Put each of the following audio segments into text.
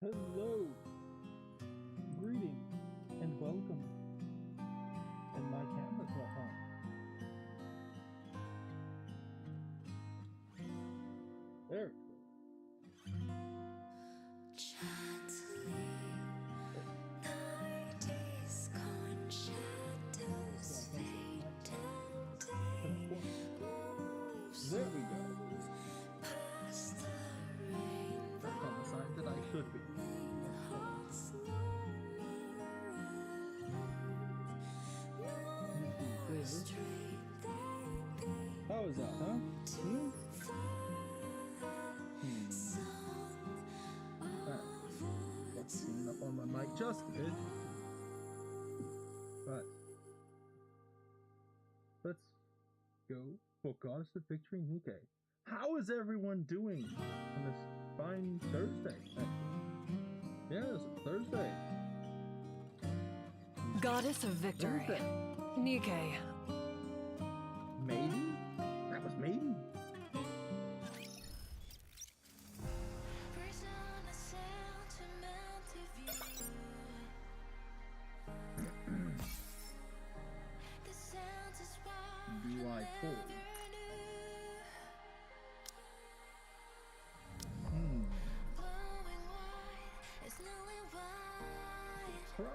Hello, greetings, and welcome. And my camera's not on. There it goes. There we go. That's on the side that I should be. How is that, huh? That's cleaning up on my mic just good. But let's go for Goddess of Victory Nikke. How is everyone doing on this fine Thursday? Yeah, it's Thursday. Goddess of Victory. Nikke. Maiden? That was Maiden? UI4.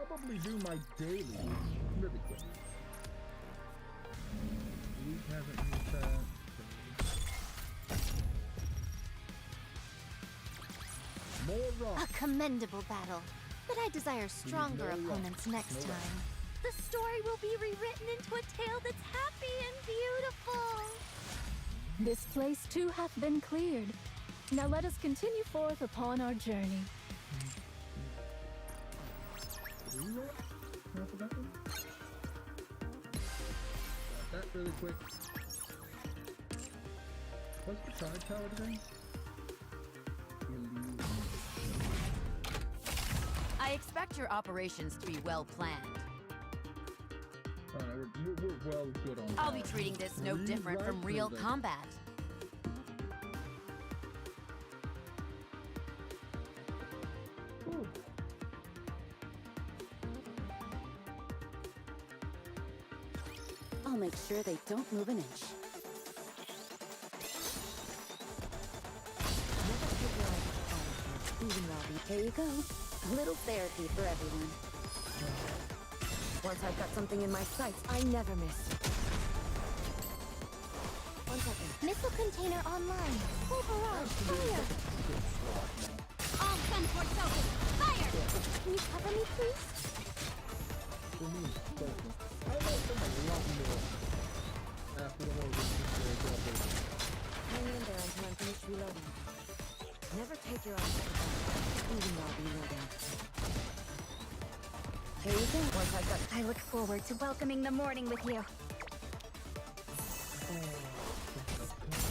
Probably do my daily really quick. Luke hasn't used that. More rock. A commendable battle, but I desire stronger opponents next time. The story will be rewritten into a tale that's happy and beautiful. This place too hath been cleared. Now let us continue forth upon our journey. That really quick. What's the charge tower today? I expect your operations to be well planned. We're well good on that. I'll be treating this no different from real combat. I'll make sure they don't move an inch. Even Robbie, here you go. A little therapy for everyone. Once I've got something in my sights, I never miss. 1 second. Missile container online. Full barrage. Fire! All gun ports open. Fire! Can you cover me, please? I like them a lot more after the whole Hang in there until I'm finished reloading. Never take your eyes off the gun, even while reloading. Here you go. Once I've got... I look forward to welcoming the morning with you.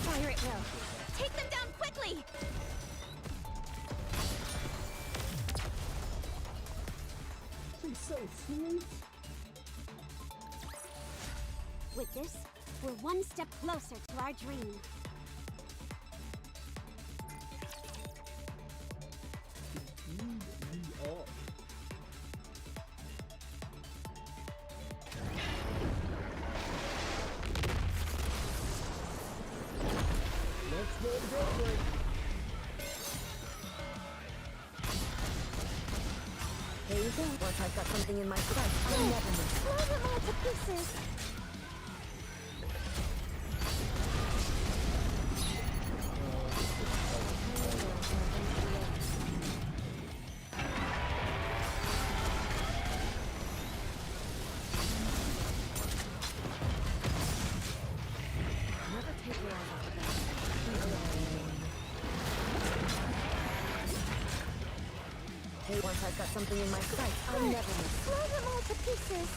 Fire it will. Take them down quickly! She's so sweet. With this, we're one step closer to our dream. Let's go, Jailbreak. Here you go. Once I've got something in my sights, I'll never miss. Blow them all to pieces! Never take your eyes off the gun. Hey, once I've got something in my sights, I'll never miss. Blow them all to pieces!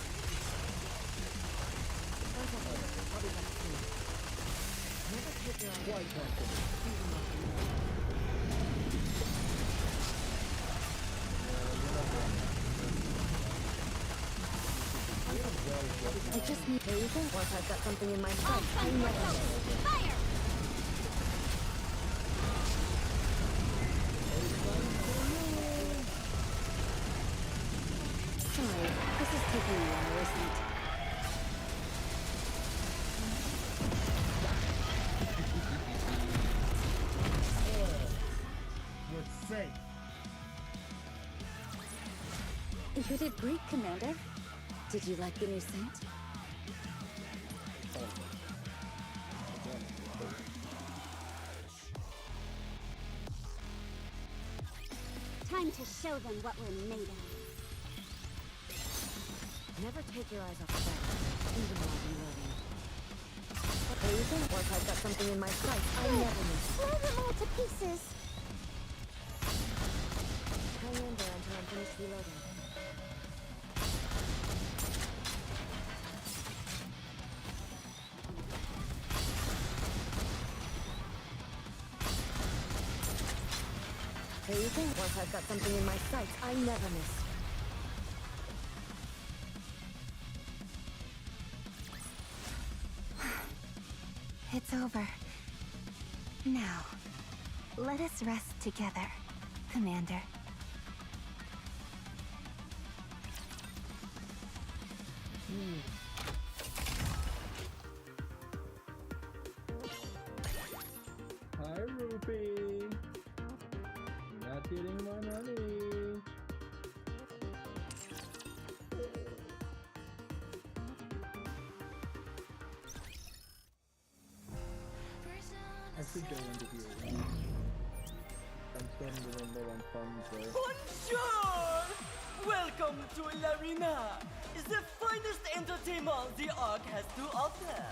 Never take your eyes off Quite comfortable. I just need... There you go. Once I've got something in my sights, I'll never miss. Fire! key on the receipt. We're safe. You did great, Commander. Did you like the new scent? Time to show them what we're made of. Never take your eyes off the battle, even while reloading. Hey, you think once I've got something in my sights, I never miss. Blow them all to pieces. Hang in there until I'm finished reloading. Hey, you think once I've got something in my sights, I never miss. It's over. Now, let us rest together, Commander. Hi, Rupee. Not getting my money. I should go into here. I'm starting to run low on funds though. Bonjour! Welcome to L'Arena, the finest entertainment the Ark has to offer.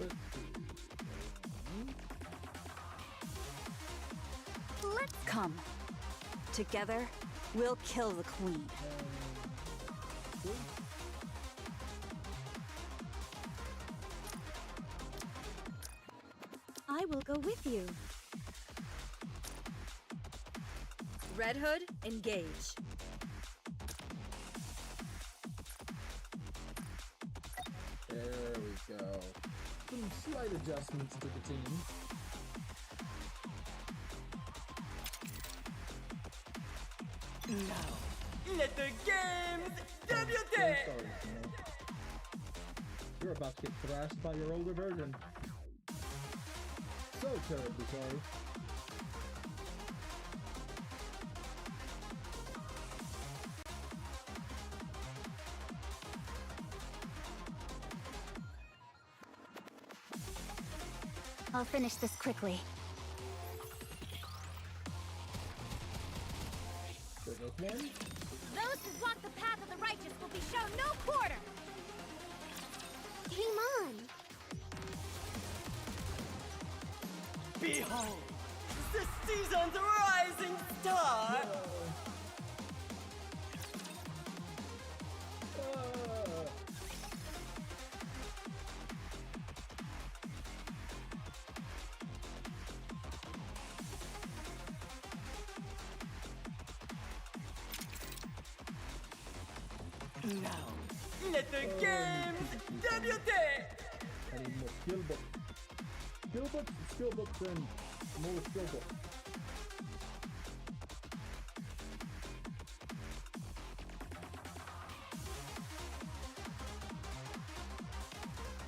Let's see. Let's Come. Together, we'll kill the Queen. I will go with you. Red Hood, engage. There we go. Some slight adjustments to the team. Now, let the games debut! Sorry, man. You're about to get thrashed by your older version. So terribly sorry. I'll finish this quickly. Goodness one. Those who block the path of the righteous will be shown no quarter! Game on! Behold, the season's rising star! Now, let the games debut! I need more skill books. Skill books, and more skill books.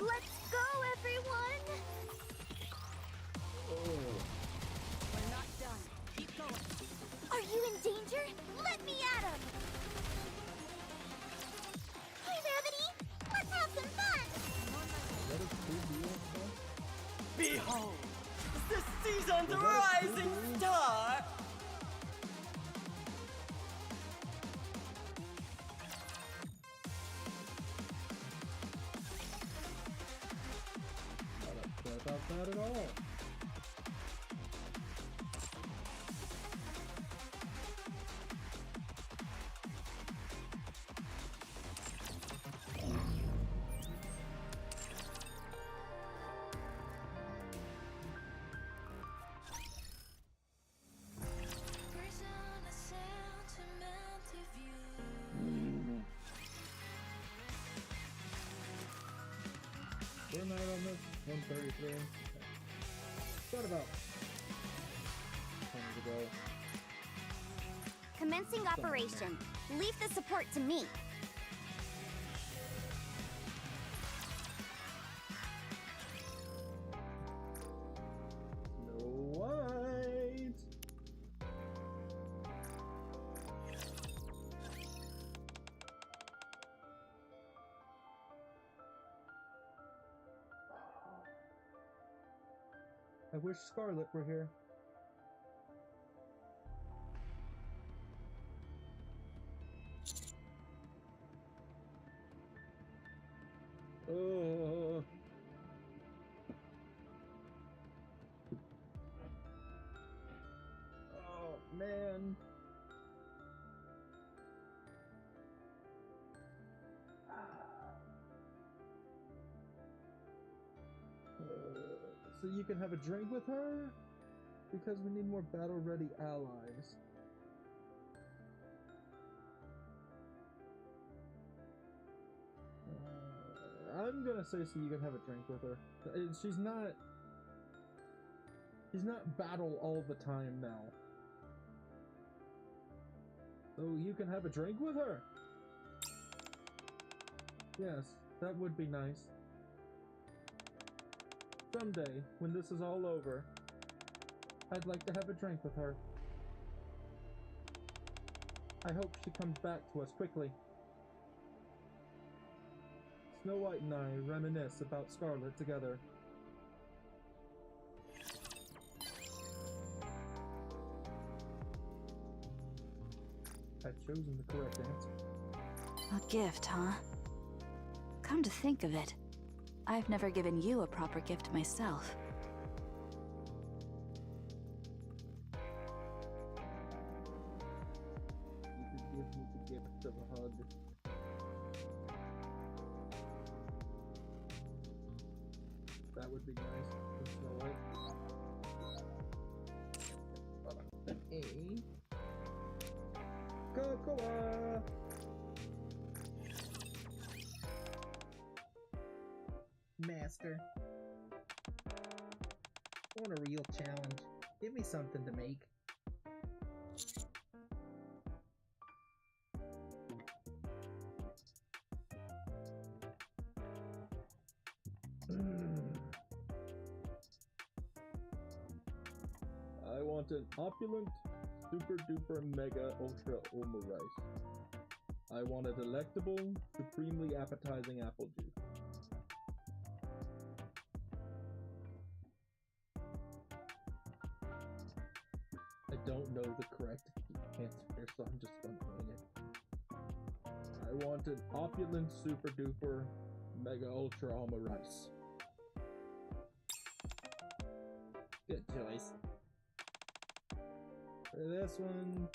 Let's go, everyone! We're not done. Keep going. Are you in danger? Let me at him! Hey, Revity! Let's have some fun! What is cool deal, huh? Behold, the season's rising star! Not upset about that at all. We're not on this 133. Okay. Got about 10 to go. Commencing operation. Leave the support to me. No white. I wish Scarlet were here. Oh. Oh man. So you can have a drink with her? Because we need more battle-ready allies. I'm gonna say so you can have a drink with her. She's not battle all the time now. So you can have a drink with her? Yes, that would be nice. Someday, when this is all over, I'd like to have a drink with her. I hope she comes back to us quickly. Snow White and I reminisce about Scarlet together. I've chosen the correct answer. A gift, huh? Come to think of it, I've never given you a proper gift myself. You could give me the gift of a hug. That would be nice. Snow White. Hey. Cocoa! Master, I want a real challenge. Give me something to make. I want an opulent, super duper mega ultra Oma rice. I want a delectable, supremely appetizing apple juice. I don't know the correct answer here, so I'm just gonna wing it. I want an opulent, super duper, mega ultra Oma rice. Good choice. For this one,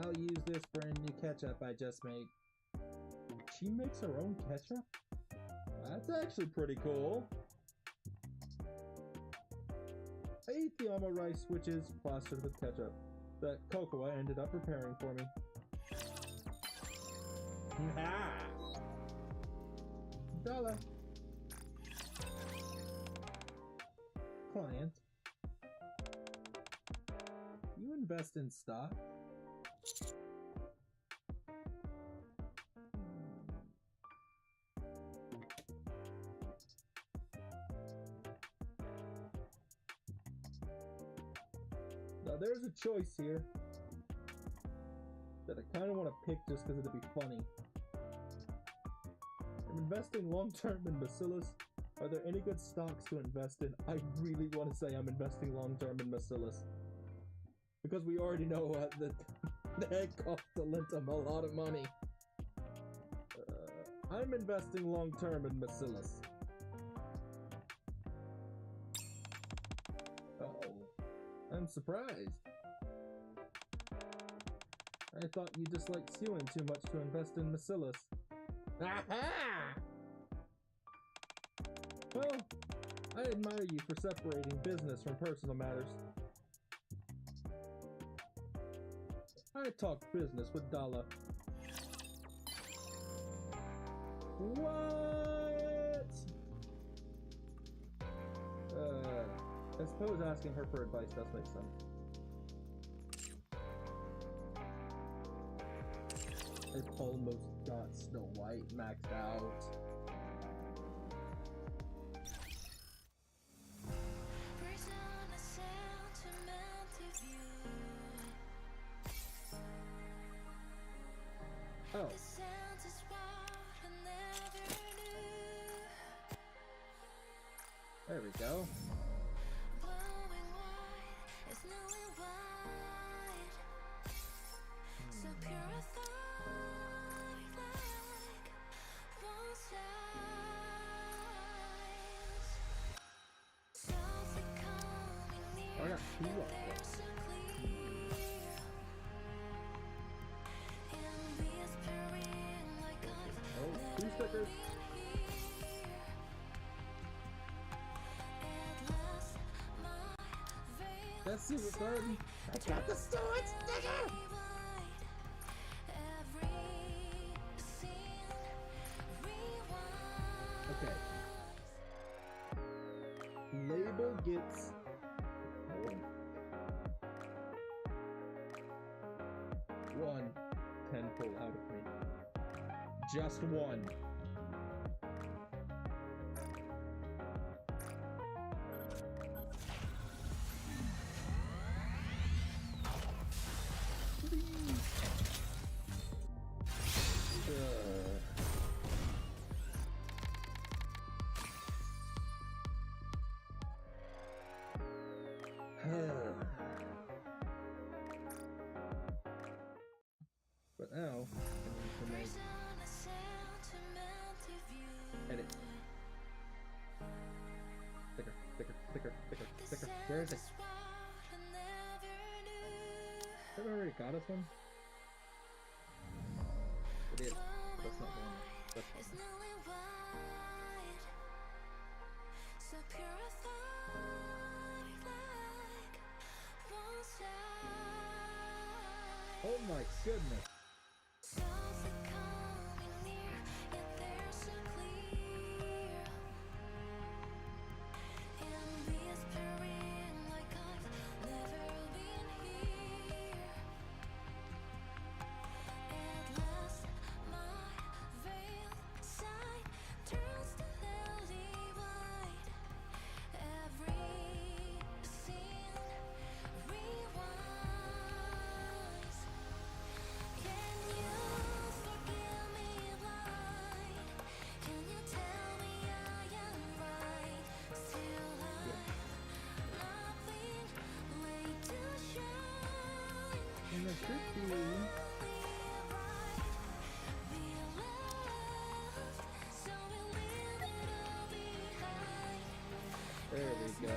I'll use this brand new ketchup I just made. She makes her own ketchup? That's actually pretty cool. I ate the Oma rice, which is plastered with ketchup, that Cocoa ended up preparing for me. Dollar. Client. You invest in stock? Now there's a choice here that I kind of want to pick just because it'd be funny. I'm investing long-term in Bacillus. Are there any good stocks to invest in? I really want to say I'm investing long-term in Bacillus. Because we already know that that cost Talentum a lot of money. I'm investing long-term in Bacillus. Oh, I'm surprised. I thought you disliked Sewin too much to invest in Bacillus. Aha! Well, I admire you for separating business from personal matters. I talk business with Dala. What? suppose asking her for advice does make sense. I've almost got Snow White maxed out. Oh. There we go. Oh, I got two up there. Oh, 2 stickers. Let's see what's done. I got the sword sticker! Okay. Label gets... one 10 pull out of me. Just one. But now, I need to make edit. Sticker, sticker, sticker, sticker, sticker. Where is it? Have I already got us one? It is. That's not one. That's one. Oh my goodness. And there should be... There we go.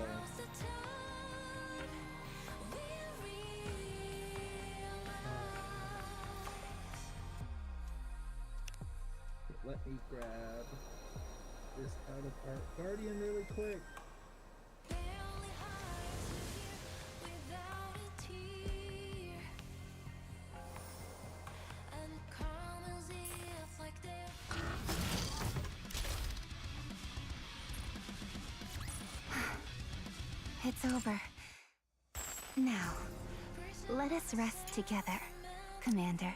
Let me grab this out of our Guardian really quick. It's over. Now, let us rest together, Commander.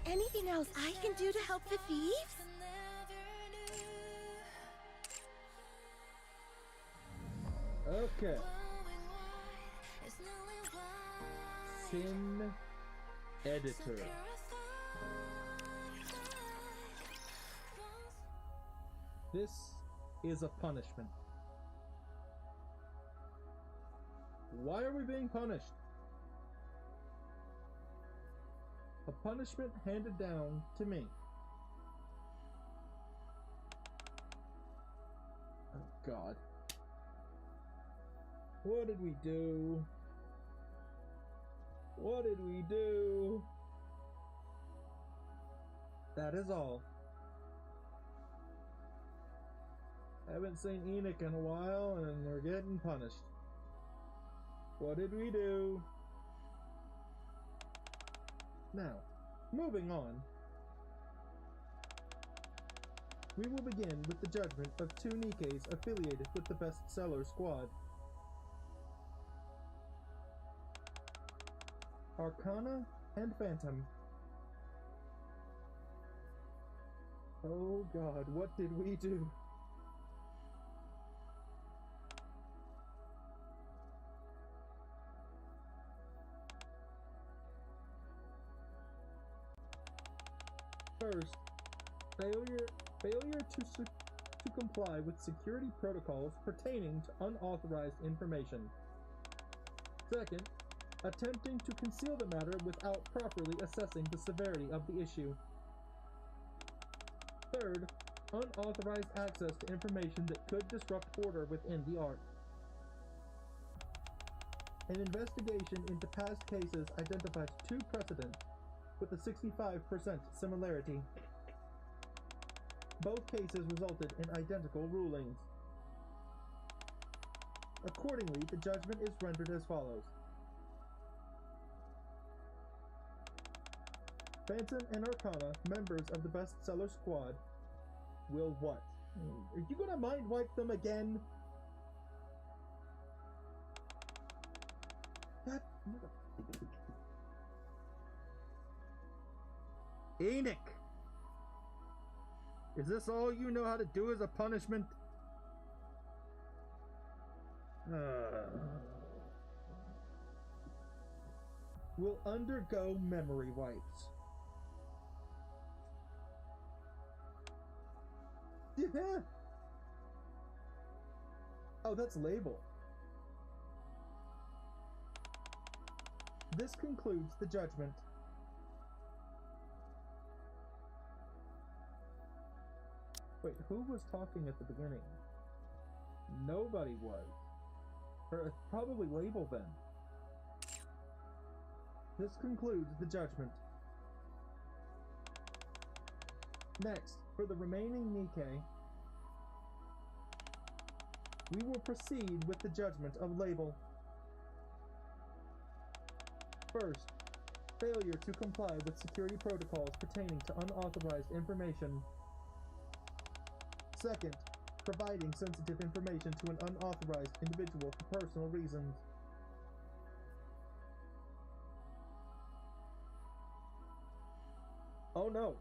Anything else I can do to help the thieves? Okay. Sin Editor. This is a punishment. Why are we being punished? A punishment handed down to me. Oh God. What did we do? What did we do? That is all. Haven't seen Enoch in a while and we're getting punished. What did we do? Now, moving on. We will begin with the judgment of two Nikkes affiliated with the bestseller squad. Arcana and Phantom. Oh god, what did we do? First, failure to comply with security protocols pertaining to unauthorized information. Second, attempting to conceal the matter without properly assessing the severity of the issue. Third, unauthorized access to information that could disrupt order within the art. An investigation into past cases identified two precedents with a 65% similarity. Both cases resulted in identical rulings. Accordingly, the judgment is rendered as follows. Phantom and Arcana, members of the bestseller squad, will what? Are you gonna mind wipe them again? God, Enoch! Is this all you know how to do as a punishment? Will undergo memory wipes. Yeah. Oh, that's label. This concludes the judgment. Wait, who was talking at the beginning? Nobody was. Or probably label then. This concludes the judgment. Next, for the remaining Nikke, we will proceed with the judgment of label. First, failure to comply with security protocols pertaining to unauthorized information. Second, providing sensitive information to an unauthorized individual for personal reasons. Oh no.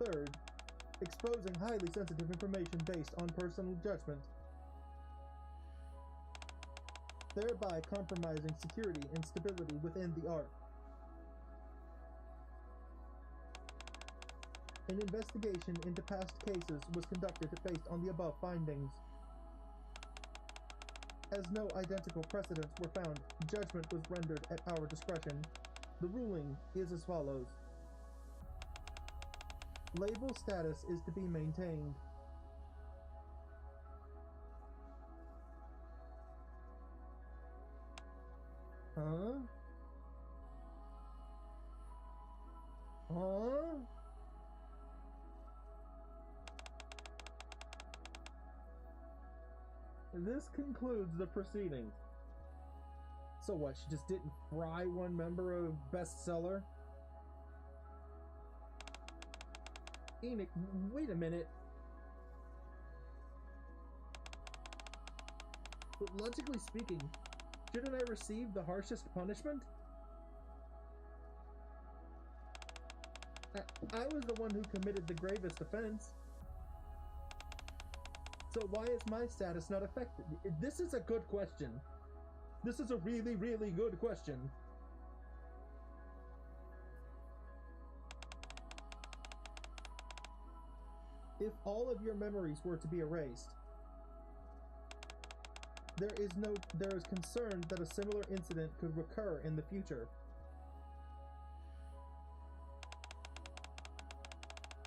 Third, exposing highly sensitive information based on personal judgment, thereby compromising security and stability within the art. An investigation into past cases was conducted based on the above findings. As no identical precedents were found, judgment was rendered at our discretion. The ruling is as follows. Label status is to be maintained. Huh? Huh? This concludes the proceedings. So what, she just didn't fry one member of bestseller? Enoch, wait a minute. But logically speaking, shouldn't I receive the harshest punishment? I was the one who committed the gravest offense. So why is my status not affected? This is a good question. This is a really, really good question. If all of your memories were to be erased, there is concern that a similar incident could recur in the future.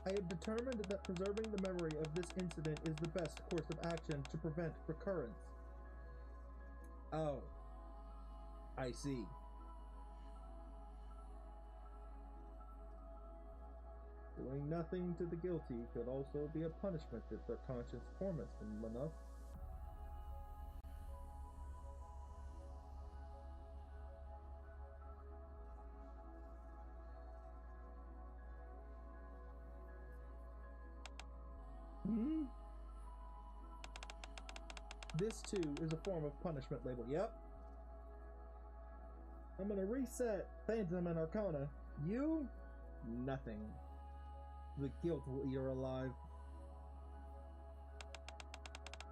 I have determined that preserving the memory of this incident is the best course of action to prevent recurrence. Oh. I see. Doing nothing to the guilty could also be a punishment if their conscience torments them enough. Hmm? This too is a form of punishment label. Yep. I'm gonna reset Phantom and Arcana. You? Nothing. The guilt will eat her alive.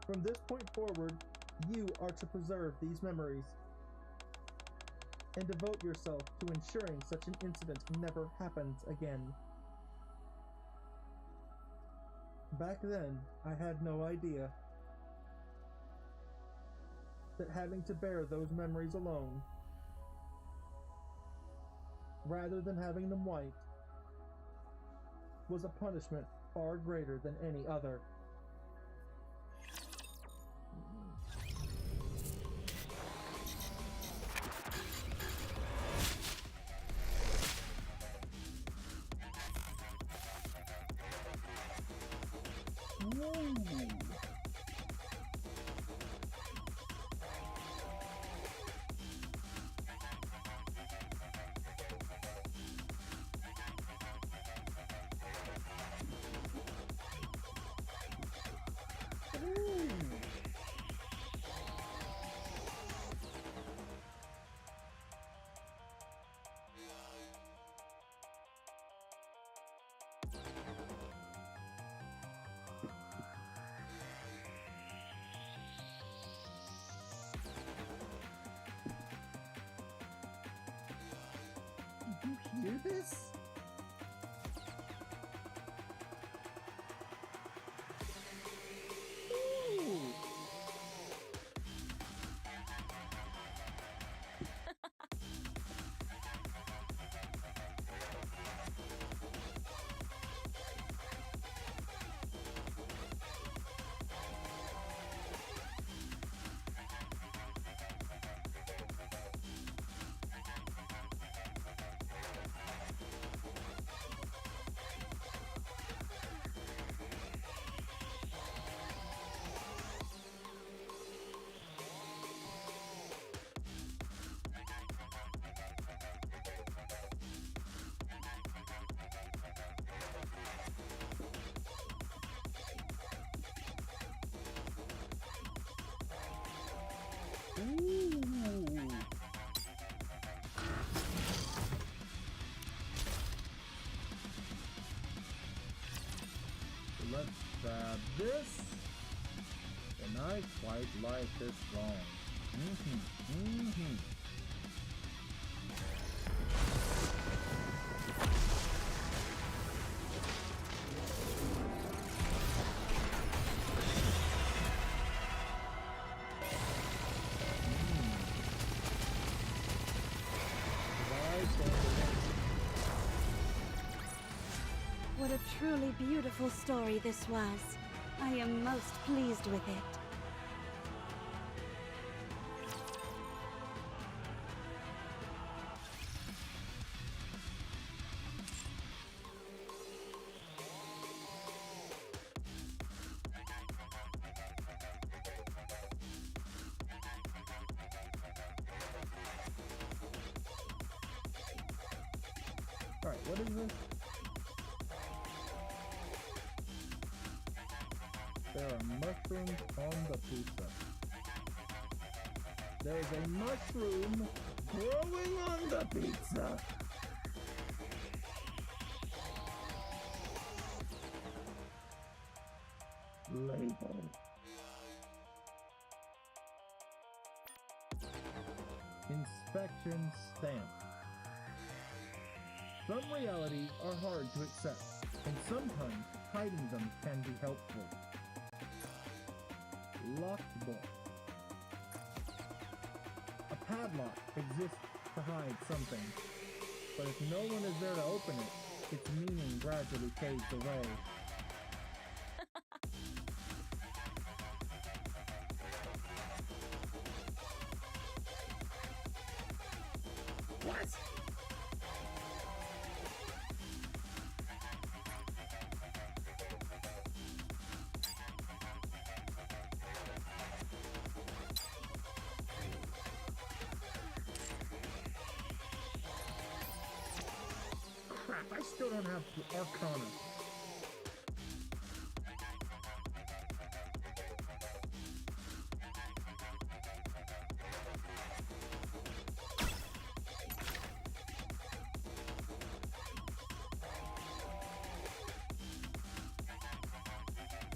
From this point forward, you are to preserve these memories and devote yourself to ensuring such an incident never happens again. Back then, I had no idea that having to bear those memories alone, rather than having them wiped, was a punishment far greater than any other. Did you hear this? Ooh. Ooh. Let's grab this. And I quite like this song. What a truly beautiful story this was. I am most pleased with it. Alright, what is this? There are mushrooms on the pizza. There's a mushroom growing on the pizza! Label. Inspection stamp. Some realities are hard to accept, and sometimes hiding them can be helpful. Locked book. A padlock exists to hide something, but if no one is there to open it, its meaning gradually fades away. What? Crap, I still don't have the Arcana.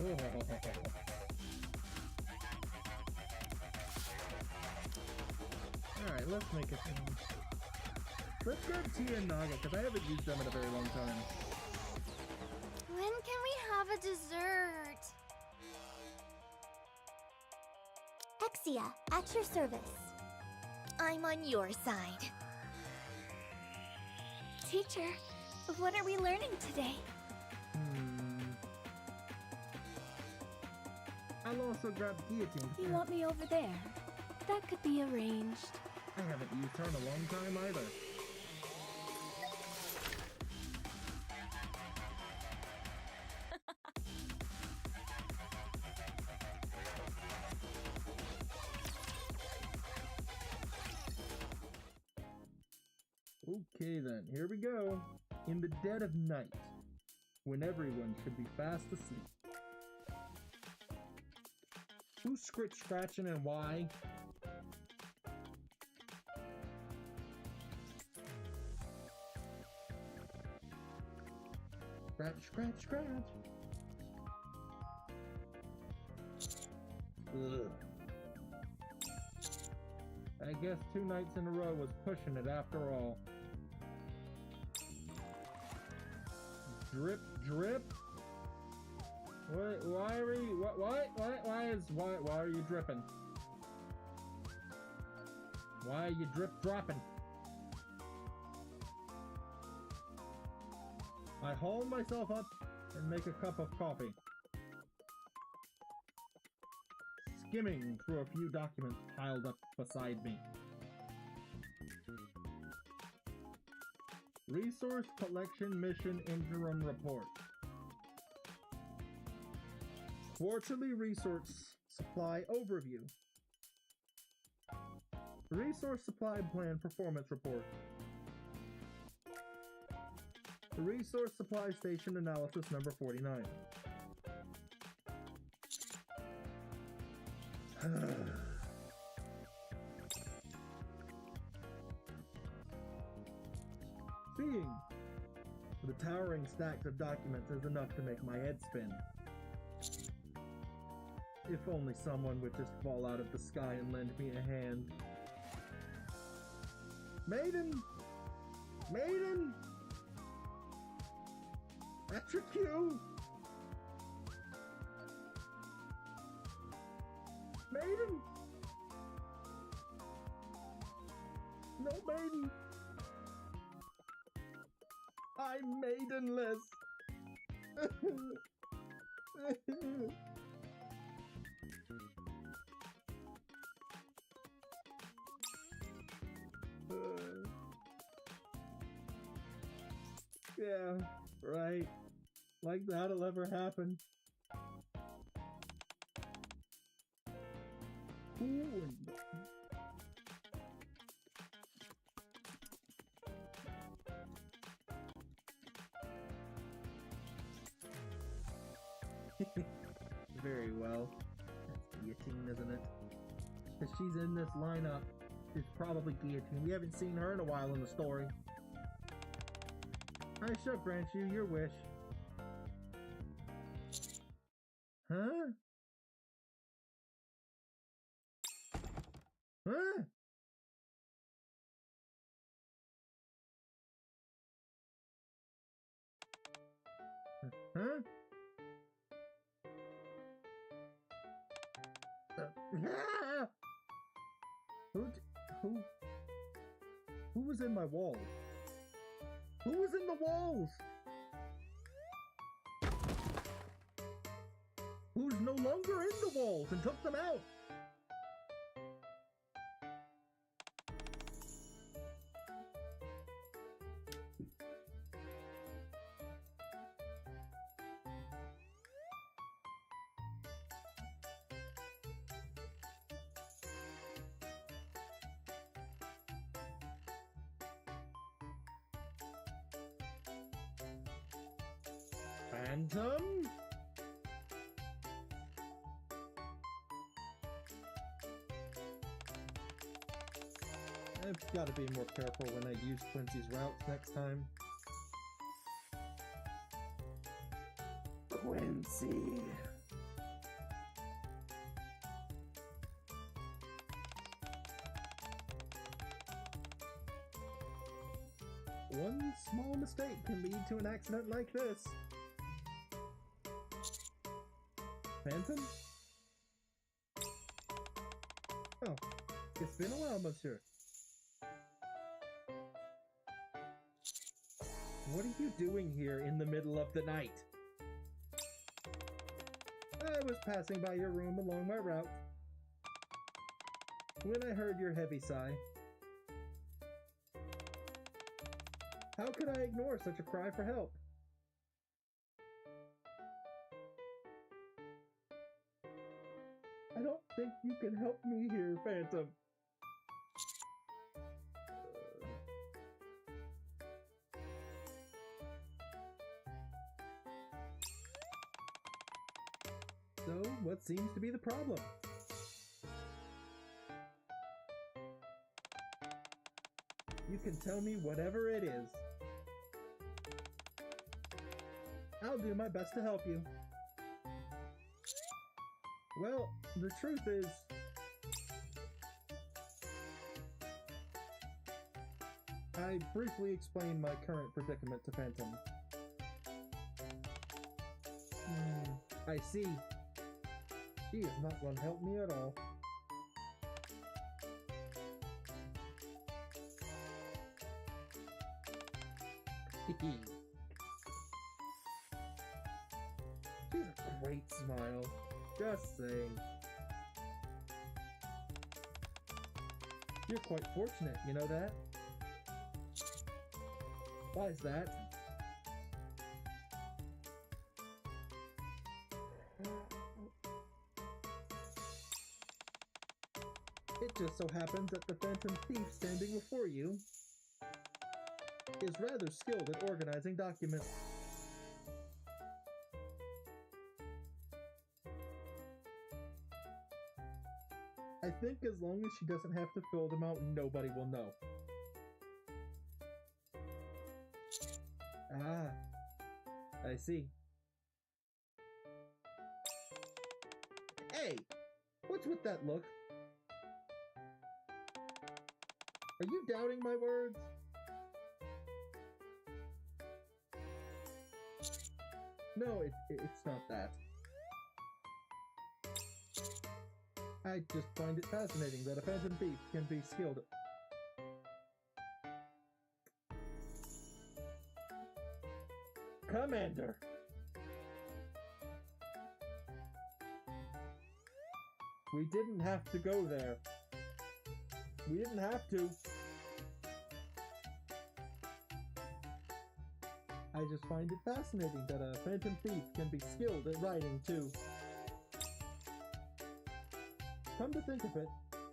Alright, let's make a change. Let's grab Tia and Naga, because I haven't used them in a very long time. When can we have a dessert? Exia, at your service. I'm on your side. Teacher, what are we learning today? I'll also grab Guillotine. You want me over there? That could be arranged. I haven't used her in a long time either. Okay then, here we go. In the dead of night, when everyone should be fast asleep. Who's scratching and why? Scratch. Ugh. I guess 2 nights in a row was pushing it after all. Drip. Why are you, why are you dripping? Why are you dropping? I haul myself up and make a cup of coffee. Skimming through a few documents piled up beside me. Resource Collection Mission Interim Report. Quarterly Resource Supply Overview. Resource Supply Plan Performance Report. Resource Supply Station Analysis number 49. Seeing the towering stacks of documents is enough to make my head spin. If only someone would just fall out of the sky and lend me a hand. Maiden! That's your cue! Maiden! No maiden! I'm maidenless! Yeah, right. Like that'll ever happen. Ooh. Very well. That's Guillotine, isn't it? If she's in this lineup, it's probably Guillotine. We haven't seen her in a while in the story. I shall grant you your wish. Huh? Huh? Huh? Ah! Who was in my walls? Who was in the walls? Who's no longer in the walls and took them out? Phantom? I've got to be more careful when I use Quincy's routes next time. Quincy. one small mistake can lead to an accident like this. Phantom? Oh, it's been a while, monsieur. What are you doing here in the middle of the night? I was passing by your room along my route when I heard your heavy sigh. How could I ignore such a cry for help? I don't think you can help me here, Phantom. So, what seems to be the problem? You can tell me whatever it is. I'll do my best to help you. Well, the truth is... I briefly explained my current predicament to Phantom. I see. She is not going to help me at all. She's a great smile. Just saying. You're quite fortunate, you know that? Why is that? It just so happens that the Phantom Thief standing before you is rather skilled at organizing documents. I think as long as she doesn't have to fill them out, nobody will know. Ah, I see. Hey, what's with that look? Are you doubting my words? No, it's not that. I just find it fascinating that a Phantom Thief can be skilled at... Commander! We didn't have to go there. We didn't have to. I just find it fascinating that a Phantom Thief can be skilled at writing, too. Come to think of it,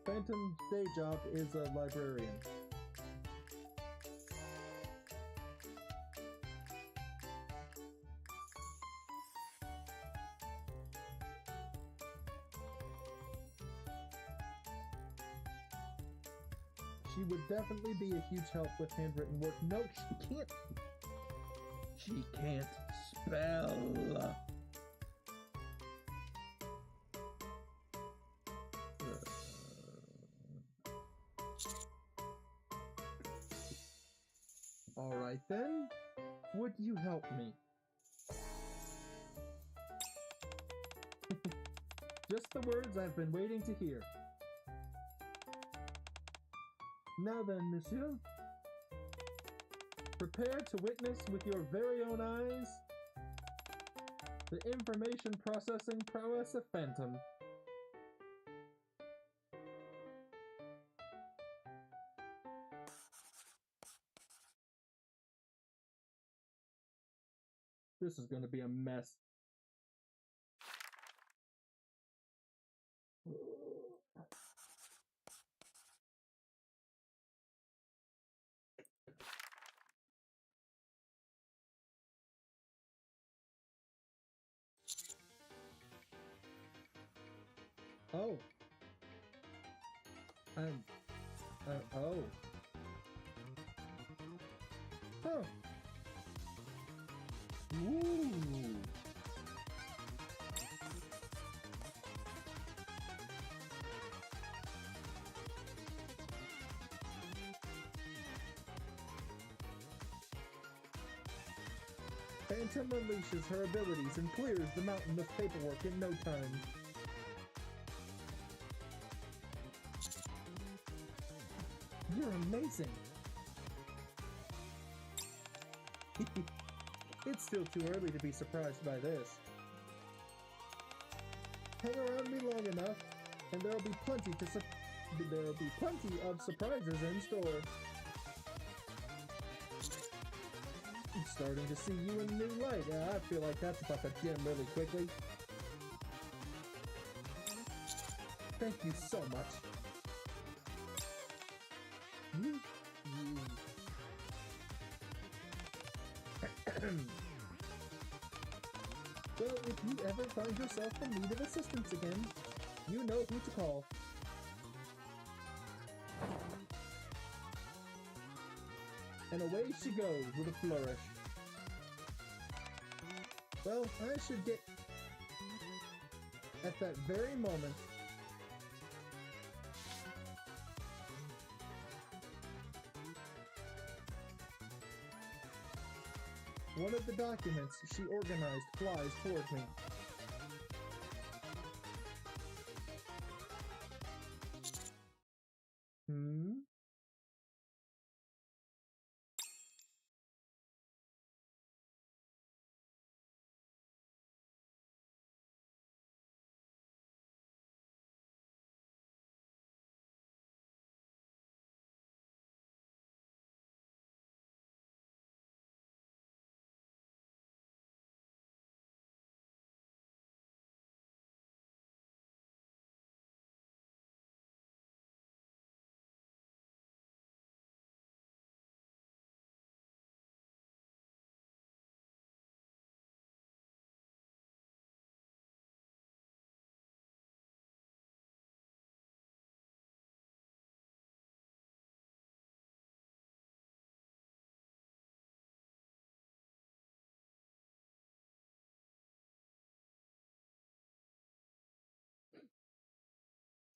Phantom's day job is a librarian. She would definitely be a huge help with handwritten work. No, she can't. She can't spell. Alright then, would you help me? Just the words I've been waiting to hear. Now then, monsieur, prepare to witness with your very own eyes the information processing prowess of Phantom. This is going to be a mess. Oh. Oh. Huh. Ooh. Phantom unleashes her abilities and clears the mountain of paperwork in no time. You're amazing! It's still too early to be surprised by this. Hang around me long enough, and there'll be plenty of surprises in store. I'm starting to see you in a new light. I feel like that's about to dim really quickly. Thank you so much. Well, if you ever find yourself in need of assistance again, you know who to call. And away she goes with a flourish. Well, I should get... At that very moment... One of the documents she organized flies toward me.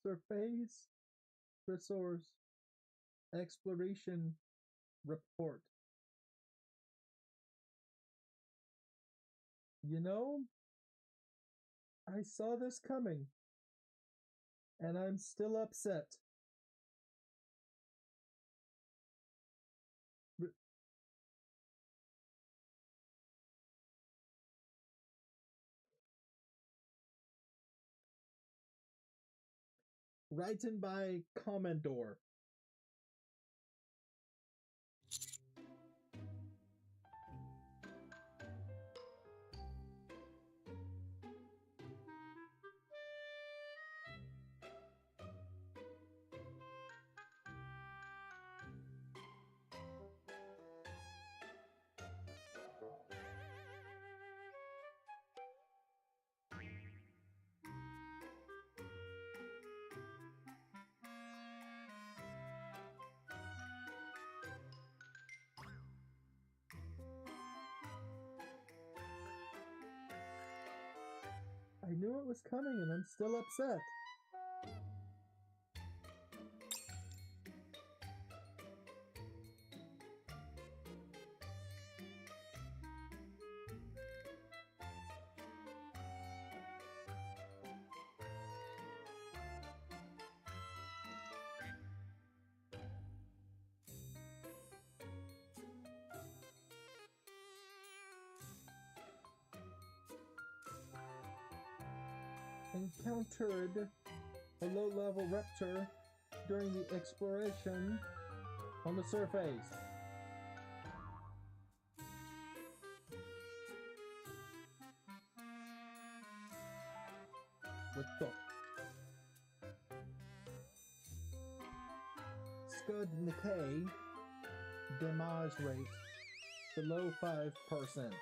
Surface Resource Exploration Report. You know, I saw this coming, and I'm still upset. Written by Commodore. I knew it was coming and I'm still upset. Encountered a low-level raptor during the exploration on the surface. What the? Scud Nikkei damage rate below 5%.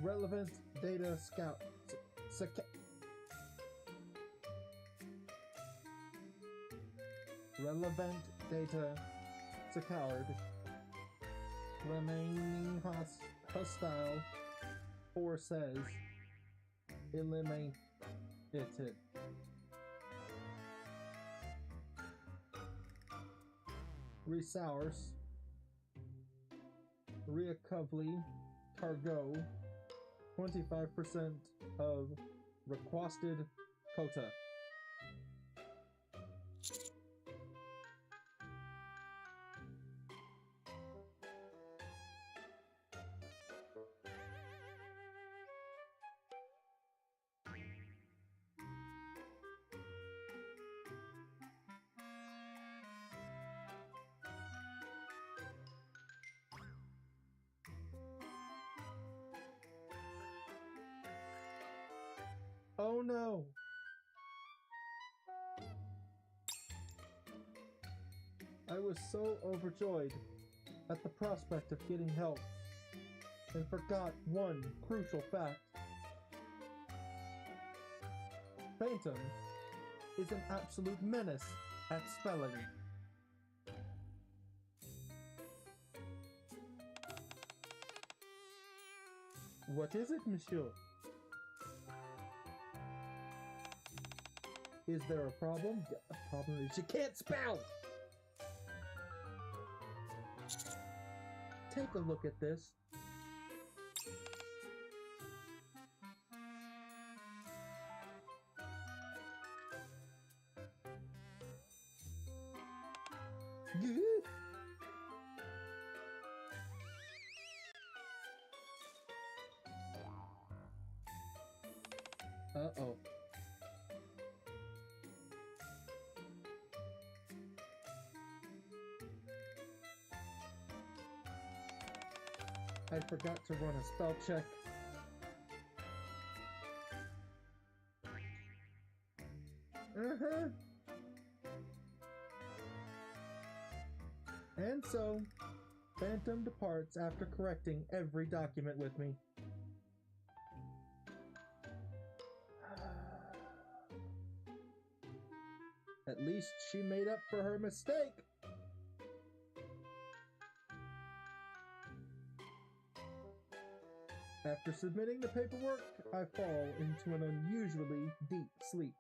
Relevant data scout. Relevant data secured. Remaining hostile forces eliminated. Resource Riakovli, Targo, 25% of requested quota. Oh no! I was so overjoyed at the prospect of getting help and forgot one crucial fact. Phantom is an absolute menace at spelling. What is it, monsieur? Is there a problem? The problem is you can't spell! Take a look at this. Uh-oh. I forgot to run a spell check. And so, Phantom departs after correcting every document with me. At least she made up for her mistake. After submitting the paperwork, I fall into an unusually deep sleep.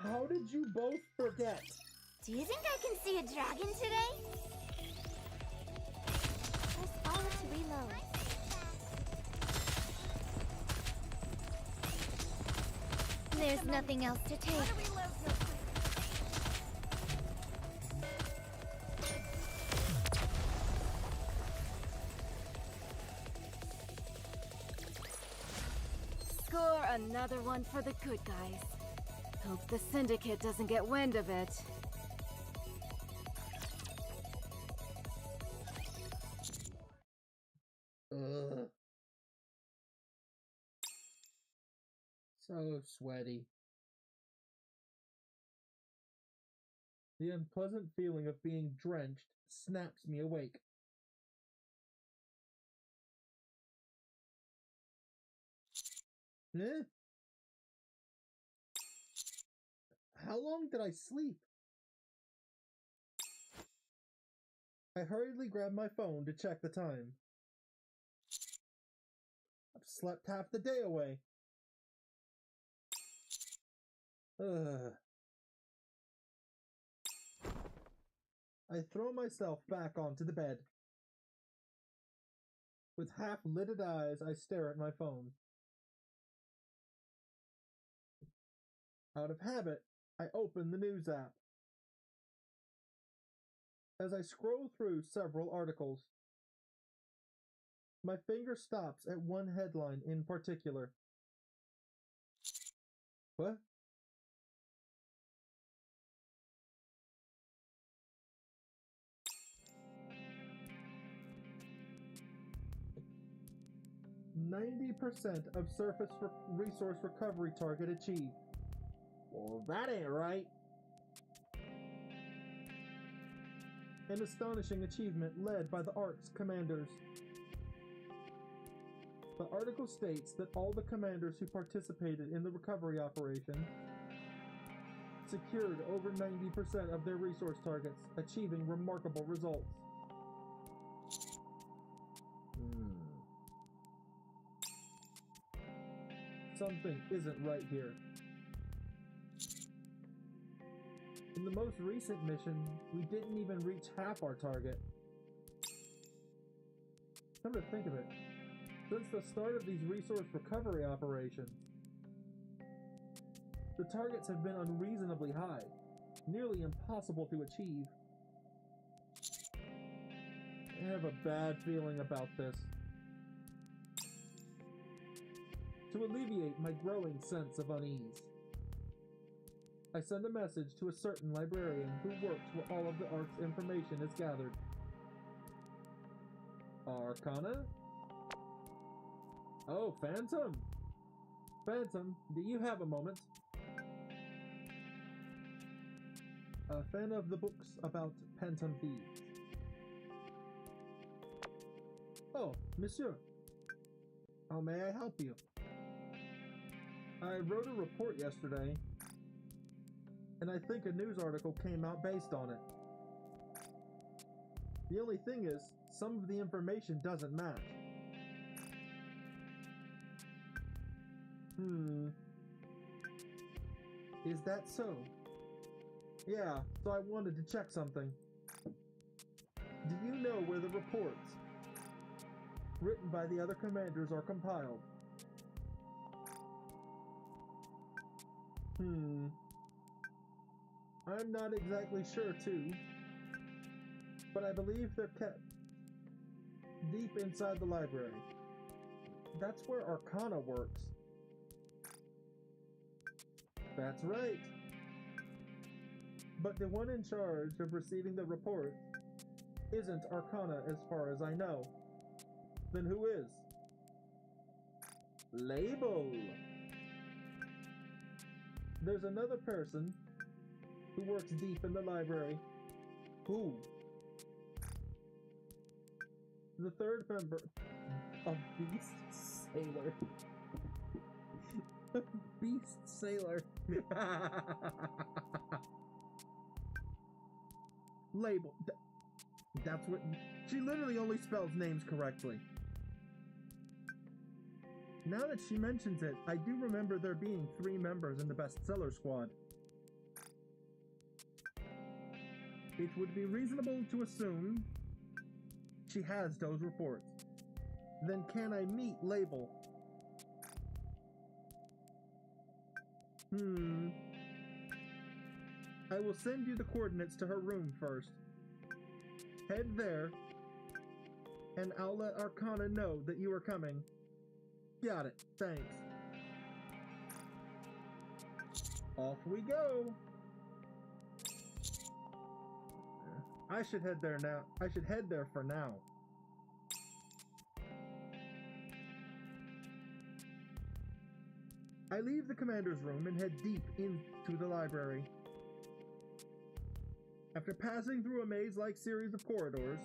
How did you both forget? Do you think I can see a dragon today? Press R to reload. There's nothing else to take. Score another one for the good guys. Hope the Syndicate doesn't get wind of it. Ugh. So sweaty. The unpleasant feeling of being drenched snaps me awake. Eh? How long did I sleep? I hurriedly grabbed my phone to check the time. I've slept half the day away. Ugh. I throw myself back onto the bed. With half-lidded eyes, I stare at my phone. Out of habit, I open the news app. As I scroll through several articles, my finger stops at one headline in particular. What? "90% of surface resource recovery target achieved." Well, that ain't right. An astonishing achievement led by the ARC's commanders. The article states that all the commanders who participated in the recovery operation secured over 90% of their resource targets, achieving remarkable results. Something isn't right here. In the most recent mission, we didn't even reach half our target. Come to think of it, since the start of these resource recovery operations, the targets have been unreasonably high, nearly impossible to achieve. I have a bad feeling about this. To alleviate my growing sense of unease, I send a message to a certain librarian who works where all of the Ark's information is gathered. Arcana? Oh, Phantom! Phantom, do you have a moment? A fan of the books about Phantom Thieves. Oh, monsieur. How may I help you? I wrote a report yesterday, and I think a news article came out based on it. The only thing is, some of the information doesn't match. Is that so? Yeah, so I wanted to check something. Do you know where the reports written by the other commanders are compiled? I'm not exactly sure too, but I believe they're kept deep inside the library. That's where Arcana works. That's right. But the one in charge of receiving the report isn't Arcana as far as I know. Then who is? Label! There's another person who works deep in the library. Who? The third member of Beast Sailor. Beast Sailor. Label. That's what. She literally only spells names correctly. Now that she mentions it, I do remember there being 3 members in the bestseller squad. It would be reasonable to assume she has those reports. Then can I meet Label? I will send you the coordinates to her room first. Head there, and I'll let Arcana know that you are coming. Got it, thanks. Off we go! I should head there now. I should head there for now. I leave the commander's room and head deep into the library. After passing through a maze-like series of corridors,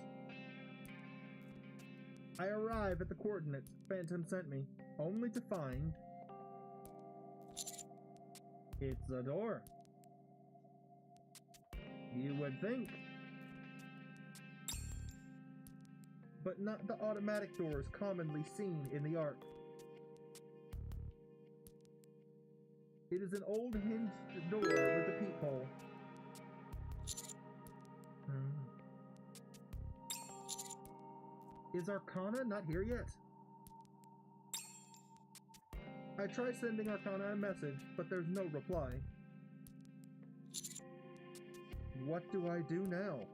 I arrive at the coordinates Phantom sent me, only to find it's a door. You would think. But not the automatic doors commonly seen in the Ark. It is an old hinged door with a peephole. Is Arcana not here yet? I try sending Arcana a message, but there's no reply. What do I do now?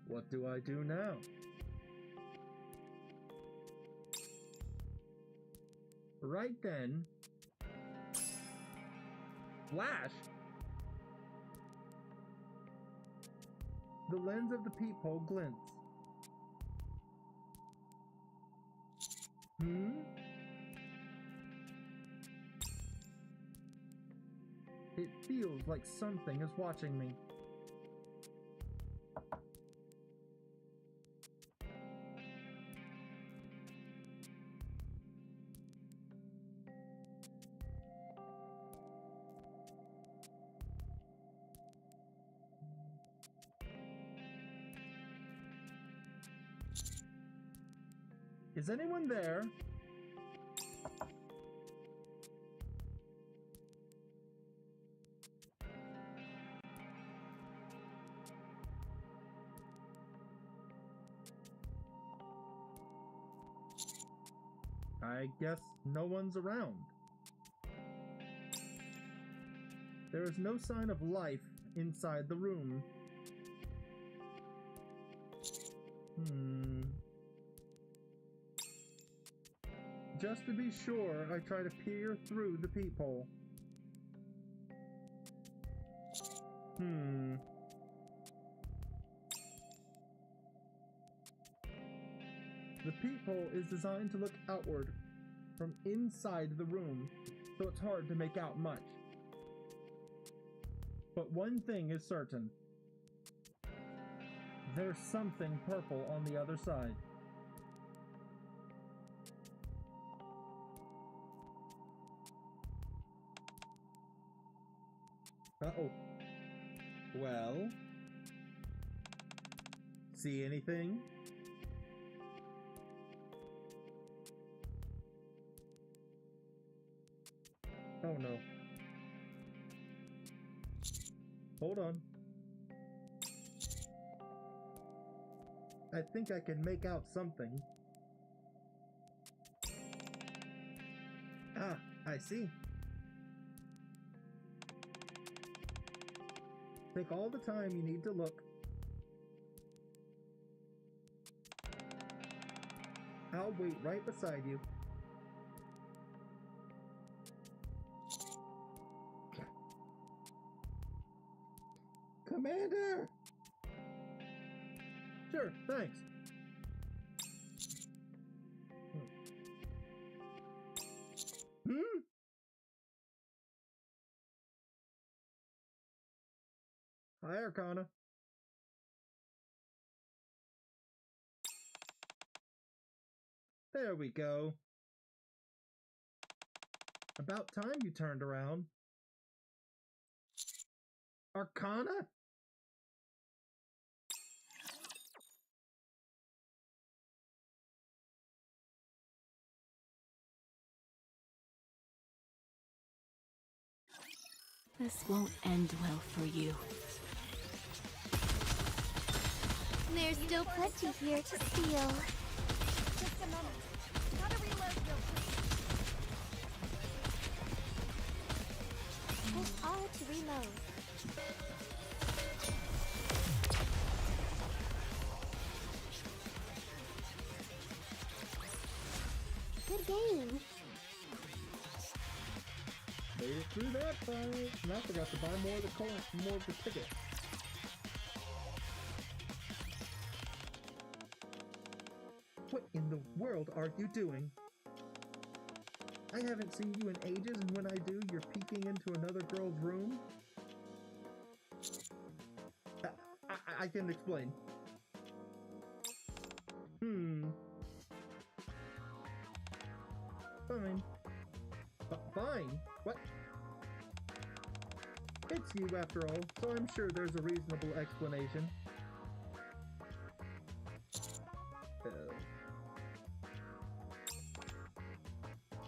What do I do now? Right then, flash! The lens of the peephole glints. It feels like something is watching me. Is anyone there? I guess no one's around. There is no sign of life inside the room. Just to be sure, I try to peer through the peephole. The peephole is designed to look outward from inside the room, so it's hard to make out much. But one thing is certain. There's something purple on the other side. Uh-oh. Well? See anything? Oh no. Hold on. I think I can make out something. Ah, I see. Take all the time you need to look. I'll wait right beside you. Commander! Sure, thanks. Hi, Arcana. There we go. About time you turned around. Arcana? This won't end well for you. There's still plenty here to steal. Just a moment. Gotta reload real quick. Push R to reload. Good game. Made it through that fight. And I forgot to buy more of the ticket. What in the world are you doing? I haven't seen you in ages, and when I do, you're peeking into another girl's room? I can explain. Fine. Fine? What? It's you after all, so I'm sure there's a reasonable explanation.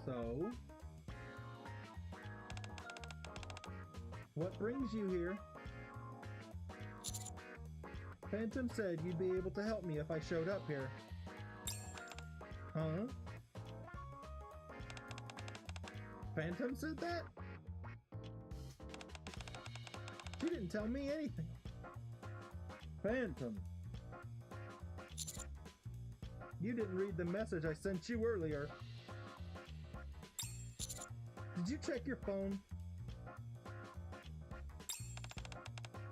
So? What brings you here? Phantom said you'd be able to help me if I showed up here. Huh? Phantom said that? She didn't tell me anything. Phantom. You didn't read the message I sent you earlier. Did you check your phone?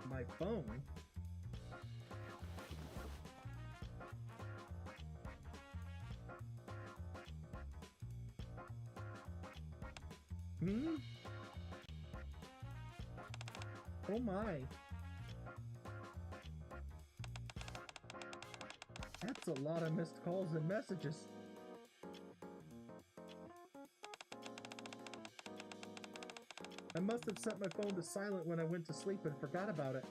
My phone? Oh my. That's a lot of missed calls and messages. I must have set my phone to silent when I went to sleep and forgot about it.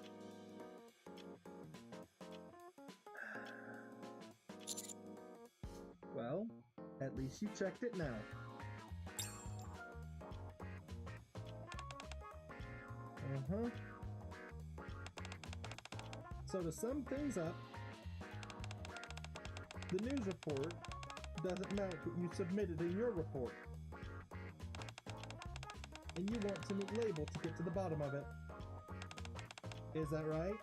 Well, least you checked it now. Uh-huh. So to sum things up, the news report doesn't match what you submitted in your report. And you want to meet Label to get to the bottom of it. Is that right?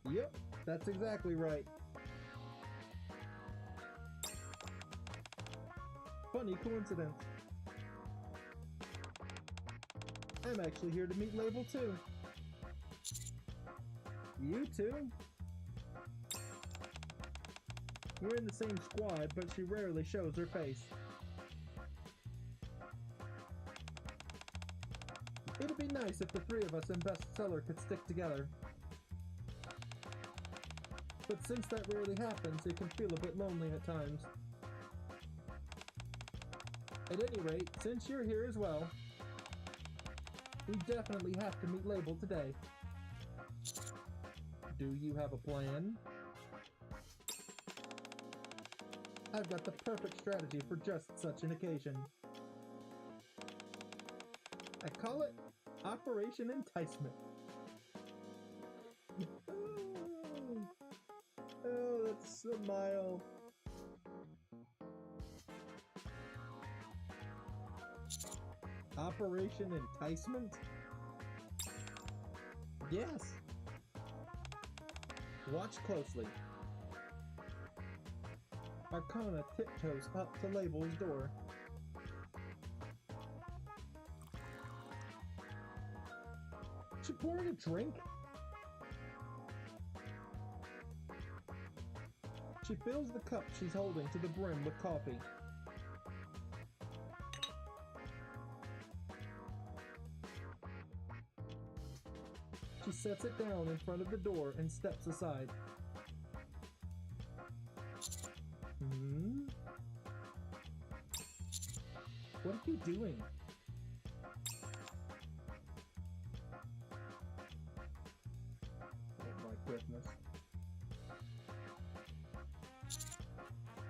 Yep, that's exactly right. Funny coincidence. I'm actually here to meet Label too. You too? We're in the same squad, but she rarely shows her face. It'd be nice if the three of us in Bestseller could stick together. But since that rarely happens, it can feel a bit lonely at times. At any rate, since you're here as well, we definitely have to meet Label today. Do you have a plan? I've got the perfect strategy for just such an occasion. I call it Operation Enticement. Oh, that's a smile. Operation Enticement? Yes. Watch closely. Arcana tiptoes up to Label's door. She pouring a drink? She fills the cup she's holding to the brim with coffee. She sets it down in front of the door and steps aside. What are you doing? Oh my goodness.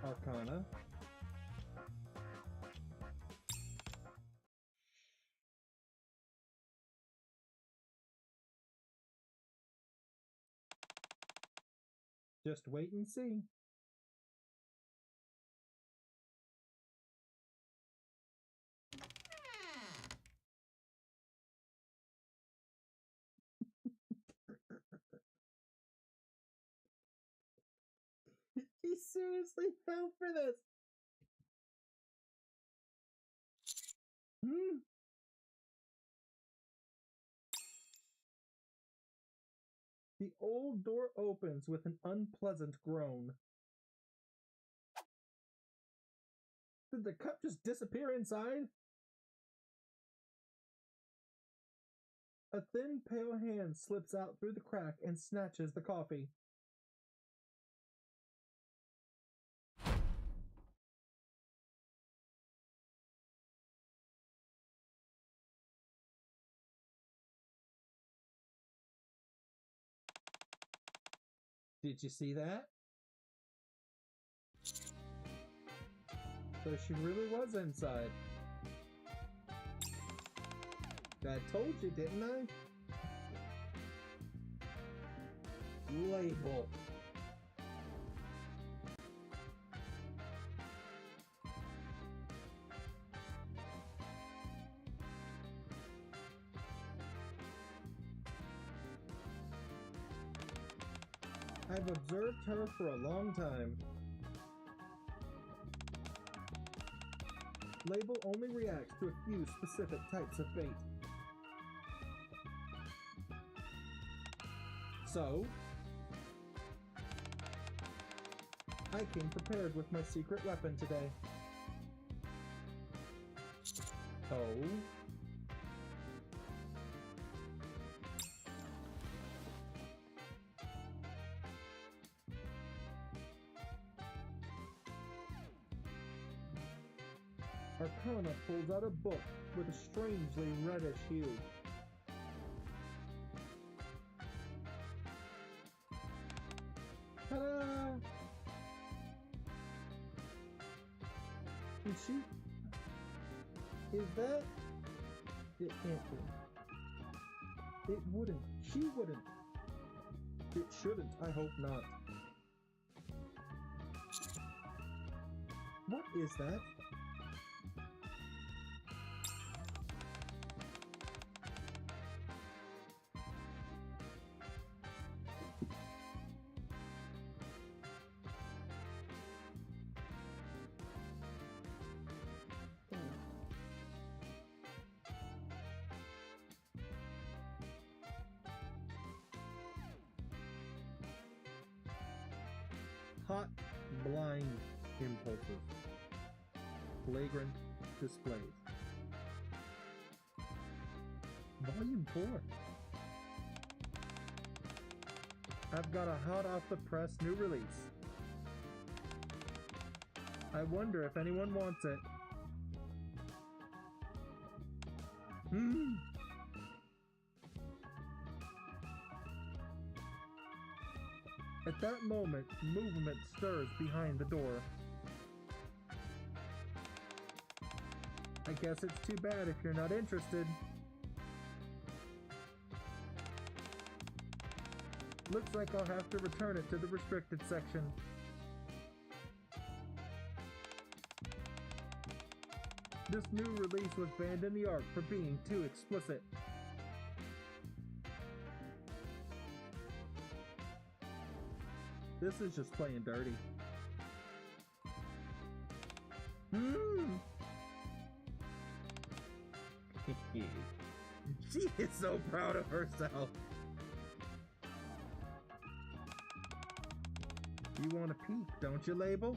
Arcana. Just wait and see. He seriously fell for this. The old door opens with an unpleasant groan. Did the cup just disappear inside? A thin, pale hand slips out through the crack and snatches the coffee. Did you see that? So she really was inside. I told you, didn't I? Label. I've observed her for a long time. Label only reacts to a few specific types of fate. So, I came prepared with my secret weapon today. Oh? Arcana pulls out a book with a strangely reddish hue. Ta-da! Is she? Is that? It can't be. It wouldn't. She wouldn't. It shouldn't. I hope not. What is that? Hot, blind impulses. Flagrant displays. Volume 4. I've got a hot off the press new release. I wonder if anyone wants it. At that moment, movement stirs behind the door. I guess it's too bad if you're not interested. Looks like I'll have to return it to the restricted section. This new release was banned in the ARC for being too explicit. This is just playing dirty. She is so proud of herself. You want a peek, don't you, Label?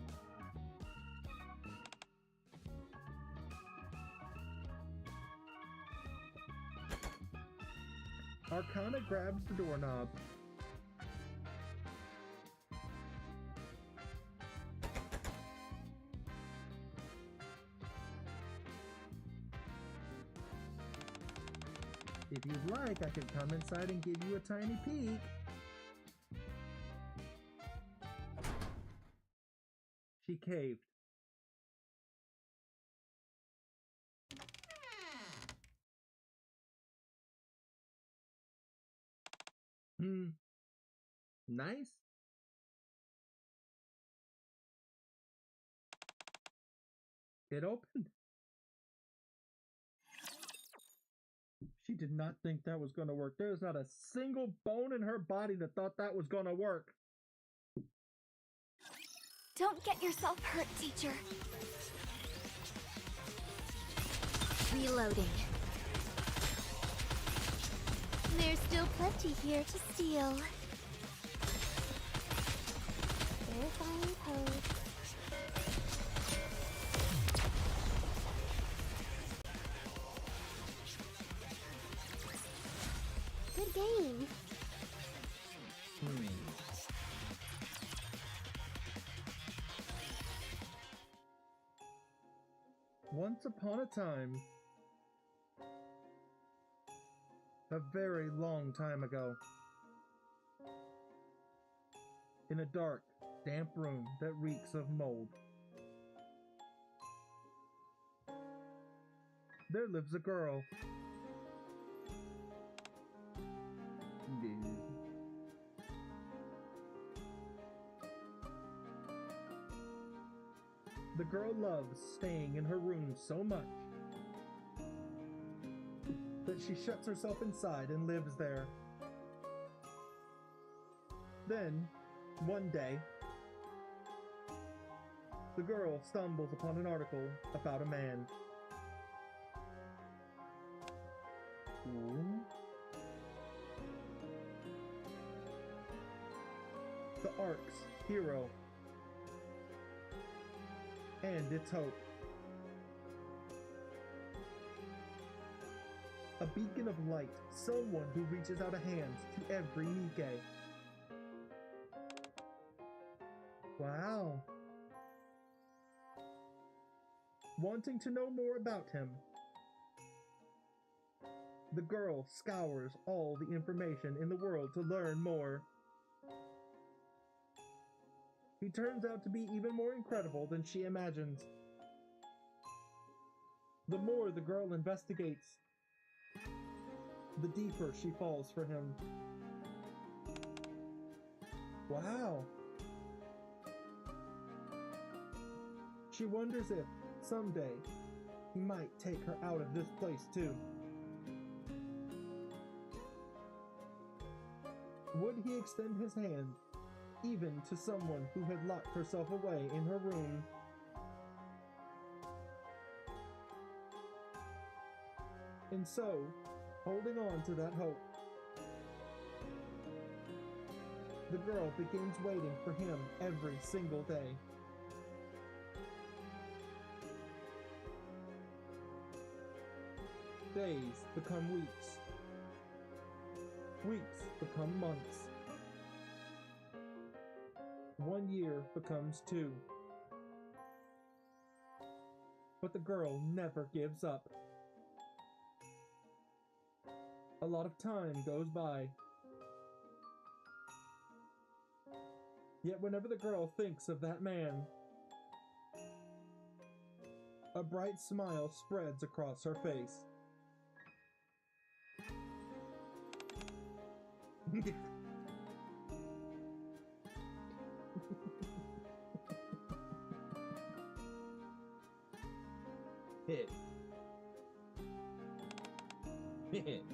Arcana grabs the doorknob. If you'd like, I can come inside and give you a tiny peek. She caved. Nice. It opened. She did not think that was going to work. There's not a single bone in her body that thought that was going to work. Don't get yourself hurt, teacher. Reloading. There's still plenty here to steal. Verifying code. Good game. Once upon a time, a very long time ago, in a dark, damp room that reeks of mold, there lives a girl. The girl loves staying in her room so much that she shuts herself inside and lives there. Then, one day, the girl stumbles upon an article about a man. The ARC's hero. And its hope. A beacon of light, someone who reaches out a hand to every Nikke. Wow. Wanting to know more about him, the girl scours all the information in the world to learn more. He turns out to be even more incredible than she imagines. The more the girl investigates, the deeper she falls for him. Wow. She wonders if, someday, he might take her out of this place too. Would he extend his hand, even to someone who had locked herself away in her room? And so, holding on to that hope, the girl begins waiting for him every single day. Days become weeks. Weeks become months. 1 year becomes 2. But the girl never gives up. A lot of time goes by. Yet whenever the girl thinks of that man, a bright smile spreads across her face. Hit. Hit.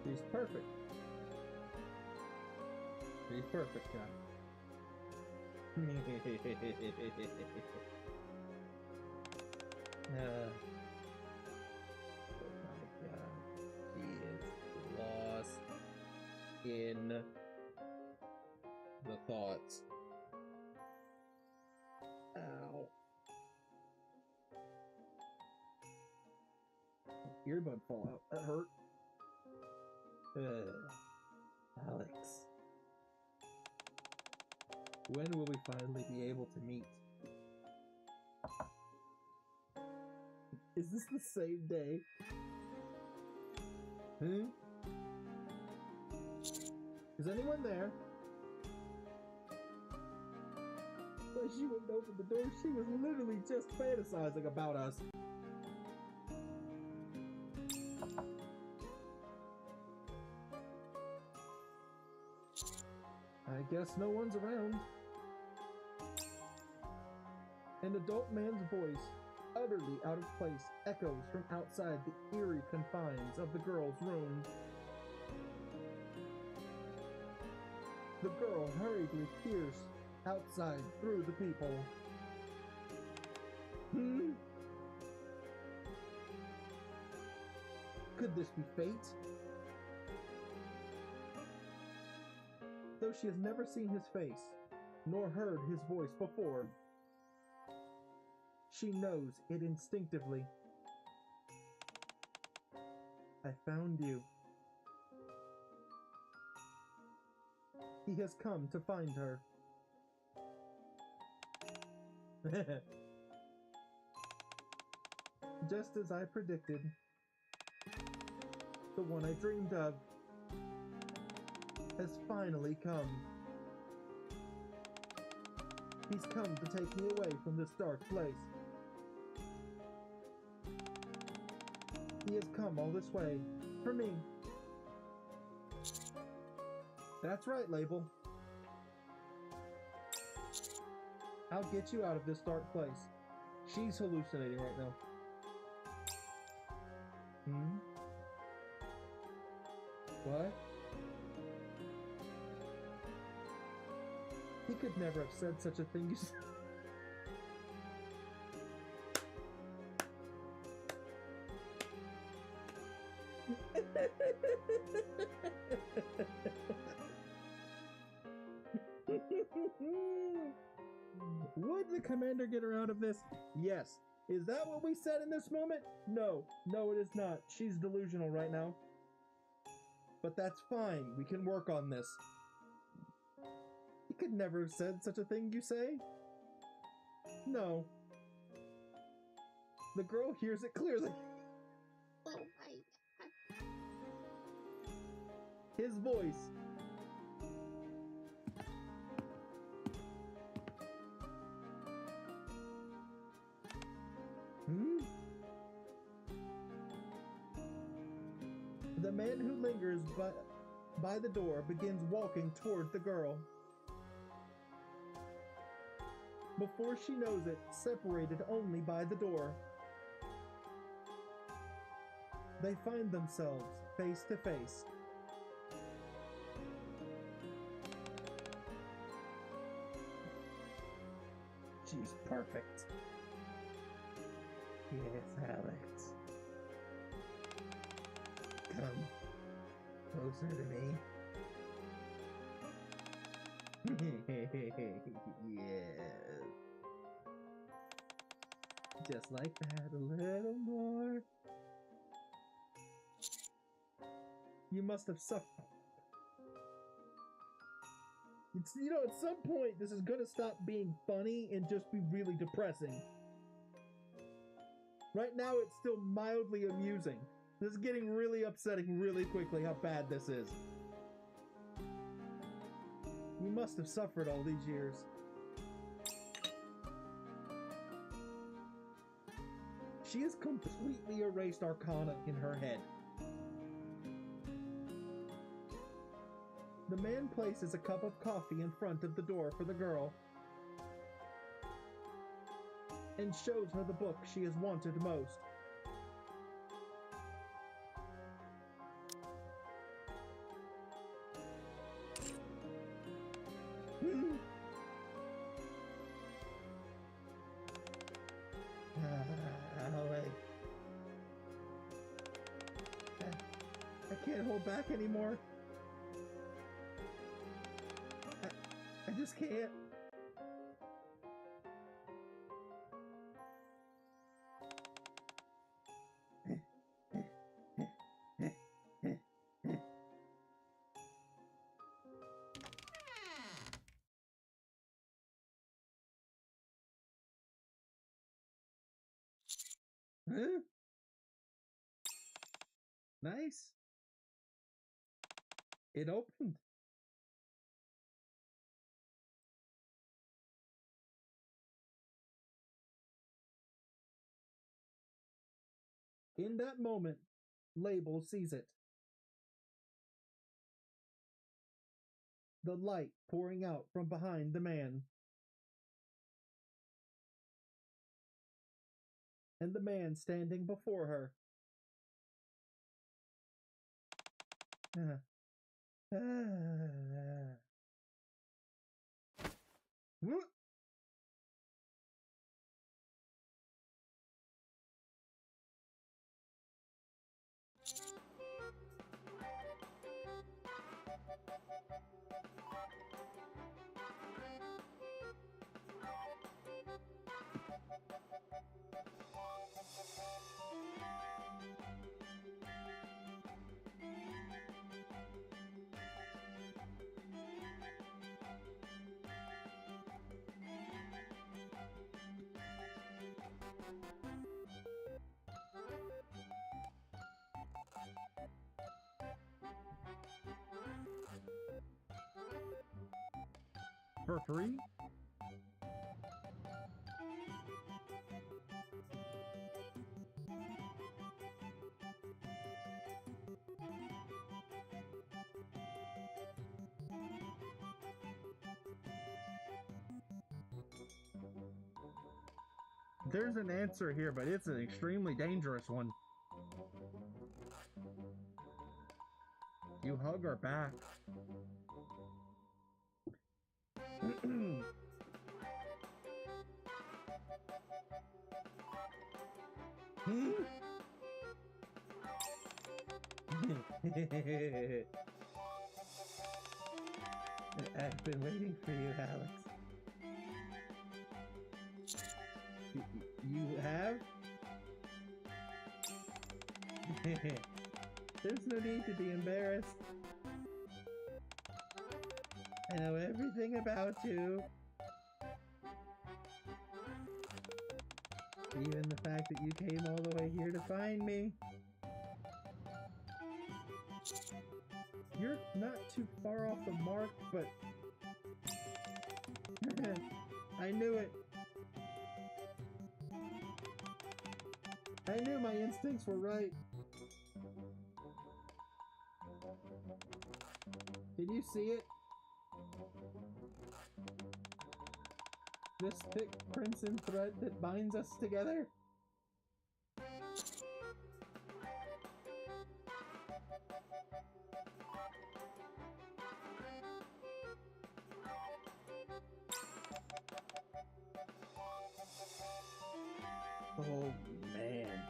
He's perfect. He's perfect, guy. Oh my god. He is lost in the thoughts. Ow. Earbud fall out. That hurt. Alex. When will we finally be able to meet? Is this the same day? Hmm? Is anyone there? When she wouldn't open the door, she was literally just fantasizing about us. I guess no one's around. An adult man's voice, utterly out of place, echoes from outside the eerie confines of the girl's room. The girl hurriedly peers outside through the people. Hmm? Could this be fate? Though she has never seen his face, nor heard his voice before, she knows it instinctively. I found you. He has come to find her. Just as I predicted. The one I dreamed of has finally come. He's come to take me away from this dark place. He has come all this way for me. That's right, Label. I'll get you out of this dark place. She's hallucinating right now. Hmm? What? He could never have said such a thing. Would the commander get her out of this? Yes. Is that what we said in this moment? No. No, it is not. She's delusional right now. But that's fine. We can work on this. He could never have said such a thing, you say? No. The girl hears it clearly. Oh my god. His voice. The man who lingers by the door begins walking toward the girl. Before she knows it, separated only by the door, they find themselves face to face. She's perfect. Yes, Alex. Come closer to me. Yes. Just like that, a little more. You must have suffered. At some point, this is gonna stop being funny and just be really depressing. Right now, it's still mildly amusing. This is getting really upsetting really quickly how bad this is. You must have suffered all these years. She has completely erased Arcana in her head. The man places a cup of coffee in front of the door for the girl and shows her the book she has wanted most. Alex. I can't hold back anymore. I just can't. Huh? Nice. It opened. In that moment, Label sees it. The light pouring out from behind the man. And the man standing before her. For free? There's an answer here, but it's an extremely dangerous one. You hug her back. I've been waiting for you, Alex. You have? There's no need to be embarrassed. I know everything about you. Even the fact that you came all the way here to find me. You're not too far off the mark, but I knew it. I knew my instincts were right. Did you see it? This thick crimson thread that binds us together? Oh, man.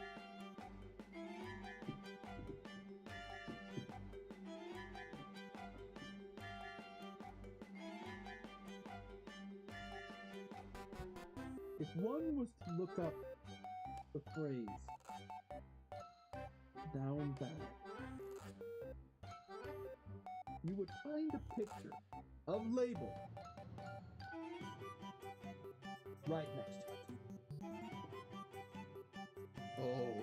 If one was to look up the phrase down bad, you would find a picture of Label right next to it. Oh,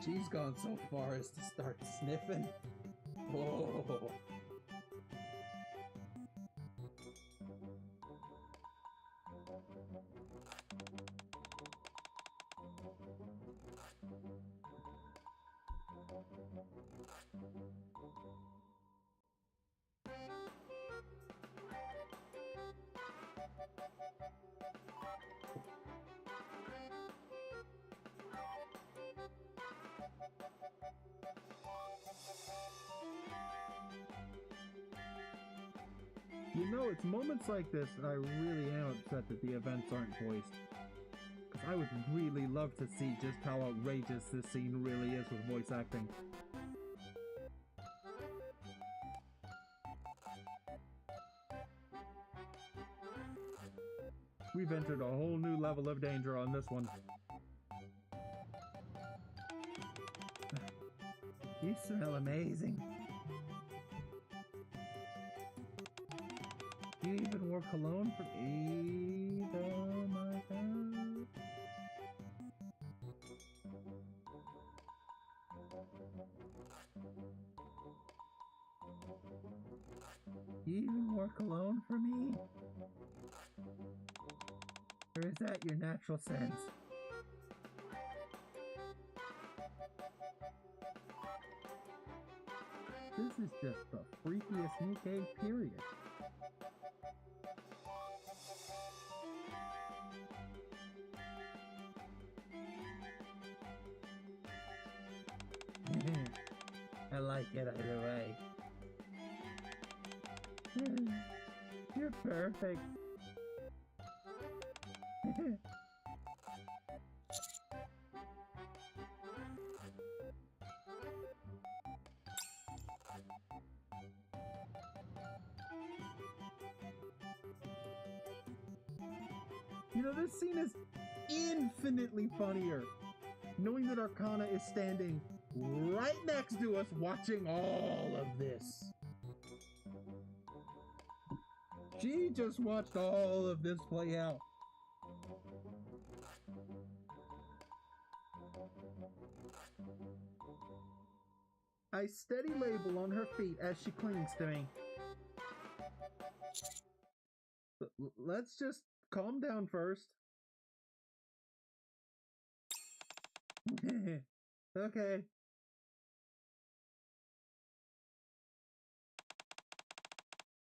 she's gone so far as to start sniffing. Oh. You know, it's moments like this that I really am upset that the events aren't voiced. Because I would really love to see just how outrageous this scene really is with voice acting. We've entered a whole new level of danger on this one. You smell amazing. You even wore cologne for Eve. Oh my god. You even wore cologne for me? Or is that your natural sense? This is just the freakiest Nikkei period. I like it either way. You're perfect. You know, this scene is infinitely funnier, knowing that Arcana is standing right next to us watching all of this. She just watched all of this play out. I steady Label on her feet as she clings to me. Let's just calm down first. Okay.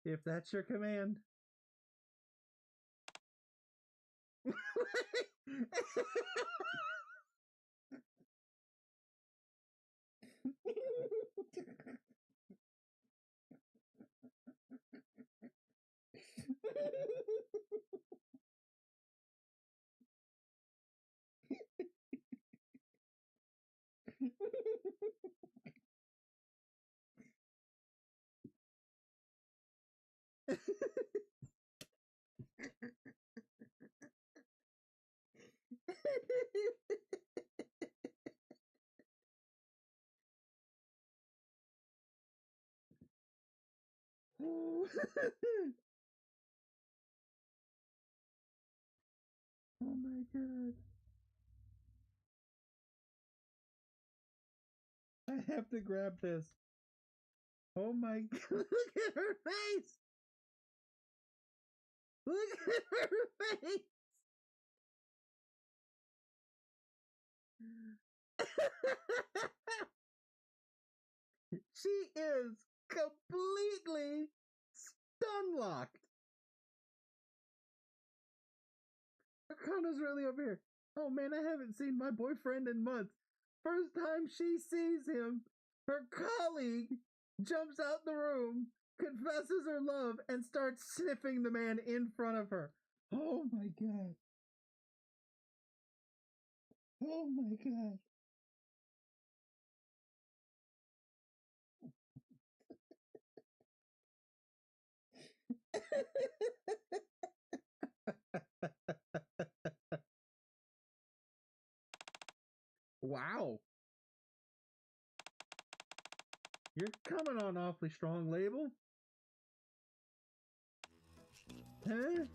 If that's your command. Oh my god. have to grab this. Oh my god, look at her face! Look at her face! She is completely stun-locked. Arcana's really over here. Oh man, I haven't seen my boyfriend in months. First time she sees him, her colleague jumps out the room, confesses her love, and starts sniffing the man in front of her. Oh my god. Oh my god. Wow. You're coming on awfully strong, Label. Huh?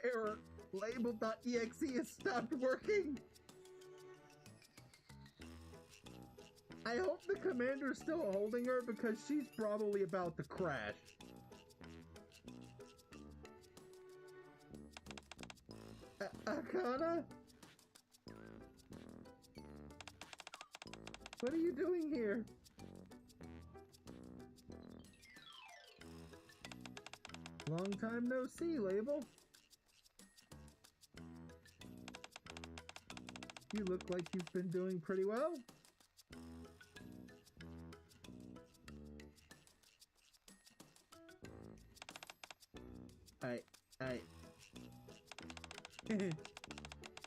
Error. Label.exe has stopped working. I hope the commander's still holding her because she's probably about to crash. Arcana? What are you doing here? Long time no see, Label. You look like you've been doing pretty well.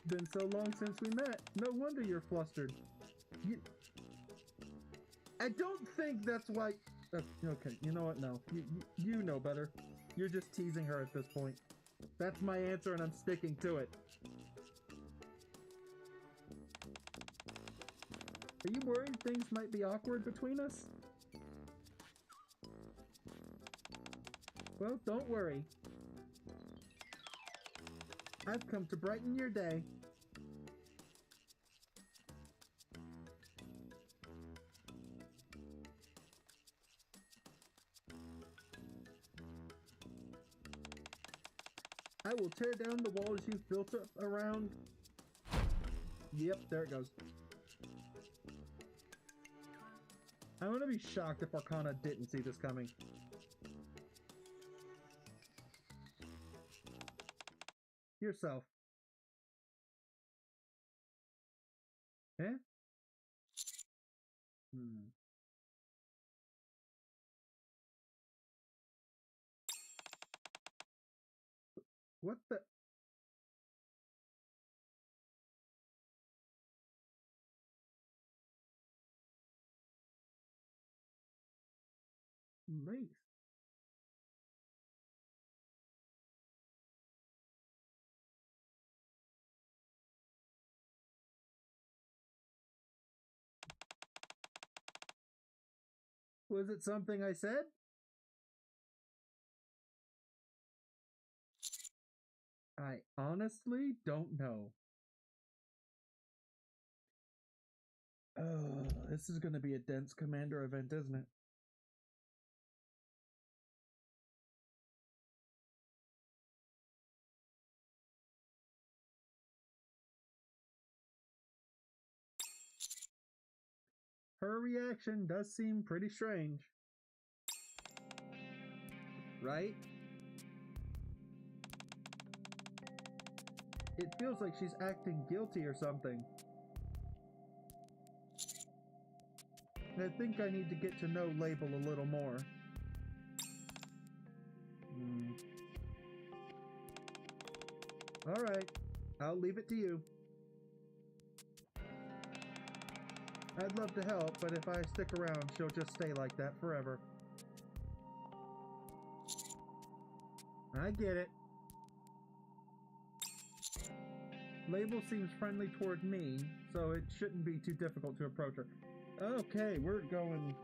Been so long since we met. No wonder you're flustered. I don't think that's why... okay, you know what? No. You know better. You're just teasing her at this point. That's my answer and I'm sticking to it. Are you worried things might be awkward between us? Well, don't worry. I've come to brighten your day. I will tear down the walls you've built up around... Yep, there it goes. I'm gonna be shocked if Arcana didn't see this coming. Yourself. Eh? What the... Nice. Was it something I said? I honestly don't know. Oh, this is gonna be a dense commander event, isn't it? Her reaction does seem pretty strange. Right? It feels like she's acting guilty or something. I think I need to get to know Label a little more. Alright, I'll leave it to you. I'd love to help, but if I stick around, she'll just stay like that forever. I get it. Label seems friendly toward me, so it shouldn't be too difficult to approach her. Okay, we're going...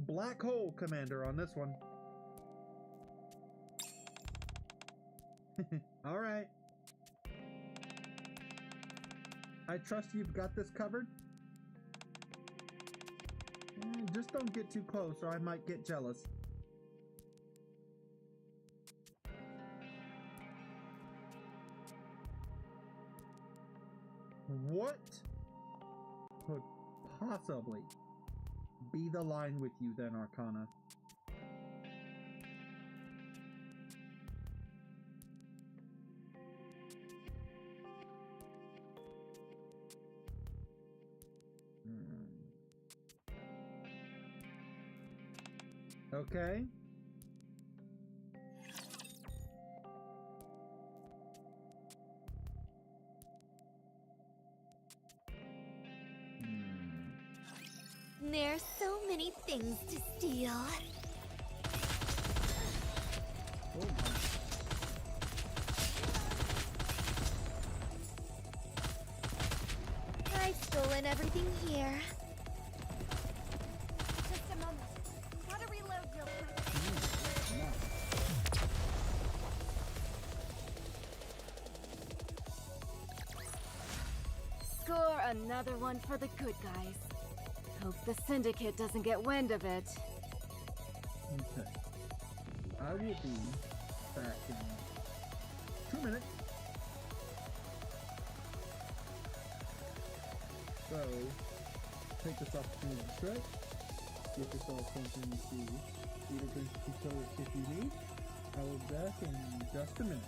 black hole, Commander, on this one. All right. I trust you've got this covered. Just don't get too close or I might get jealous. What could possibly be the line with you then, Arcana? Okay. There's so many things to steal. Oh my. I've stolen everything here. Just a moment. Gotta reload real quick. Score another one for the good guys. Hope the Syndicate doesn't get wind of it. Okay. I will be back in 2 minutes. So, take this opportunity to stretch. Get yourself something to eat or drink to if you need. I will be back in just a minute.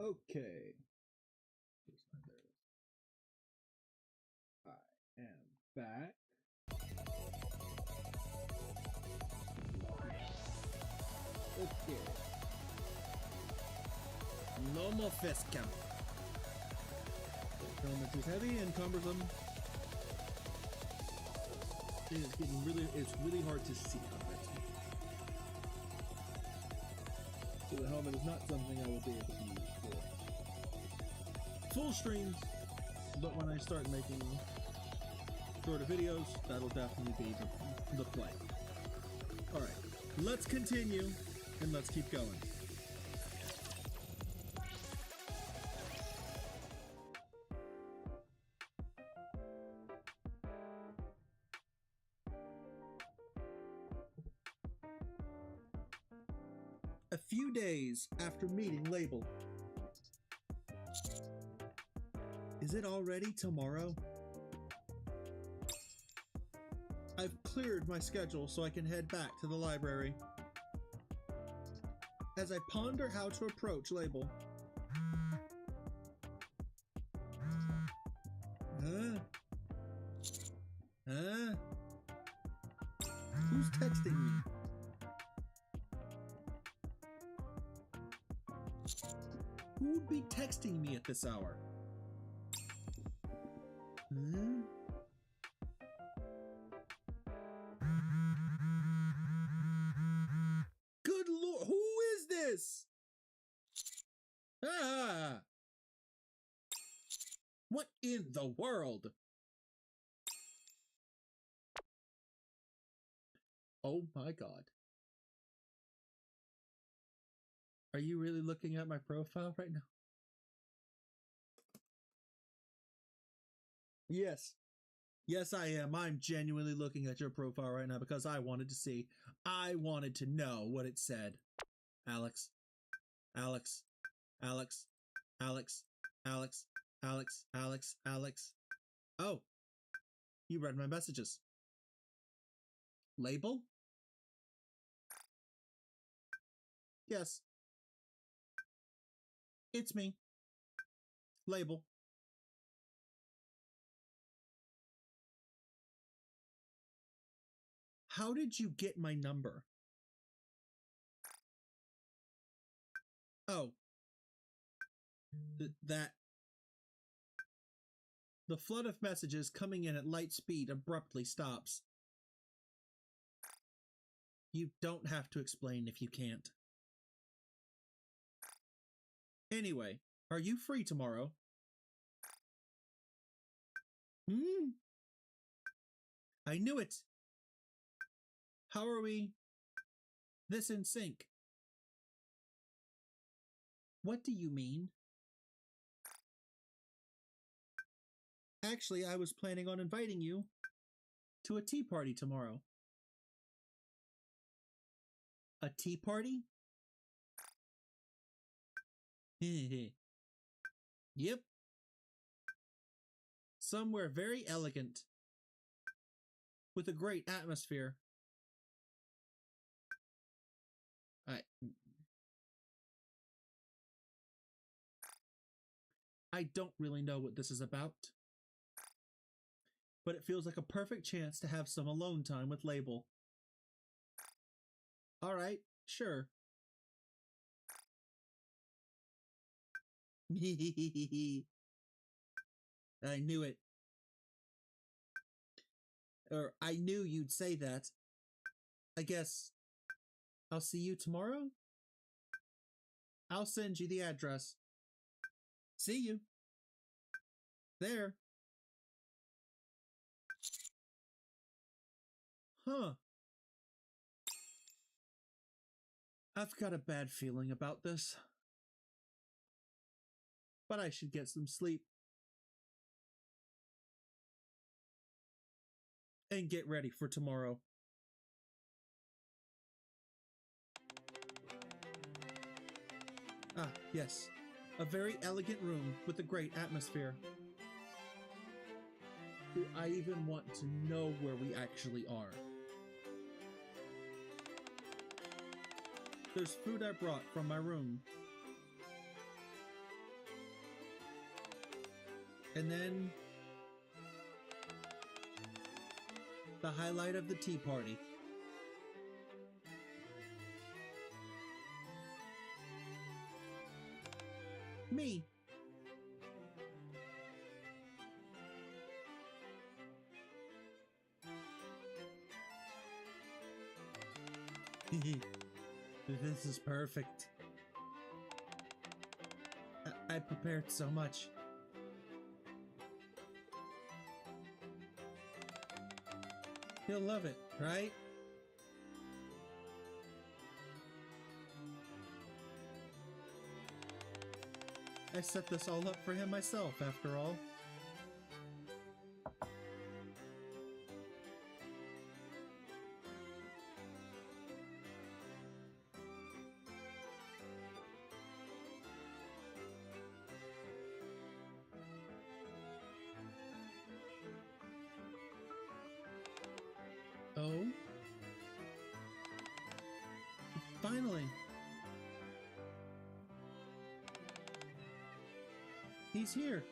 Okay. I am back. Okay. No more fist count. The helmet is heavy and cumbersome. And it's really hard to see on it. So the helmet is not something I will be able to use for full streams, but when I start making shorter videos, that'll definitely be the play. Alright, let's continue and let's keep going. A few days after meeting Label. Is it already tomorrow? I've cleared my schedule so I can head back to the library. As I ponder how to approach Label. Who's texting me? Who would be texting me at this hour? Good lord, who is this? Ah! What in the world? Oh my god. Are you really looking at my profile right now? Yes. Yes, I am. I'm genuinely looking at your profile right now because I wanted to see. I wanted to know what it said. Alex. Alex. Alex. Alex. Alex. Alex. Alex. Alex. Oh. You read my messages. Label? Yes. It's me. Label. How did you get my number? Oh. The flood of messages coming in at light speed abruptly stops. You don't have to explain if you can't. Anyway, are you free tomorrow? I knew it! How are we this in sync? What do you mean? Actually, I was planning on inviting you to a tea party tomorrow. A tea party? Yep. Somewhere very elegant. With a great atmosphere. I don't really know what this is about. But it feels like a perfect chance to have some alone time with Label. Alright, sure. I knew it. Or I knew you'd say that. I guess I'll see you tomorrow? I'll send you the address. See you. There. Huh. I've got a bad feeling about this. But I should get some sleep. And get ready for tomorrow. Ah, yes. A very elegant room with a great atmosphere. Do I even want to know where we actually are? There's food I brought from my room. And then the highlight of the tea party. Me. This is perfect. I prepared so much. He'll love it, right? I set this all up for him myself, after all. Oh? Finally! He's here!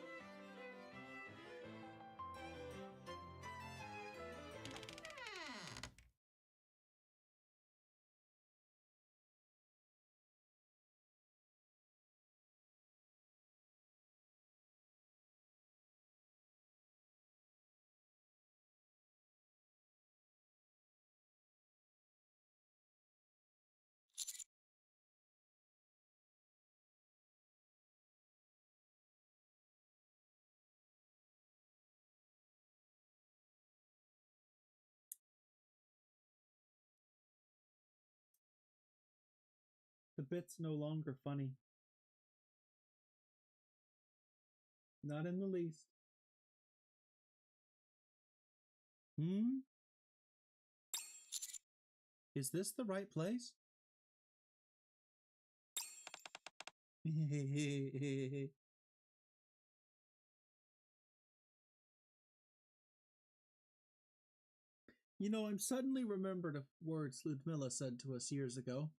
The bit's no longer funny. Not in the least. Is this the right place? You know, I'm suddenly remembered of words Ludmilla said to us years ago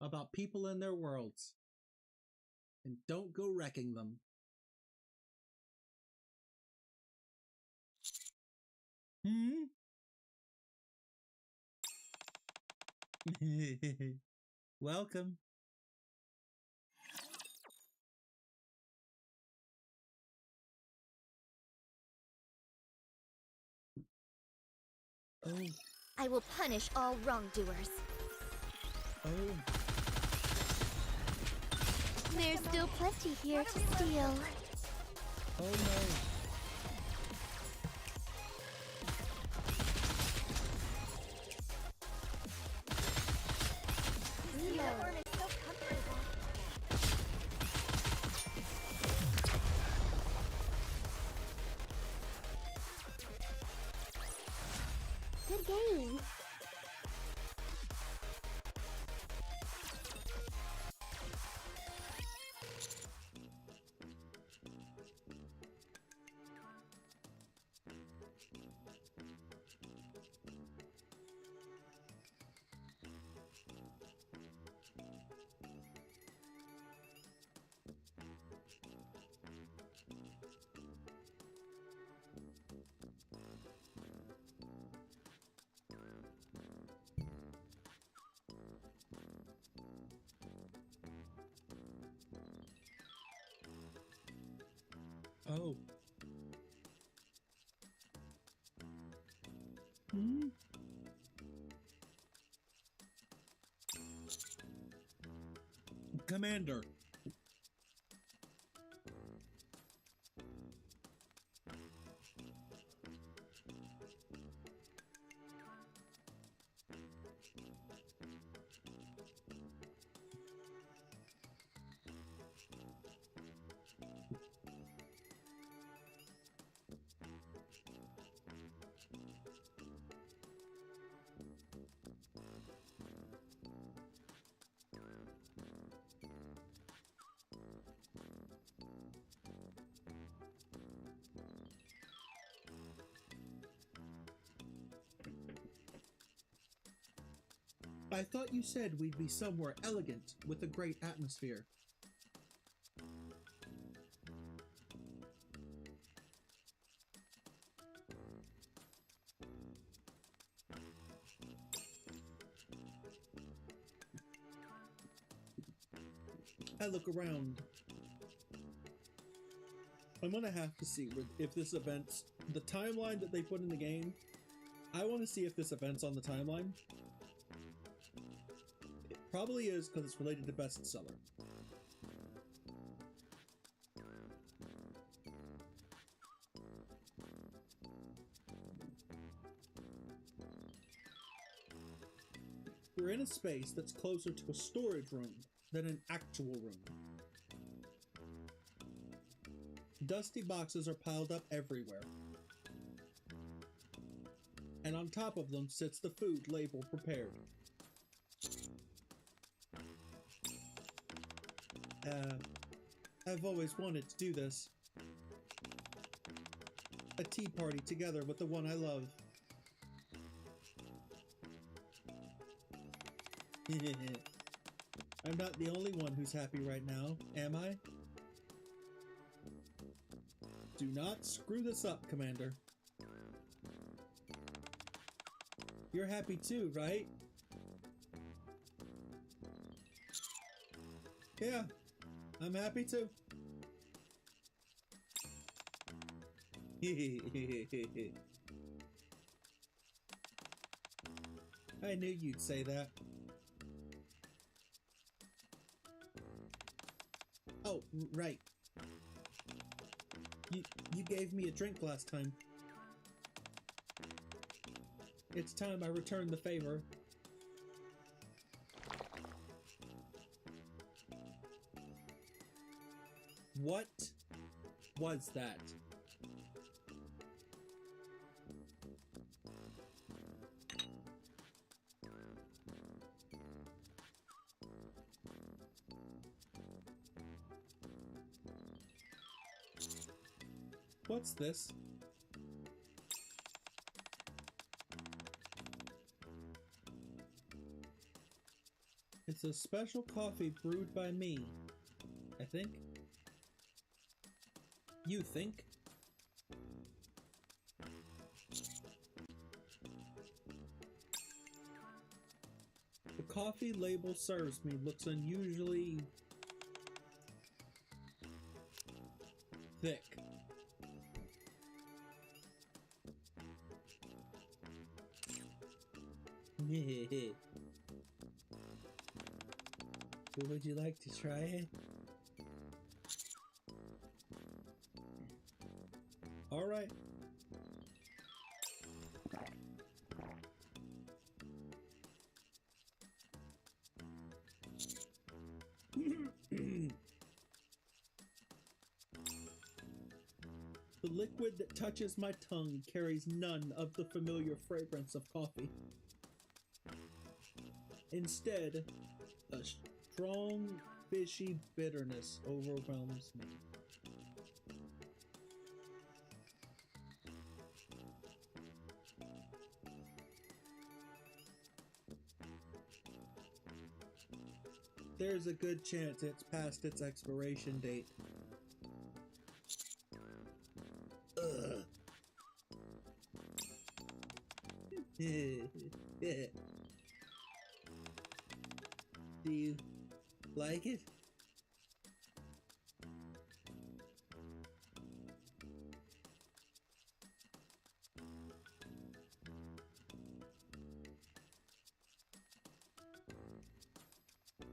about people in their worlds, and don't go wrecking them. Welcome. Oh. I will punish all wrongdoers. Oh. There's still plenty here to steal. Oh no. Uniform is so comfortable. Good game. Oh. Commander. I thought you said we'd be somewhere elegant with a great atmosphere. I look around. I'm gonna have to see if this event's the timeline that they put in the game. I want to see if this event's on the timeline. It probably is because it's related to bestseller. We're in a space that's closer to a storage room than an actual room. Dusty boxes are piled up everywhere. And on top of them sits the food labeled prepared. I've always wanted to do this. A tea party together with the one I love. I'm not the only one who's happy right now, am I? Do not screw this up, Commander. You're happy too, right? Yeah, I'm happy too. I knew you'd say that. Oh, right. You gave me a drink last time. It's time I return the favor. What was that? What's this? It's a special coffee brewed by me, I think. You think? The coffee label serves me looks unusually thick. Would you like to try it? All right. The liquid that touches my tongue carries none of the familiar fragrance of coffee. Instead, a strong, fishy bitterness overwhelms me. There's a good chance it's past its expiration date. Ugh. Do you like it?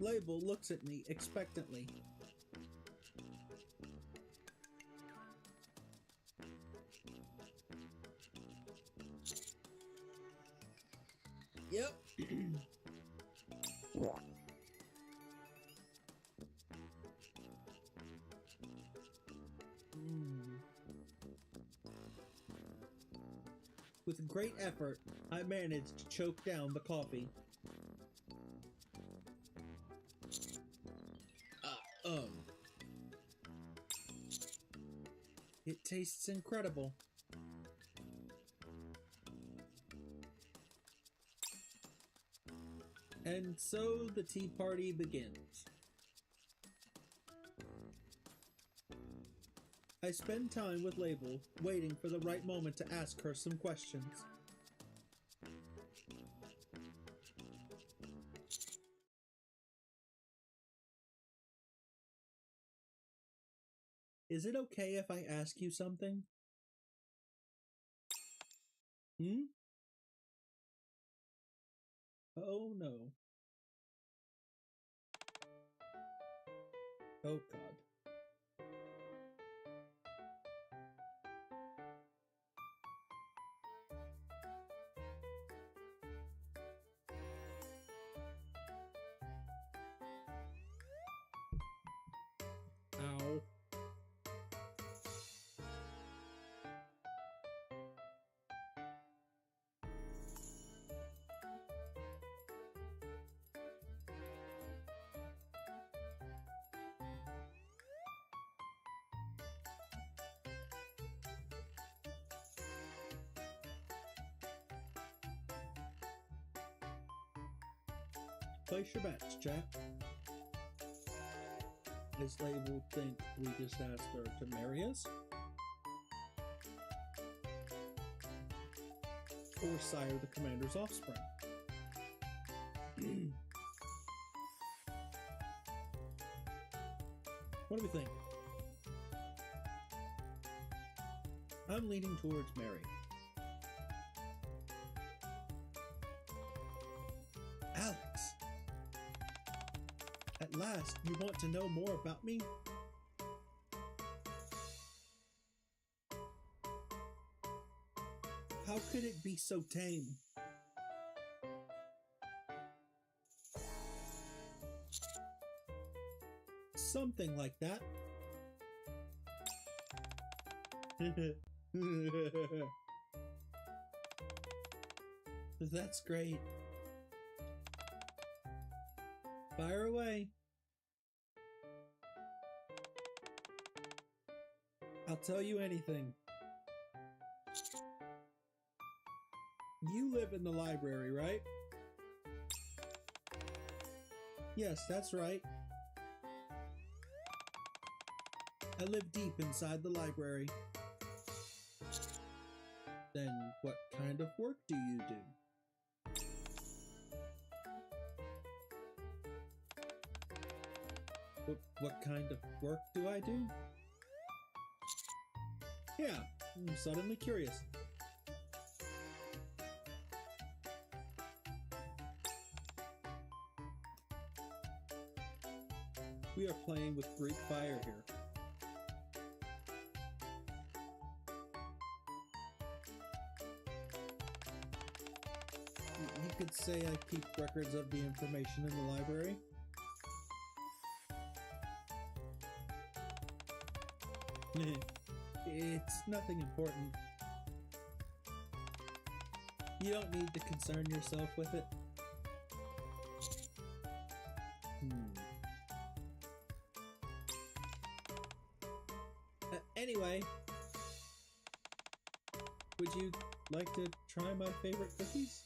Label looks at me expectantly. Yep. With great effort, I managed to choke down the coffee. It tastes incredible. And so the tea party begins. I spend time with Label, waiting for the right moment to ask her some questions. Is it okay if I ask you something? Hmm? Oh no. Oh god. Ow. Place your bets, chat. This label think we just asked her to marry us? Or sire the commander's offspring? What do we think? I'm leaning towards marry. Alex! At last, you want to know more about me? How could it be so tame? Something like that. That's great. Fire away. I'll tell you anything. You live in the library, right? Yes, that's right. I live deep inside the library. Then what kind of work do you do? What kind of work do I do? Yeah, I'm suddenly curious. We are playing with Greek fire here. You could say I keep records of the information in the library. It's nothing important. You don't need to concern yourself with it. Anyway, would you like to try my favorite cookies?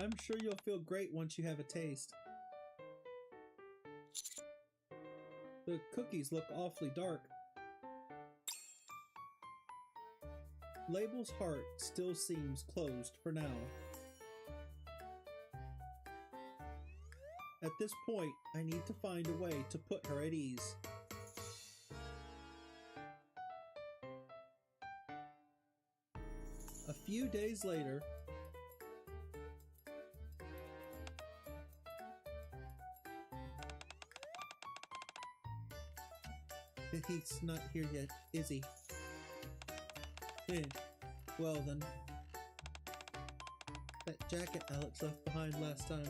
I'm sure you'll feel great once you have a taste. The cookies look awfully dark. Label's heart still seems closed for now. At this point, I need to find a way to put her at ease. A few days later, he's not here yet, is he? Well then. That jacket Alex left behind last time.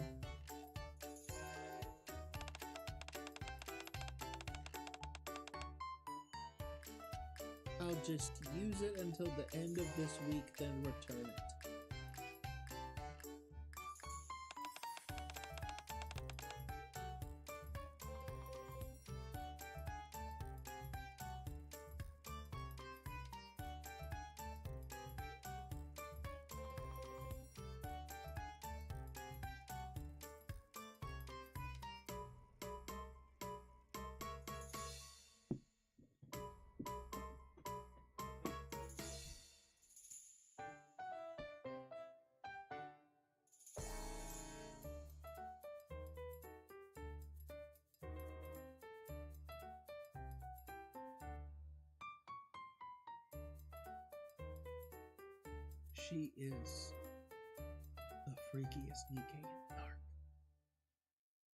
I'll just use it until the end of this week, then return it. She is the freakiest Nikkei in the arc.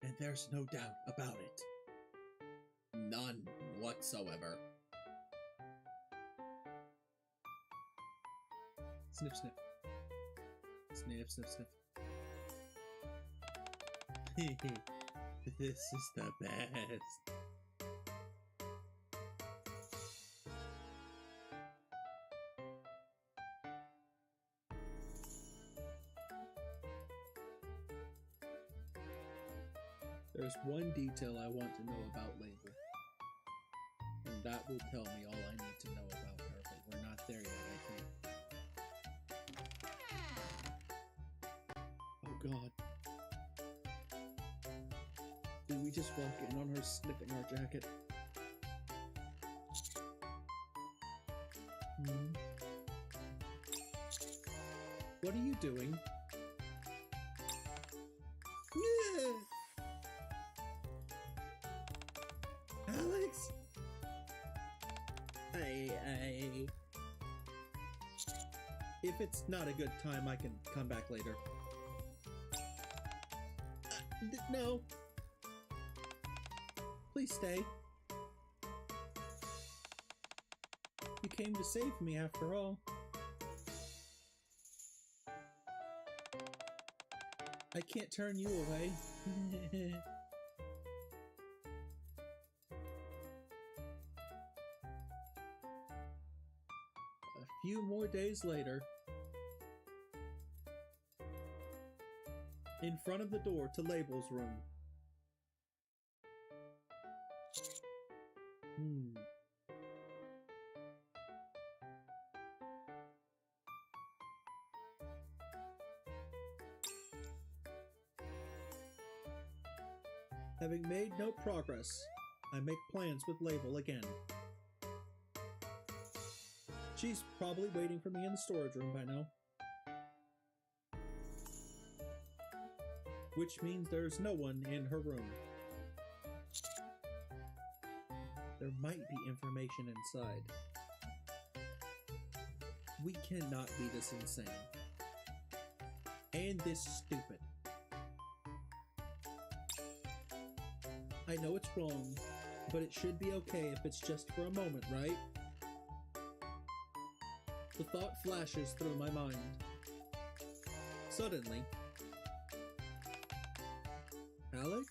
And there's no doubt about it. None whatsoever. Sniff, sniff. Sniff, sniff, sniff. This is the best. There's one detail I want to know about Label, and that will tell me all I need to know about her, but we're not there yet, I think. Oh god. Did we just walk in on her sniffing our jacket? What are you doing? Yeah. Alex? If it's not a good time, I can come back later. No. Please stay. You came to save me after all. I can't turn you away. A few more days later, in front of the door to Label's room. Having made no progress, I make plans with Label again. She's probably waiting for me in the storage room by now. Which means there's no one in her room. There might be information inside. We cannot be this insane. And this stupid. I know it's wrong, but it should be okay if it's just for a moment, right? The thought flashes through my mind. Suddenly, Alex?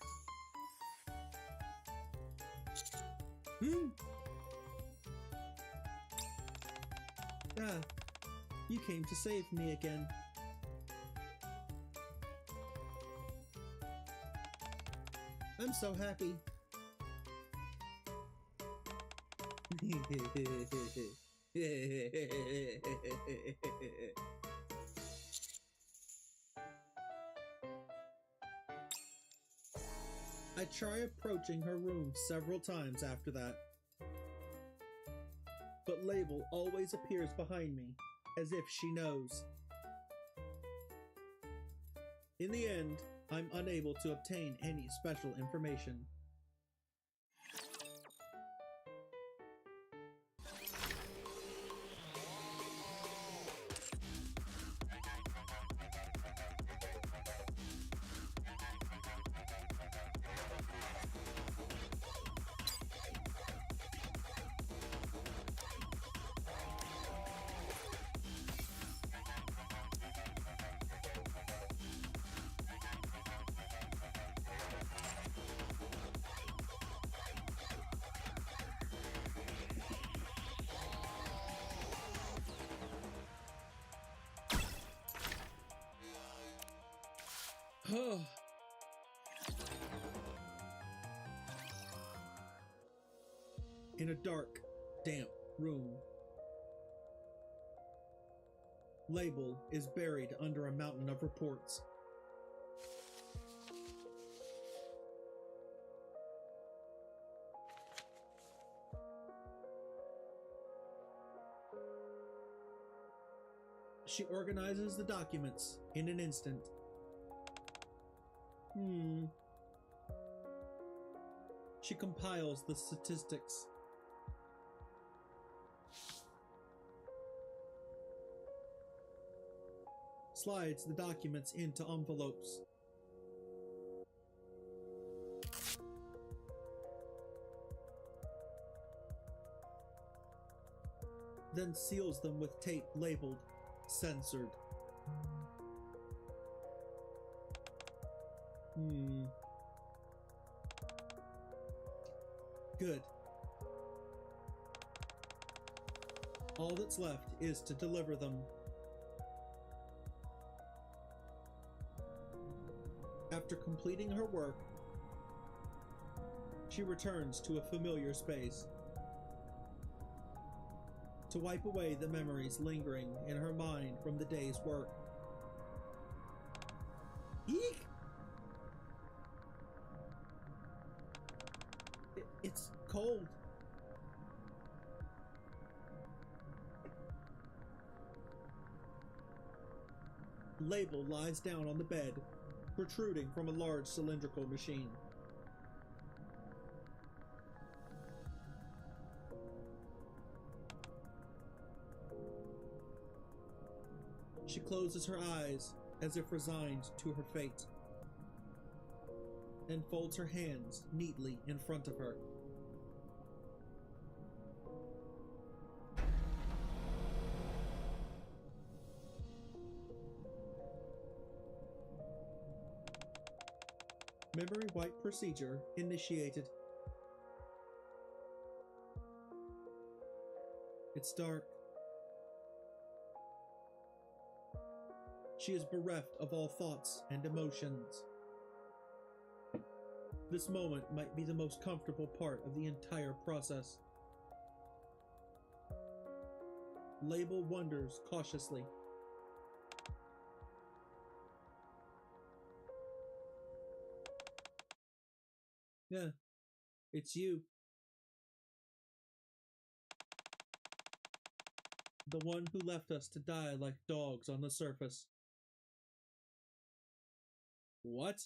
Ah, you came to save me again. I'm so happy. I try approaching her room several times after that. But Label always appears behind me, as if she knows. In the end, I'm unable to obtain any special information. In a dark, damp room, Label is buried under a mountain of reports. She organizes the documents in an instant. She compiles the statistics. slides the documents into envelopes. Then seals them with tape labeled censored. Good. All that's left is to deliver them. After completing her work, she returns to a familiar space to wipe away the memories lingering in her mind from the day's work. Eek! It's cold. Label lies down on the bed, protruding from a large cylindrical machine. She closes her eyes as if resigned to her fate, and folds her hands neatly in front of her. Memory wipe procedure initiated. It's dark. She is bereft of all thoughts and emotions. This moment might be the most comfortable part of the entire process. Label wonders cautiously. Yeah, it's you. The one who left us to die like dogs on the surface. What?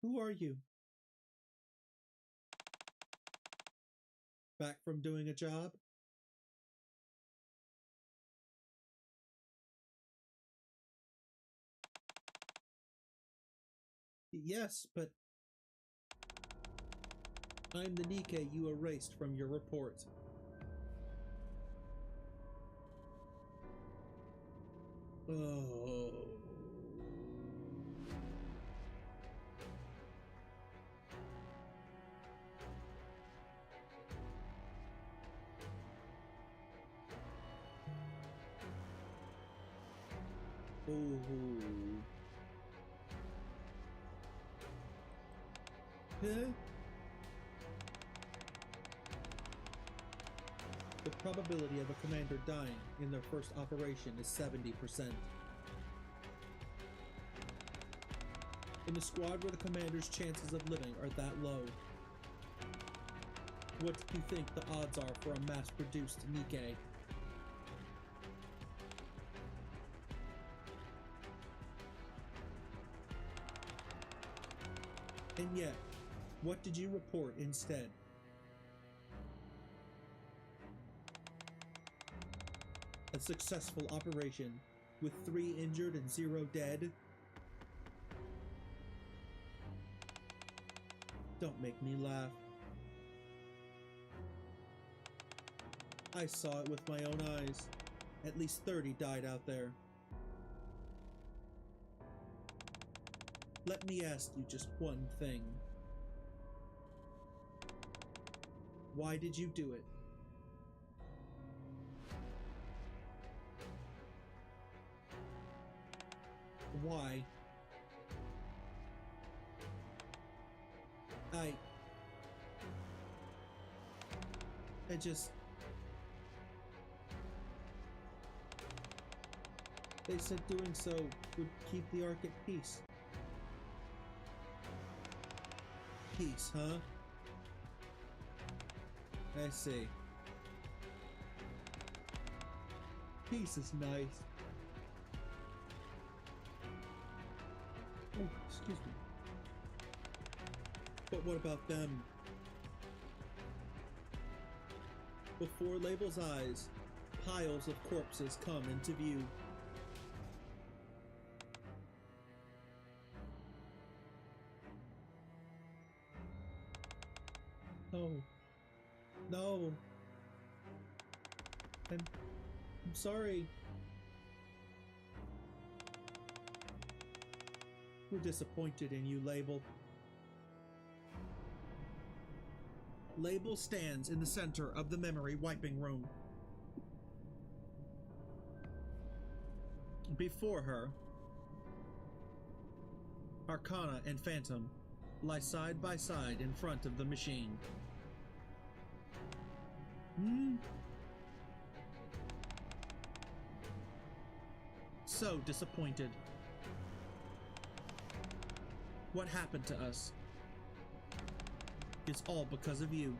Who are you? Back from doing a job? Yes, but I'm the Nikke you erased from your report. Oh. Huh? The probability of a commander dying in their first operation is 70%. In a squad where the commander's chances of living are that low, what do you think the odds are for a mass-produced Nikke? And yet, what did you report instead? A successful operation with 3 injured and 0 dead? Don't make me laugh. I saw it with my own eyes. At least 30 died out there. Let me ask you just one thing. Why did you do it? Why? I just... They said doing so would keep the Ark at peace. Peace, huh? I see. Peace is nice. Oh, excuse me. But what about them? Before Label's eyes, piles of corpses come into view. No. No. I'm sorry. We're disappointed in you, Label. Label stands in the center of the memory wiping room. Before her, Arcana and Phantom lie side by side in front of the machine. So disappointed. What happened to us? It's all because of you.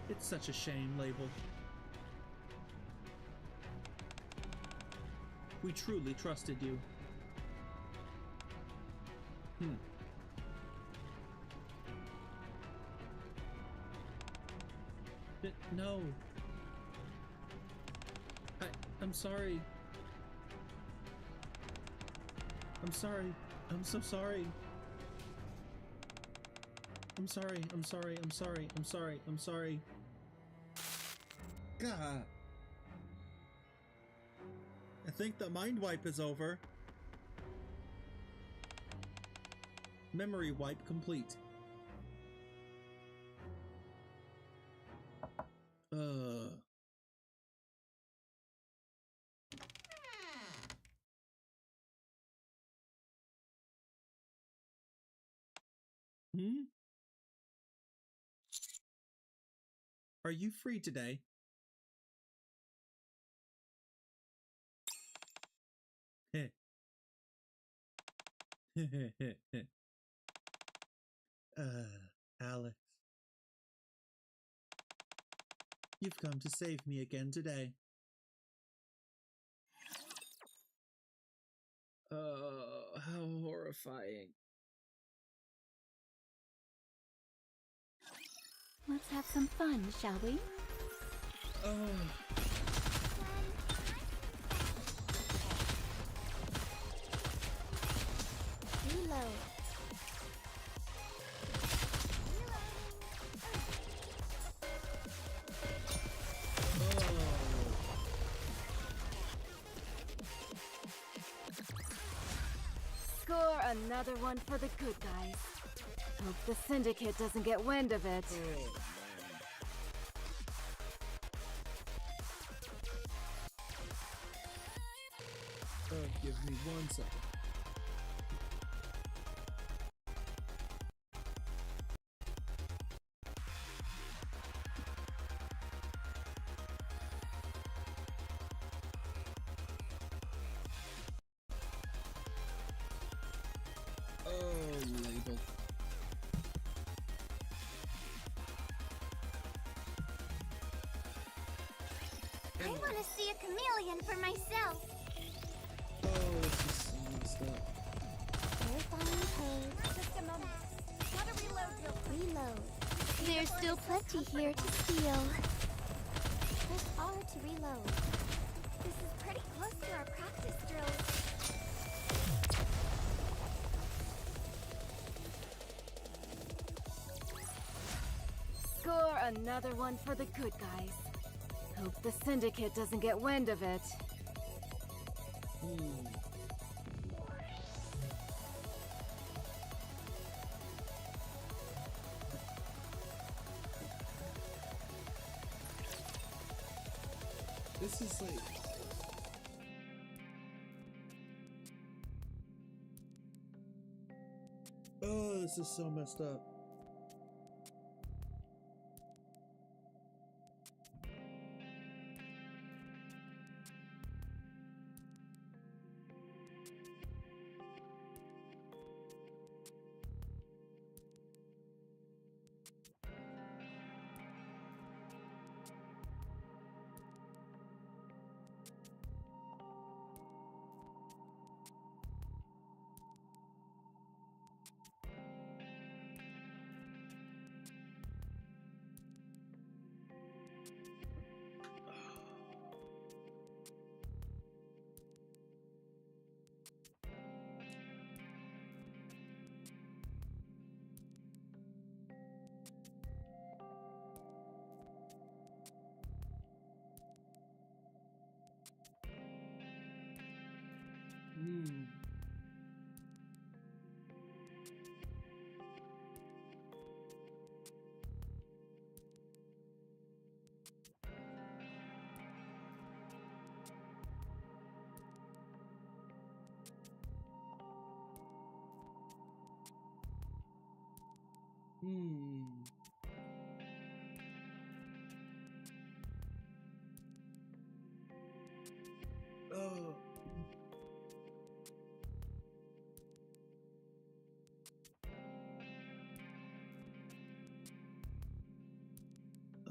It's such a shame, Label. We truly trusted you. No. I'm sorry. I'm sorry. I'm so sorry. I'm sorry. I'm sorry. I'm sorry. I'm sorry. I'm sorry. God. I think the mind wipe is over. Memory wipe complete. Are you free today? Heh. Alex. You've come to save me again today. How horrifying. Let's have some fun, shall we? Reload. Score another one for the good guys. Hope the Syndicate doesn't get wind of it. Give me 1 second. Label. I want to see a chameleon for myself. This is so messed up. Verifying code. Just a moment. Gotta reload real quick. Reload. There's still plenty here to steal. Press R to reload. This is pretty close to our practice drills. Score another one for the good guys. Hope the Syndicate doesn't get wind of it. This is like... Oh, this is so messed up. Oh.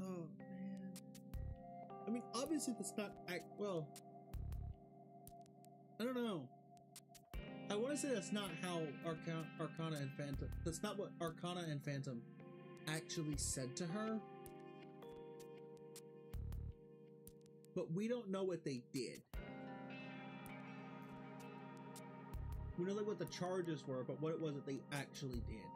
Oh, man. I mean, obviously that's not well, I don't know. I want to say that's not how Arcana and Phantom. That's not what Arcana and Phantom actually said to her. But we don't know what they did. We know like what the charges were, but what it was that they actually did.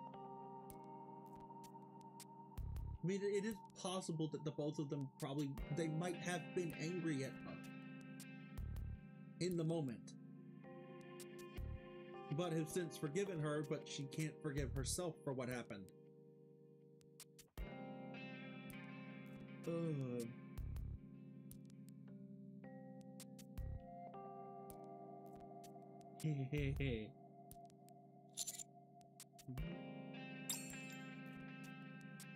I mean, it is possible that the both of them they might have been angry at her in the moment, but have since forgiven her, but she can't forgive herself for what happened. Ugh.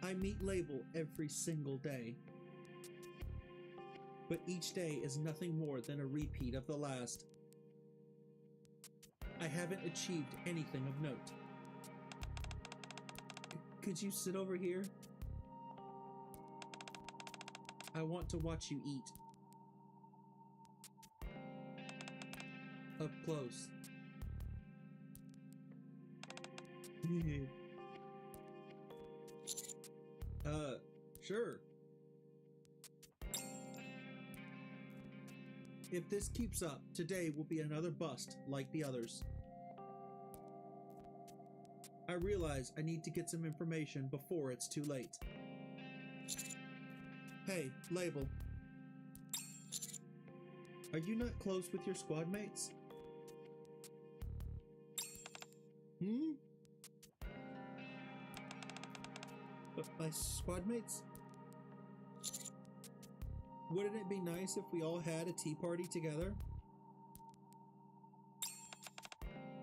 I meet Label every single day, but each day is nothing more than a repeat of the last. I haven't achieved anything of note. Could you sit over here? I want to watch you eat. Up close. Sure. If this keeps up, today will be another bust like the others. I realize I need to get some information before it's too late. Hey, Label. Are you not close with your squad mates? But my squad mates? Wouldn't it be nice if we all had a tea party together?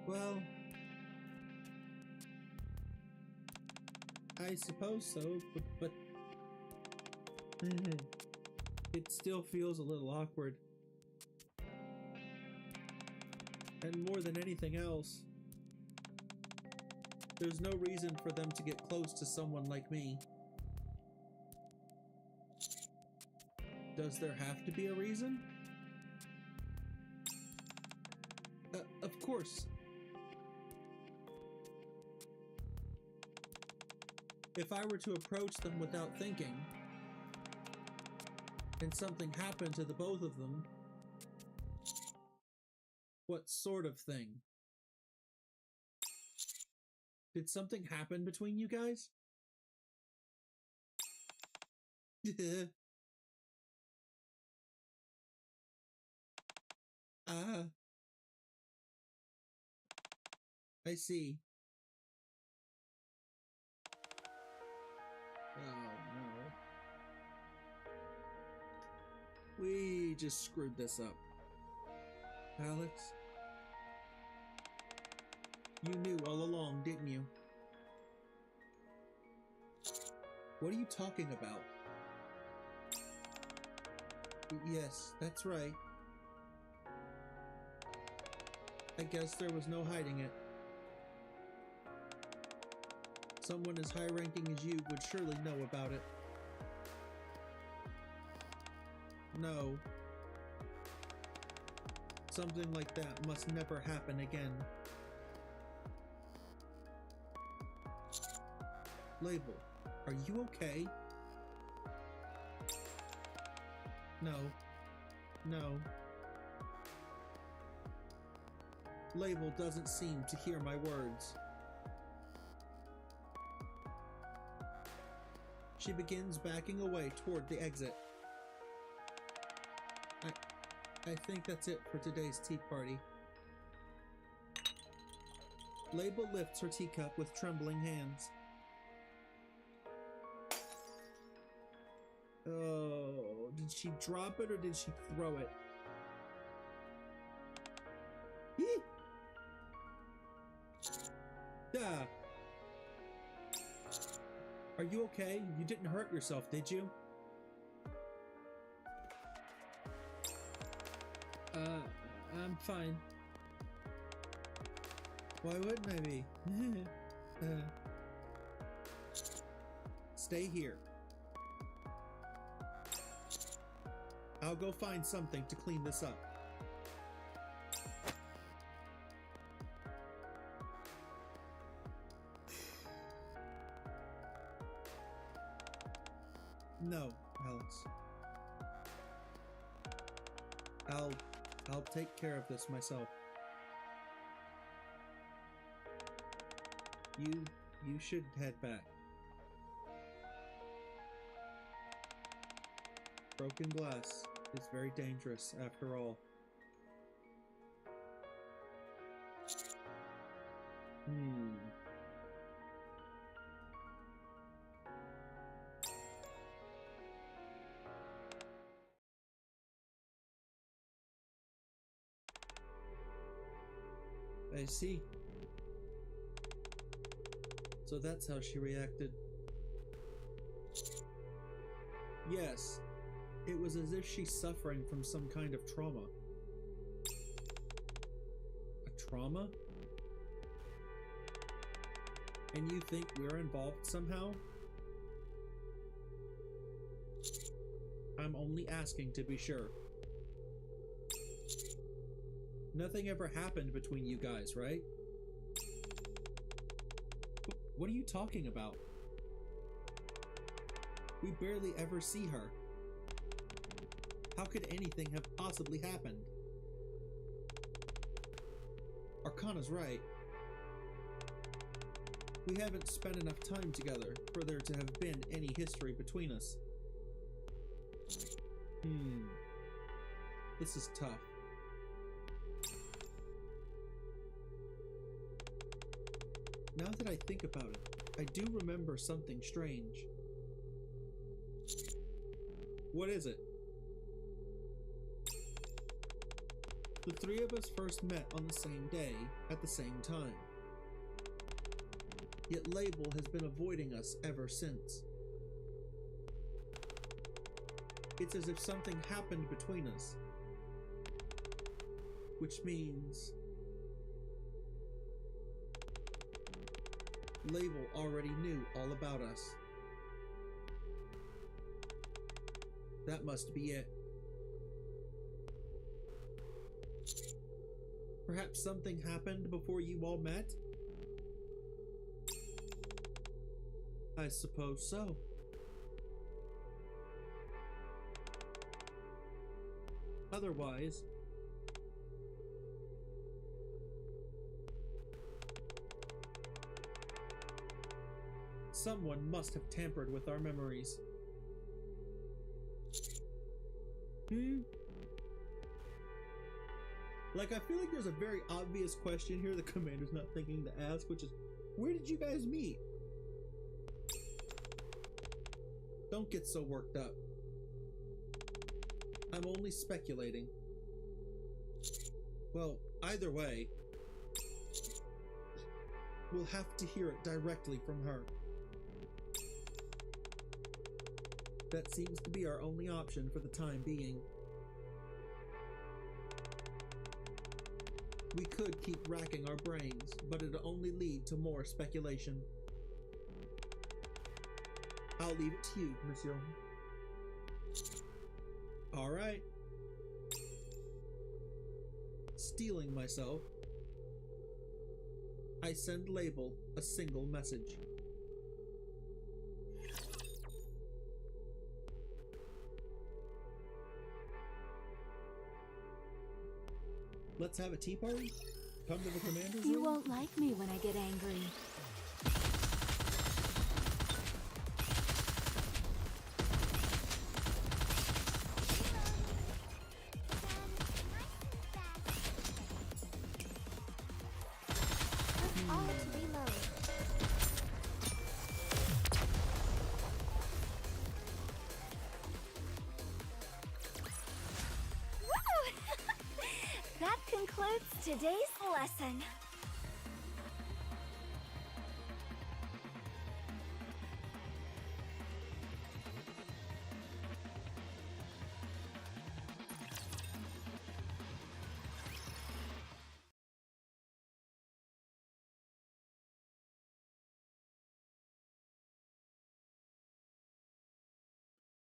Well, I suppose so, but it still feels a little awkward. And more than anything else, there's no reason for them to get close to someone like me. Does there have to be a reason? Of course. If I were to approach them without thinking, and something happened to the both of them, what sort of thing? Did something happen between you guys? I see. Oh no. We just screwed this up. Alex? You knew all along, didn't you? What are you talking about? Yes, that's right. I guess there was no hiding it. Someone as high-ranking as you would surely know about it. No. Something like that must never happen again. Label, are you okay? No. No. Label doesn't seem to hear my words. She begins backing away toward the exit. I think that's it for today's tea party. Label lifts her teacup with trembling hands. Oh, did she drop it or did she throw it? Eee! Duh. Are you okay? You didn't hurt yourself, did you? I'm fine. Why wouldn't I be? Stay here. I'll go find something to clean this up. No, Alex. I'll take care of this myself. You should head back. Broken glass is very dangerous after all. I see. So that's how she reacted. Yes, it was as if she's suffering from some kind of trauma. A trauma? And you think we're involved somehow? I'm only asking to be sure. Nothing ever happened between you guys, right? What are you talking about? We barely ever see her. How could anything have possibly happened? Arcana's right. We haven't spent enough time together for there to have been any history between us. This is tough. Now that I think about it, I do remember something strange. What is it? The three of us first met on the same day, at the same time. Yet Label has been avoiding us ever since. It's as if something happened between us. Which means... Label already knew all about us. That must be it. Perhaps something happened before you all met? I suppose so. Otherwise, someone must have tampered with our memories. Like, I feel like there's a very obvious question here the commander's not thinking to ask, which is, where did you guys meet? Don't get so worked up. I'm only speculating. Well, either way, we'll have to hear it directly from her. That seems to be our only option for the time being. We could keep racking our brains, but it'll only lead to more speculation. I'll leave it to you, Monsieur. Alright. Steeling myself, I send Label a single message. Let's have a tea party? Come to the commander's You room? won't like me when I get angry. Today's lesson.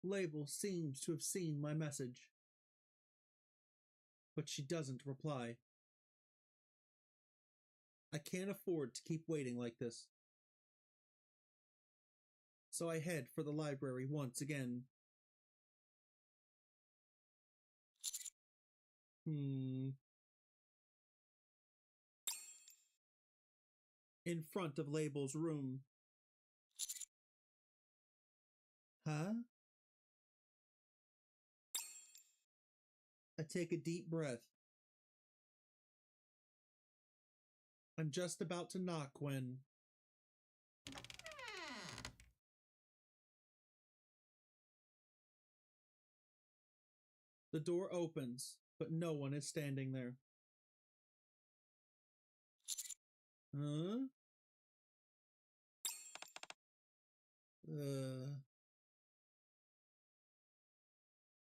Label seems to have seen my message, but she doesn't reply. I can't afford to keep waiting like this. So I head for the library once again. In front of Label's room. Huh? I take a deep breath. I'm just about to knock when... The door opens, but no one is standing there. Huh?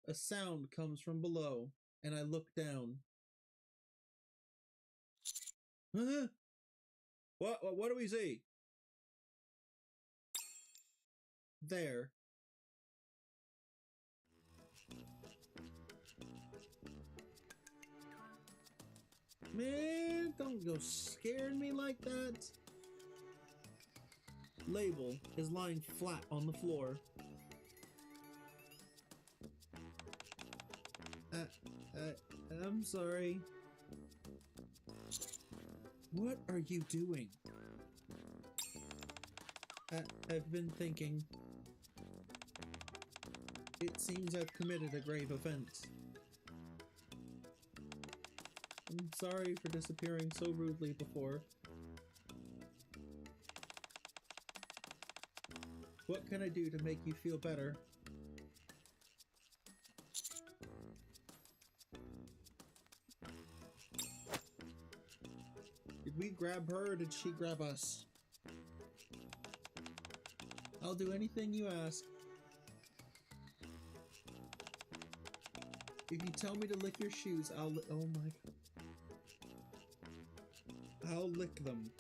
A sound comes from below, and I look down. Huh? What do we see? There. Man, don't go scaring me like that. Label is lying flat on the floor. I'm sorry. What are you doing? I've been thinking. It seems I've committed a grave offense. I'm sorry for disappearing so rudely before. What can I do to make you feel better? Did we grab her or did she grab us? I'll do anything you ask. If you tell me to lick your shoes, oh my god. I'll lick them.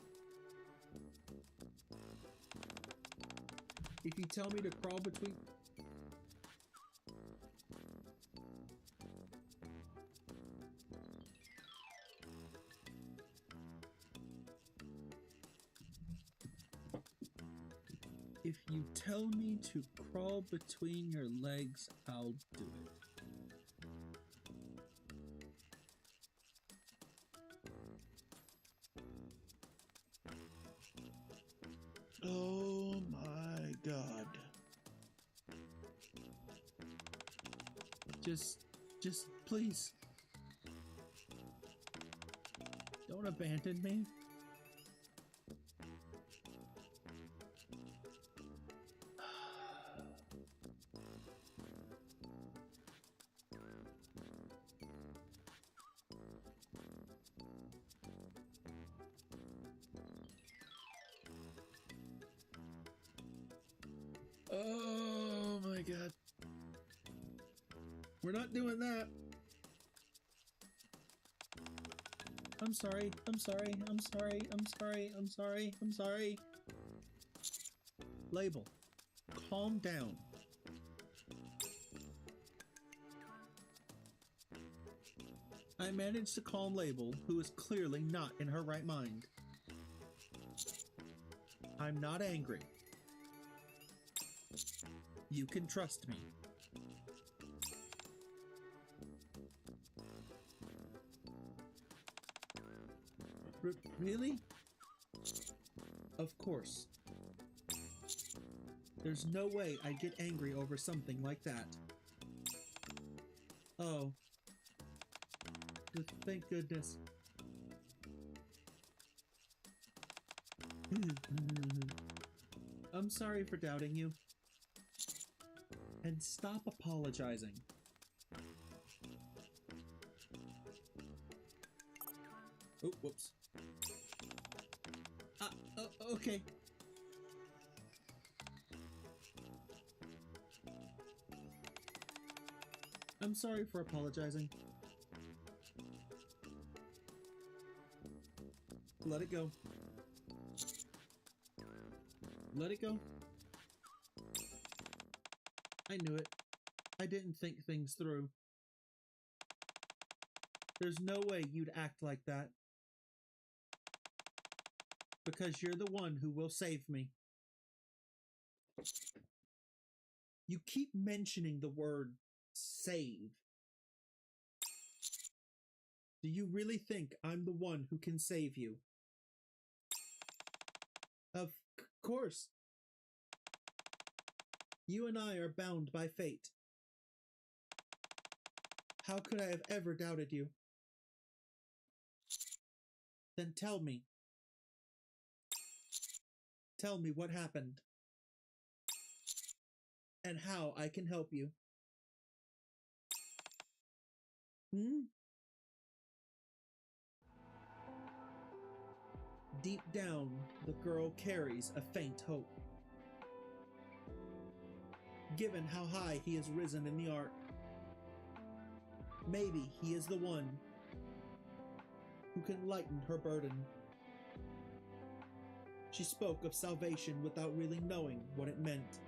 If you tell me to crawl between... If you tell me to crawl between your legs, I'll do it. Oh my god. Just please. Don't abandon me. Oh my god. We're not doing that. I'm sorry. I'm sorry. I'm sorry. I'm sorry. I'm sorry. I'm sorry. Label. Calm down. I managed to calm Label, who is clearly not in her right mind. I'm not angry. You can trust me. Really? Of course. There's no way I'd get angry over something like that. Oh. Thank goodness. I'm sorry for doubting you. And stop apologizing. Oh, whoops. Okay. I'm sorry for apologizing. Let it go. Let it go. I knew it. I didn't think things through. There's no way you'd act like that. Because you're the one who will save me. You keep mentioning the word save. Do you really think I'm the one who can save you? Of course. You and I are bound by fate. How could I have ever doubted you? Then tell me. Tell me what happened. And how I can help you. Deep down, the girl carries a faint hope. Given how high he has risen in the art, maybe he is the one who can lighten her burden. She spoke of salvation without really knowing what it meant,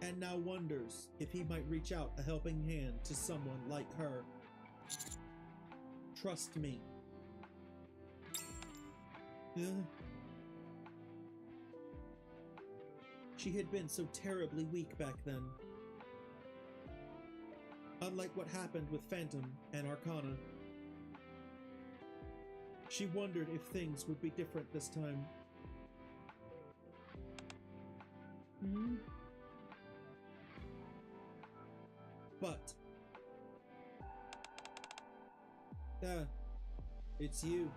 and now wonders if he might reach out a helping hand to someone like her. Trust me. She had been so terribly weak back then. Unlike what happened with Phantom and Arcana. She wondered if things would be different this time. But it's you.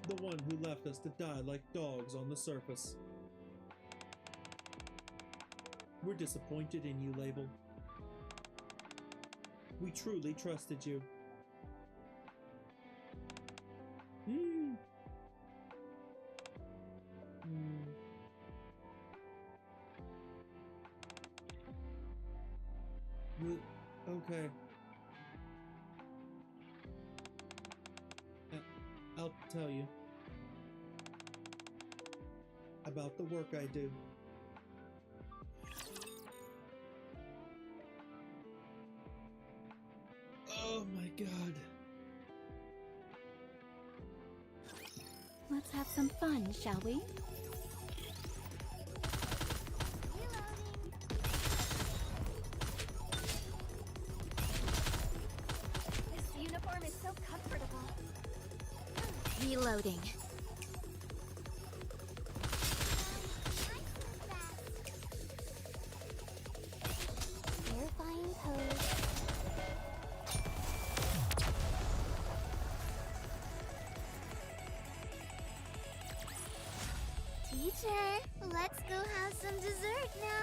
The one who left us to die like dogs on the surface. We're disappointed in you, Label. We truly trusted you. Okay. I'll tell you about the work I do. Oh my god. Let's have some fun, shall we? This uniform is so comfortable. Reloading. Verifying code. Teacher, let's go have some dessert now.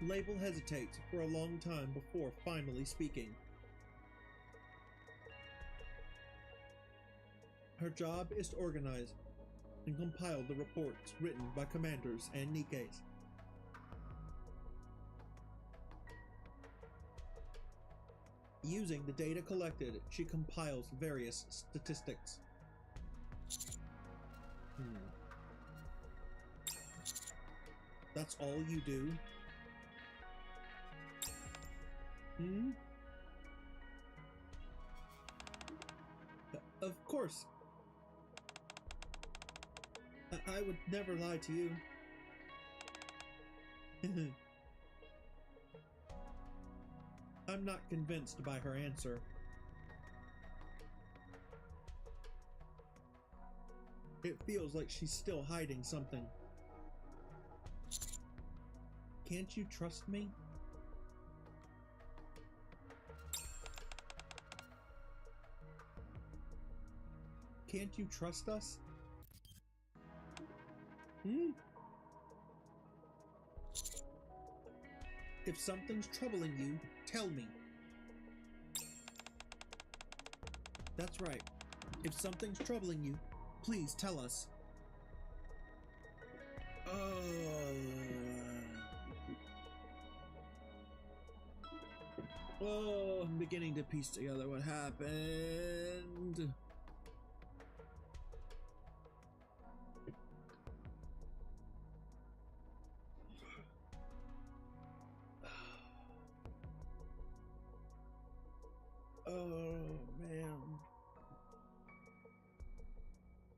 Label hesitates for a long time before finally speaking. Her job is to organize and compile the reports written by commanders and Nikkes. Using the data collected, she compiles various statistics. That's all you do? Of course. I would never lie to you. I'm not convinced by her answer. It feels like she's still hiding something. Can't you trust me? Can't you trust us? Hmm? If something's troubling you, tell me. That's right. If something's troubling you, please tell us. Oh, I'm beginning to piece together what happened. Oh, man.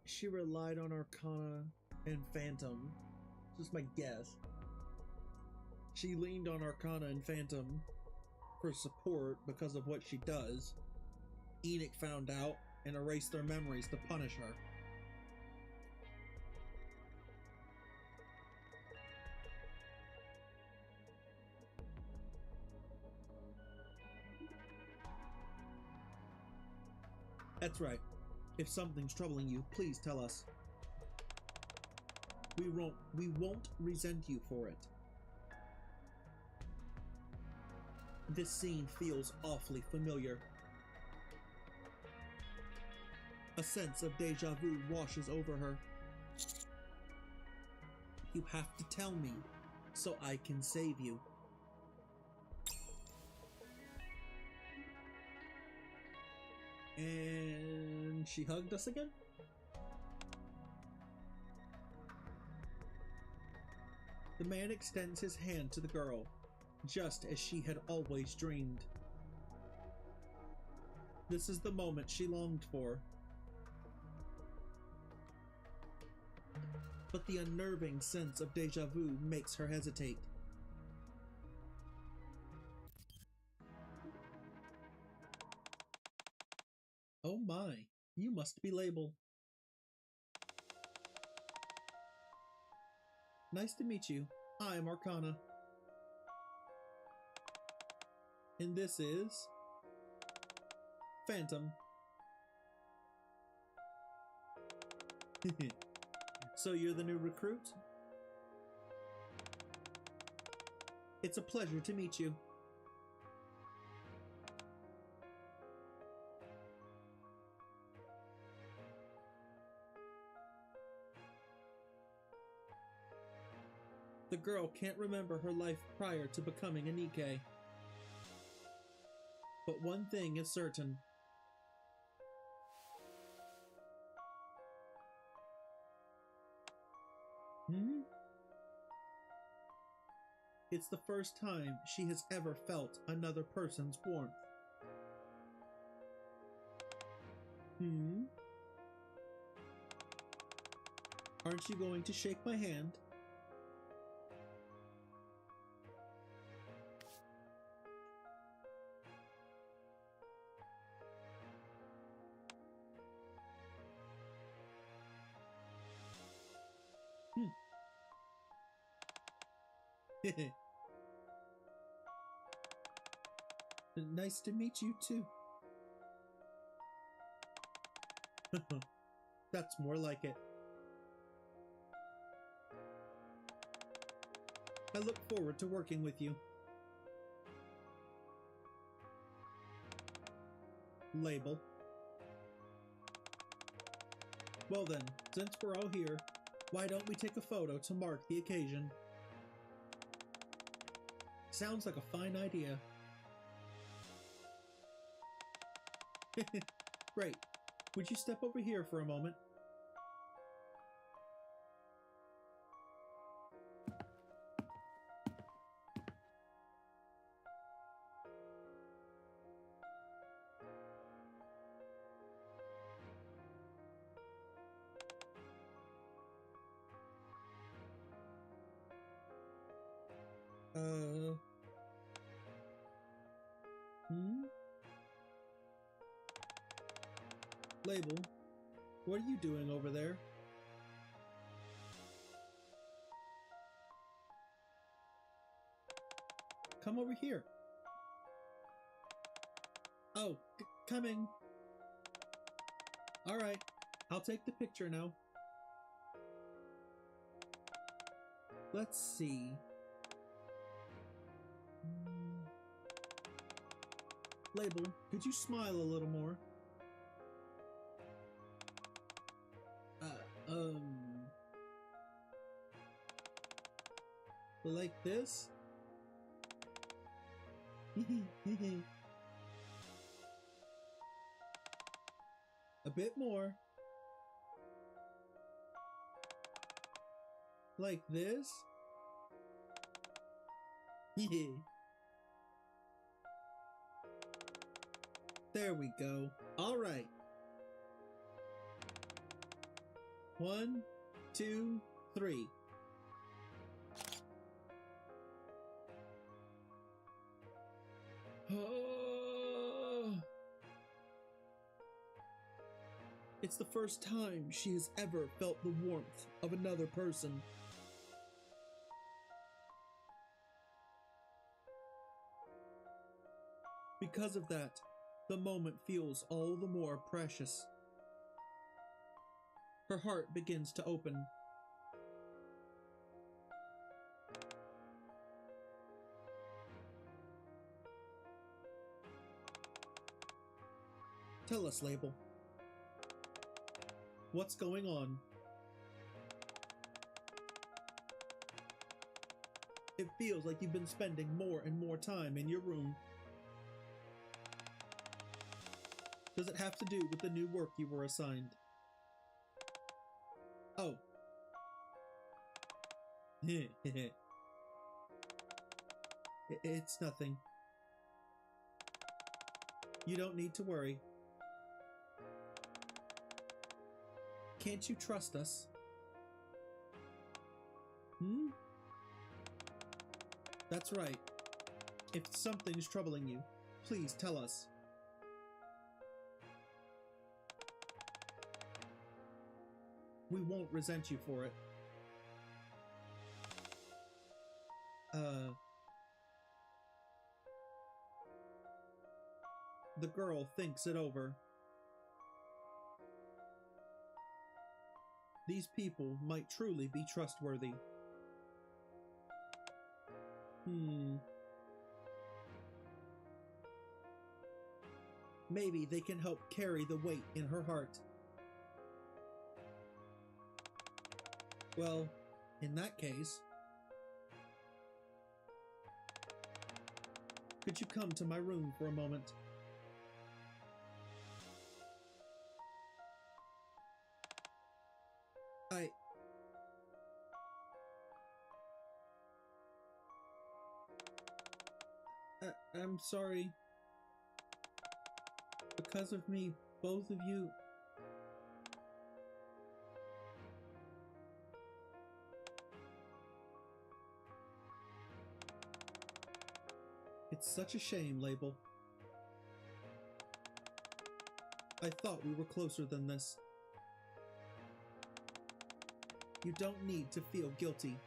She relied on Arcana and Phantom. Just my guess. She leaned on Arcana and Phantom for support because of what she does. Enoch found out and erased their memories to punish her. That's right. If something's troubling you, please tell us. We won't resent you for it. This scene feels awfully familiar. A sense of deja vu washes over her. You have to tell me so I can save you. And she hugged us again? The man extends his hand to the girl, just as she had always dreamed. This is the moment she longed for. But the unnerving sense of deja vu makes her hesitate. Oh my, you must be Label. Nice to meet you. I'm Arcana. And this is Phantom. So you're the new recruit? It's a pleasure to meet you. The girl can't remember her life prior to becoming a Nikke. But one thing is certain. It's the first time she has ever felt another person's warmth. Aren't you going to shake my hand? Nice to meet you too. That's more like it. I look forward to working with you. Label. Well then, since we're all here, why don't we take a photo to mark the occasion? Sounds like a fine idea. Great. Would you step over here for a moment? Label, what are you doing over there? Come over here. Oh, coming. Alright, I'll take the picture now. Let's see. Label, could you smile a little more? Like this? A bit more. Like this? Yeah. There we go. All right. 1, 2, 3. It's the first time she has ever felt the warmth of another person. Because of that, the moment feels all the more precious. Her heart begins to open. Tell us, Label. What's going on? It feels like you've been spending more and more time in your room. Does it have to do with the new work you were assigned? Oh. It's nothing. You don't need to worry. Can't you trust us? That's right. If something's troubling you, please tell us. We won't resent you for it. The girl thinks it over. These people might truly be trustworthy. Maybe they can help carry the weight in her heart. Well, in that case, could you come to my room for a moment? I'm sorry. Because of me, both of you... It's such a shame, Label. I thought we were closer than this. You don't need to feel guilty.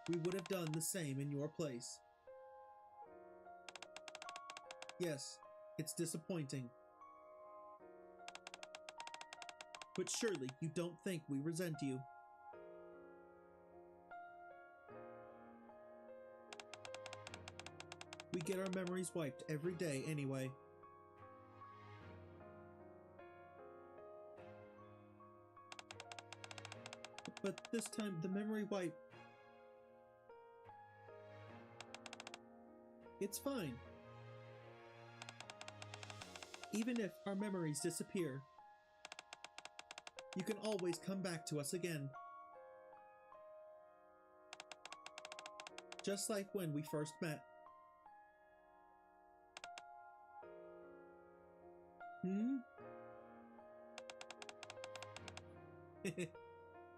We would have done the same in your place. Yes, it's disappointing. But surely you don't think we resent you. We get our memories wiped every day anyway. But this time the memory wipe... It's fine. Even if our memories disappear, you can always come back to us again. Just like when we first met.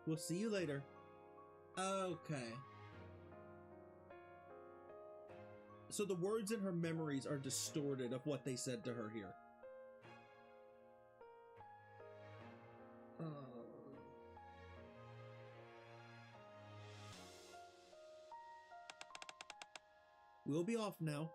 We'll see you later. Okay. So the words in her memories are distorted of what they said to her here. We'll be off now.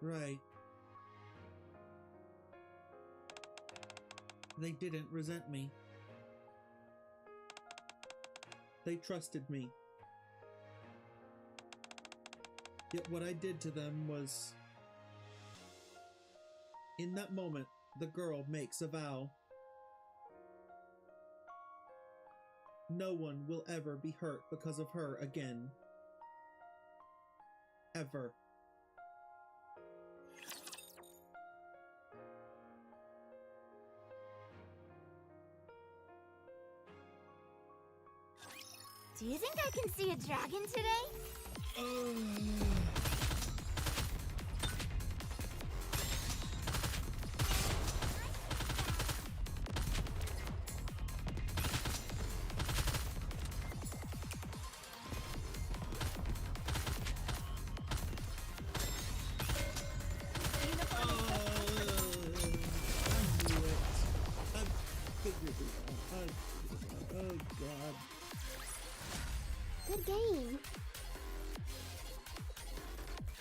Right. They didn't resent me. They trusted me. Yet what I did to them was... In that moment, the girl makes a vow. No one will ever be hurt because of her again. Ever. Do you think I can see a dragon today? Oh god. Good game.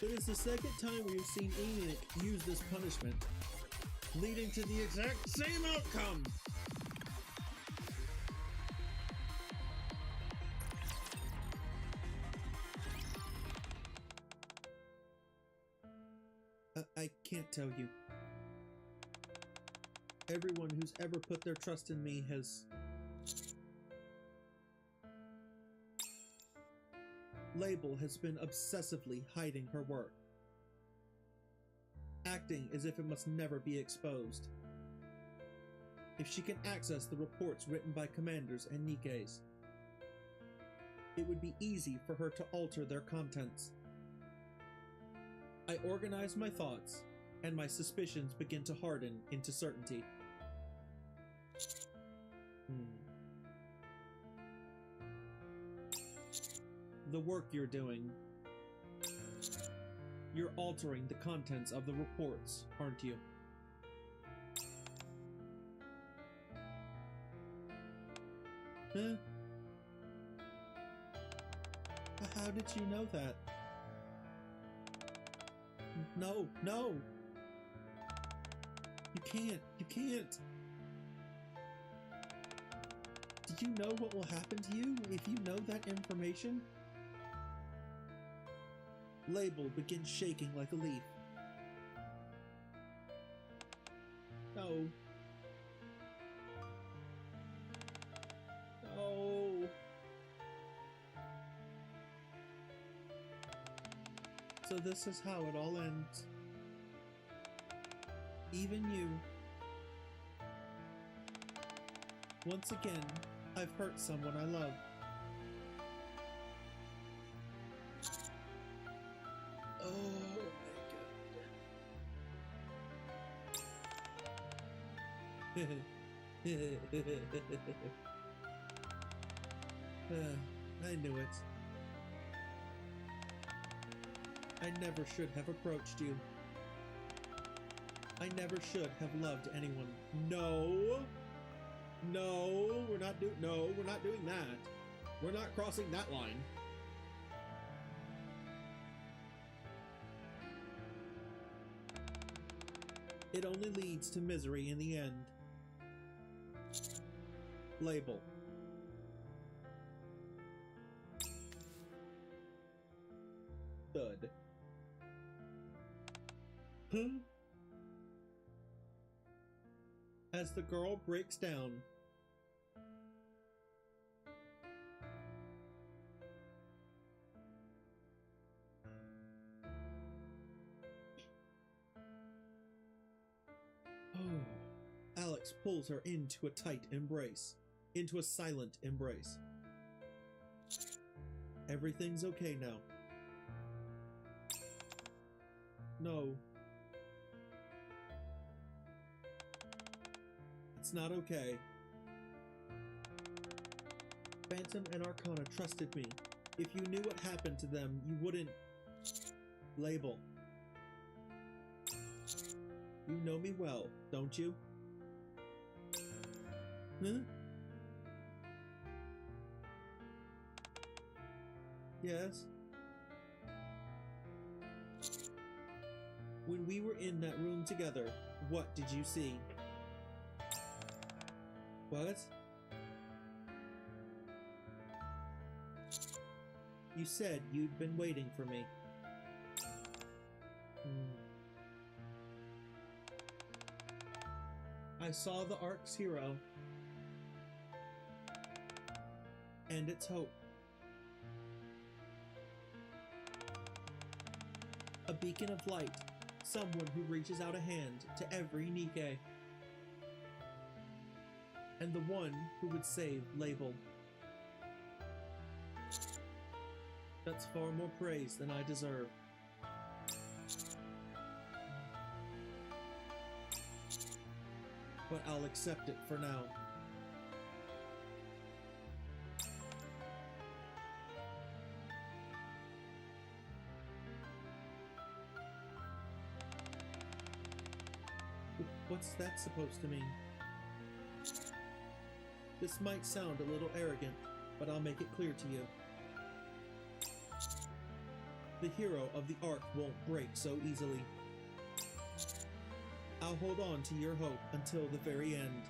It is the second time we have seen Enoch use this punishment, leading to the exact same outcome! I can't tell you. Everyone who's ever put their trust in me has... Label has been obsessively hiding her work, acting as if it must never be exposed. If she can access the reports written by commanders and Nikkes, it would be easy for her to alter their contents. I organize my thoughts, and my suspicions begin to harden into certainty. The work you're doing. You're altering the contents of the reports, aren't you? Huh? How did you know that? No, no! You can't, you can't! Did you know what will happen to you if you know that information? Label begins shaking like a leaf. No. No. So this is how it all ends. Even you. Once again, I've hurt someone I love. Oh my god. I knew it. I never should have approached you. I never should have loved anyone. No! No, we're not doing that. We're not crossing that line. It only leads to misery in the end. Label. Thud. Huh? As the girl breaks down, Alex pulls her into a tight embrace, into a silent embrace. Everything's okay now. No. It's not okay. Phantom and Arcana trusted me. If you knew what happened to them, you wouldn't... Label. You know me well, don't you? Huh? Yes? When we were in that room together, what did you see? What? You said you'd been waiting for me. I saw the Ark's hero and its hope. A beacon of light, someone who reaches out a hand to every Nikke. And the one who would save Label. That's far more praise than I deserve. But I'll accept it for now. What's that supposed to mean? This might sound a little arrogant, but I'll make it clear to you. The hero of the Ark won't break so easily. I'll hold on to your hope until the very end.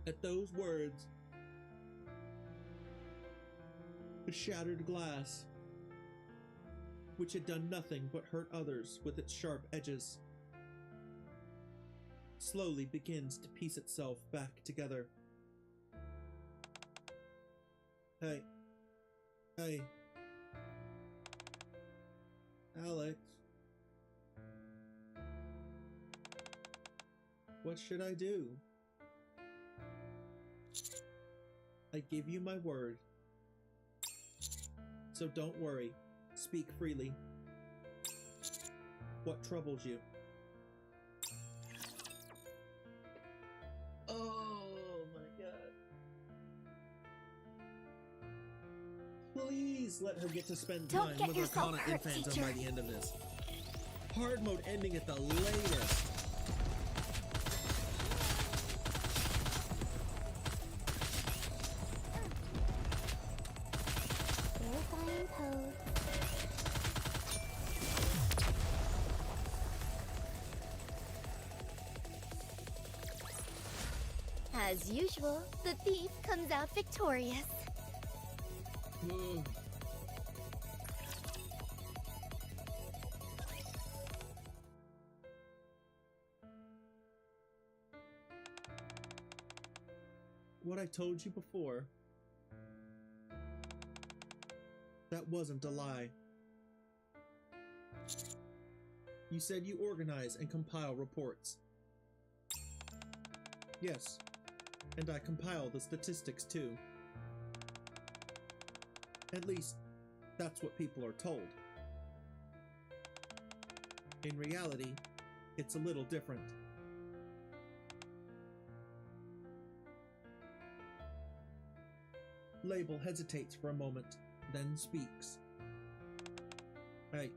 At those words, the shattered glass, which had done nothing but hurt others with its sharp edges, slowly begins to piece itself back together. Hey. Hey. Alex. What should I do? I give you my word. So don't worry. Speak freely. What troubles you? Oh my god. Please let her get to spend Don't time get with yourself Arcana hurt, and Phantom teacher. by the end of this. Hard mode ending at the latest. Verifying code. As usual, the thief comes out victorious. What I told you before, that wasn't a lie. You said you organize and compile reports. Yes, and I compile the statistics too. At least, that's what people are told. In reality, it's a little different. Label hesitates for a moment, then speaks. I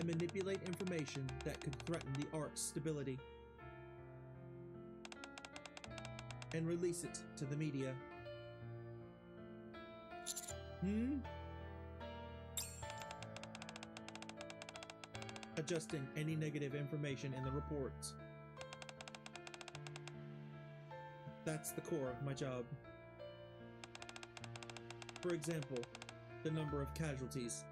manipulate information that could threaten the Ark's stability and release it to the media. Adjusting any negative information in the reports. That's the core of my job. For example, the number of casualties,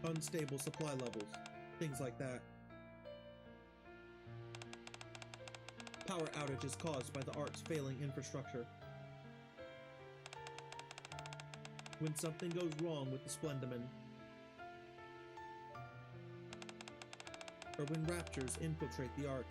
unstable supply levels, things like that. Power outages caused by the Ark's failing infrastructure. When something goes wrong with the Splendoman, or when Raptors infiltrate the Ark.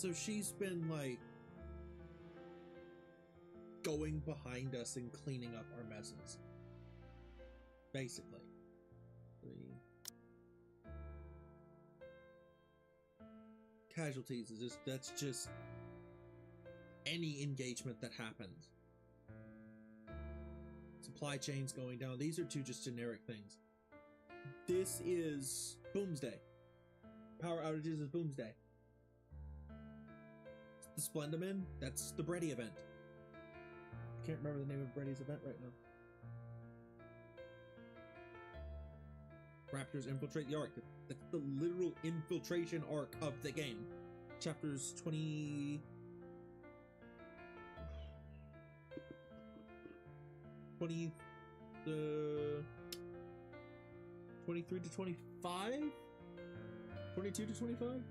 So she's been like going behind us and cleaning up our messes. Basically. Casualties is just, that's just any engagement that happens. Supply chains going down. These are two just generic things. This is Boomsday. Power outages is Boomsday. The Splendoman, that's the Brady event. I can't remember the name of Brady's event right now. Raptors infiltrate the Ark. That's the literal infiltration arc of the game. Chapters 23 to 25? 22 to 25?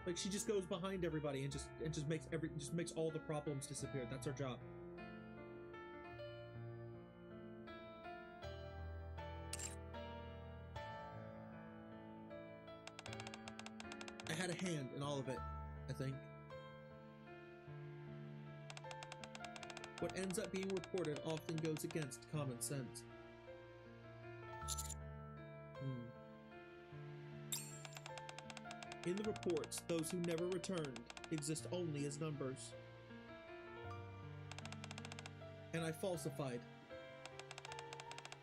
Like, she just goes behind everybody and just makes all the problems disappear. That's her job. I had a hand in all of it, I think. What ends up being reported often goes against common sense. In the reports, those who never returned exist only as numbers. And I falsified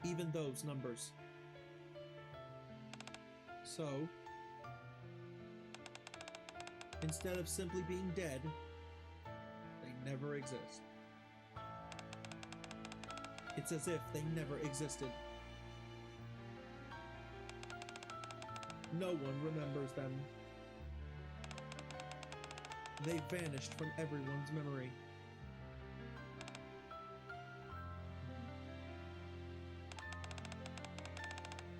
even those numbers. So, instead of simply being dead, they never exist. It's as if they never existed. No one remembers them. They vanished from everyone's memory.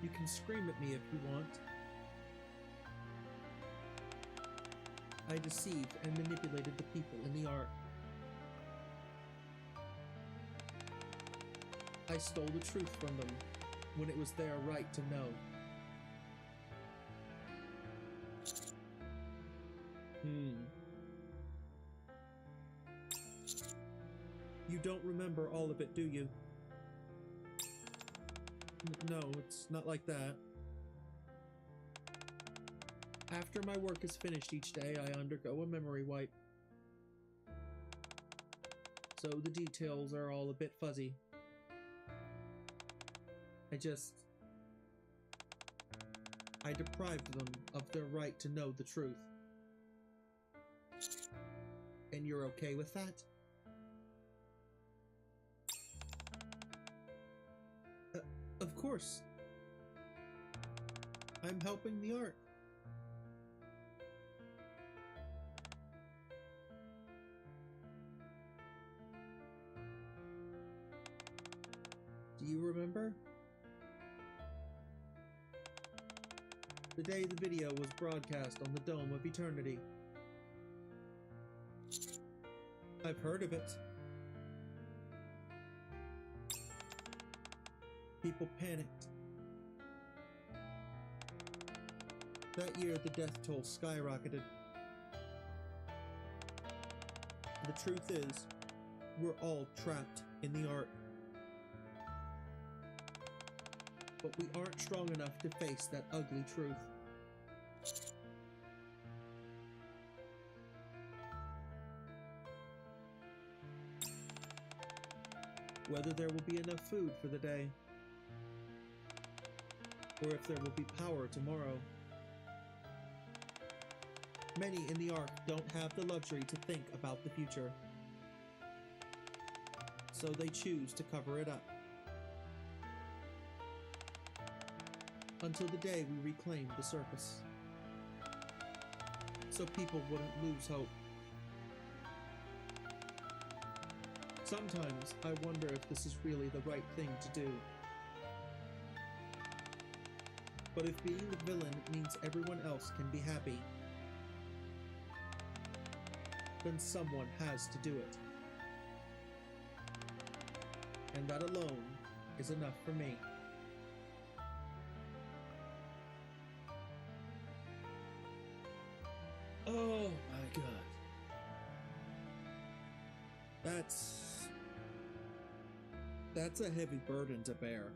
You can scream at me if you want. I deceived and manipulated the people in the Ark. I stole the truth from them when it was their right to know. You don't remember all of it, do you? No, it's not like that. After my work is finished each day, I undergo a memory wipe. So the details are all a bit fuzzy. I deprived them of their right to know the truth. And you're okay with that? Of course. I'm helping the Ark. Do you remember? The day the video was broadcast on the Dome of Eternity. I've heard of it. People panicked. That year, the death toll skyrocketed. The truth is, we're all trapped in the Ark. But we aren't strong enough to face that ugly truth. Whether there will be enough food for the day, or if there will be power tomorrow. Many in the Ark don't have the luxury to think about the future, so they choose to cover it up. Until the day we reclaim the surface, so people wouldn't lose hope. Sometimes I wonder if this is really the right thing to do. But if being the villain means everyone else can be happy, then someone has to do it. And that alone is enough for me. That's a heavy burden to bear.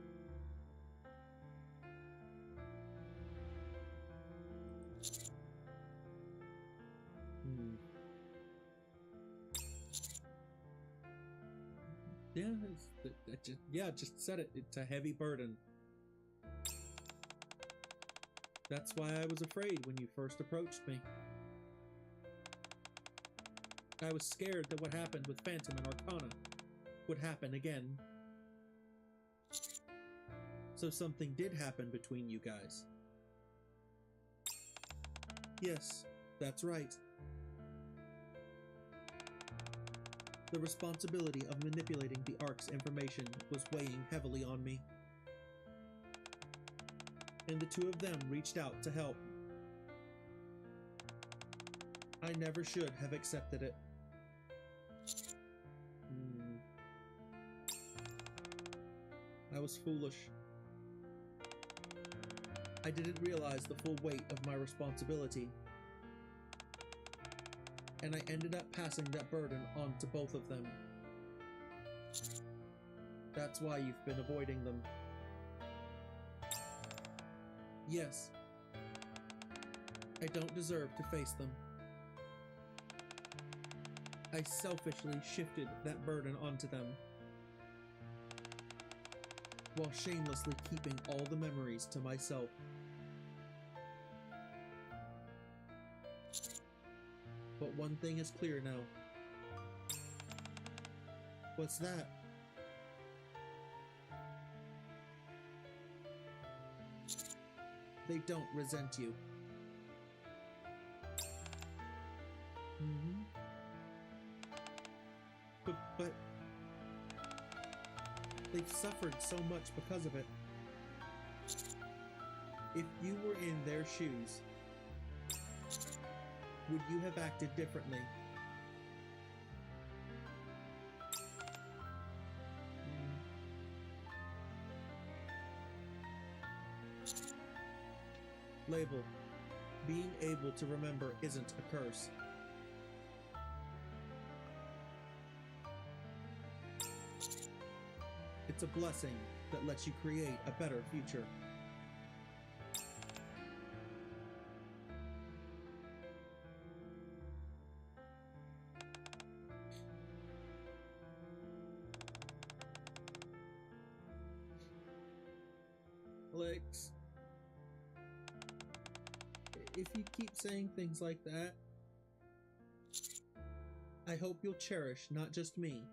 Yeah, just said it. It's a heavy burden. That's why I was afraid when you first approached me. I was scared that what happened with Phantom and Arcana would happen again. So something did happen between you guys. Yes, that's right. The responsibility of manipulating the Ark's information was weighing heavily on me. And the two of them reached out to help. I never should have accepted it. I was foolish. I didn't realize the full weight of my responsibility. And I ended up passing that burden on to both of them. That's why you've been avoiding them. Yes. I don't deserve to face them. I selfishly shifted that burden onto them, while shamelessly keeping all the memories to myself. But one thing is clear now. What's that? They don't resent you. But they've suffered so much because of it. If you were in their shoes, would you have acted differently? Label. Being able to remember isn't a curse. It's a blessing that lets you create a better future. Alex, if you keep saying things like that, I hope you'll cherish not just me,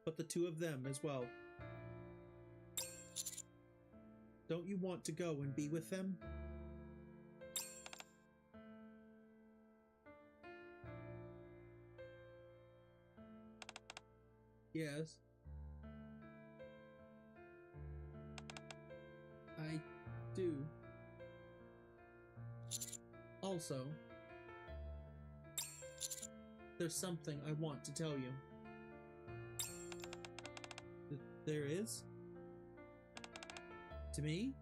but the two of them as well. Don't you want to go and be with them? Yes. I do. Also, there's something I want to tell you. There is? To me?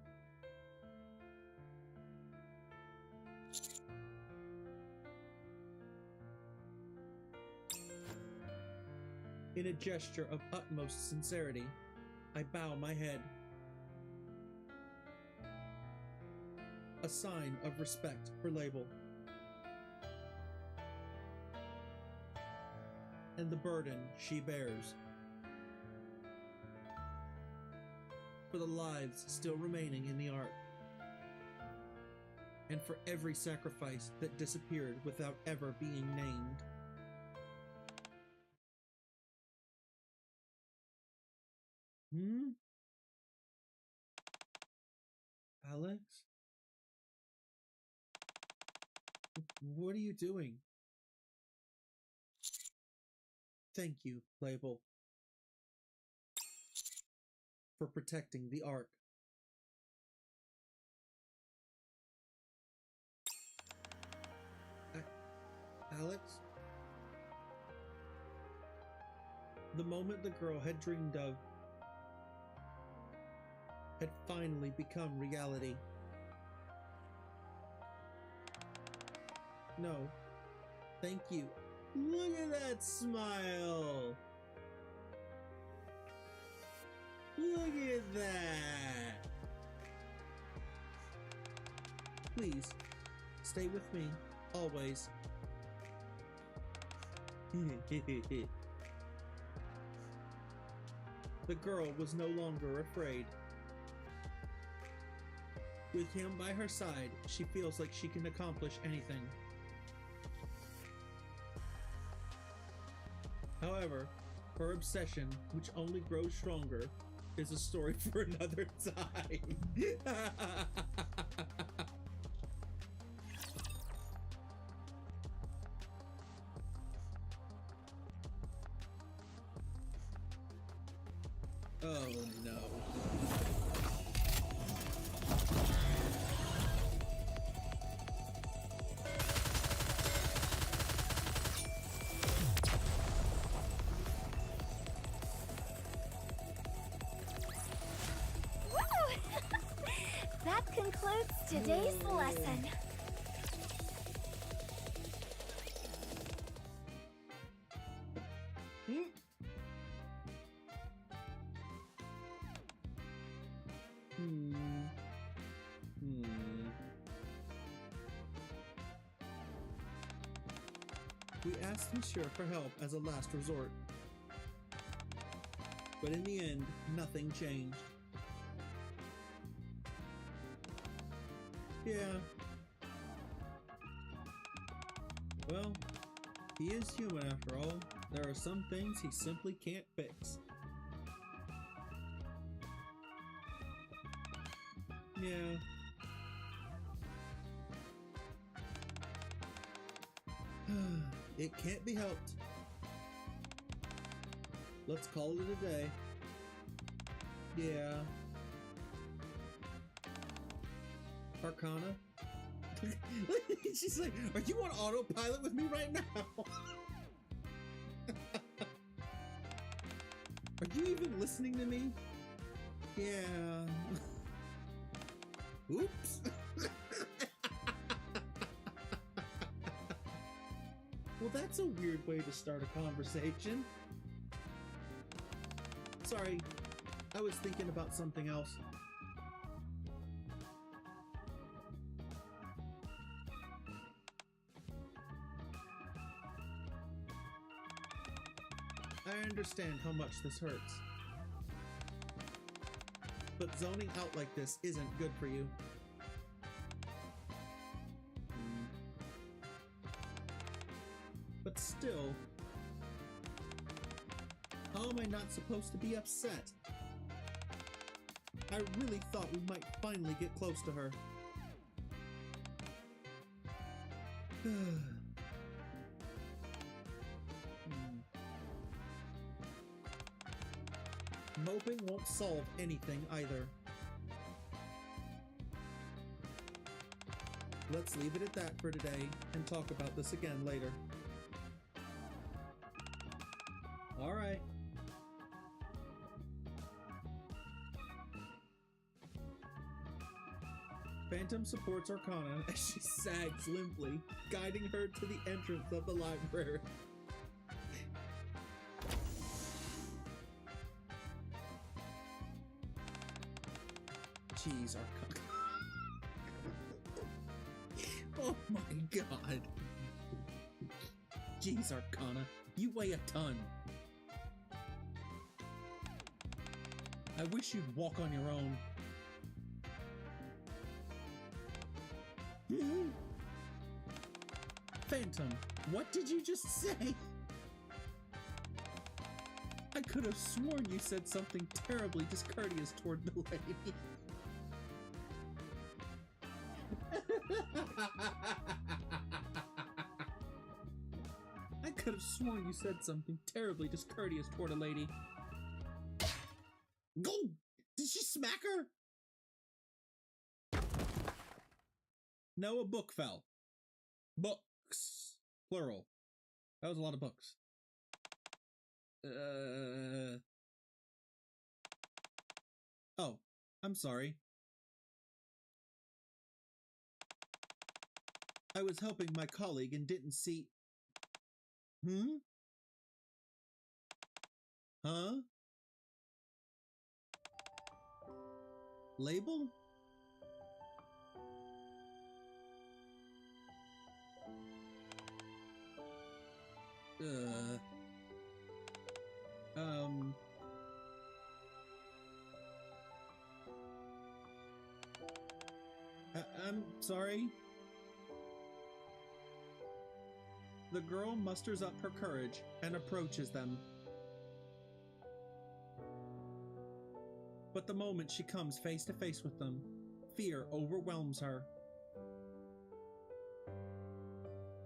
In a gesture of utmost sincerity, I bow my head. A sign of respect for Label. And the burden she bears. For the lives still remaining in the Ark. And for every sacrifice that disappeared without ever being named. Alex? What are you doing? Thank you, Label, for protecting the Ark. Alex? The moment the girl had dreamed of had finally become reality. No. Thank you. Look at that smile! Look at that! Please, stay with me, always. The girl was no longer afraid. With him by her side, she feels like she can accomplish anything. However, her obsession, which only grows stronger, is a story for another time. Oh no. Woo! That concludes today's lesson. We asked Monsieur for help as a last resort. But in the end, nothing changed. Yeah. Well, he is human after all. There are some things he simply can't fix. Yeah. It can't be helped. Let's call it a day. Yeah. Arcana? She's like, are you on autopilot with me right now? Are you even listening to me? Yeah. Oops. Well, that's a weird way to start a conversation. Sorry, I was thinking about something else. I understand how much this hurts. But zoning out like this isn't good for you. But still, how am I not supposed to be upset? I really thought we might finally get close to her. Moping won't solve anything either. Let's leave it at that for today and talk about this again later. Alright. Phantom supports Arcana as she sags limply, guiding her to the entrance of the library. Jeez, Arcana. Oh my god. Jeez, Arcana, you weigh a ton. I wish you'd walk on your own. Phantom, what did you just say? I could have sworn you said something terribly discourteous toward Milady. I could have sworn you said something terribly discourteous toward a lady. Go! Did she smack her? No, a book fell. Books. Plural. That was a lot of books. Oh, I'm sorry. I was helping my colleague and didn't see... Huh? Label? I'm sorry. The girl musters up her courage and approaches them. But the moment she comes face to face with them, fear overwhelms her.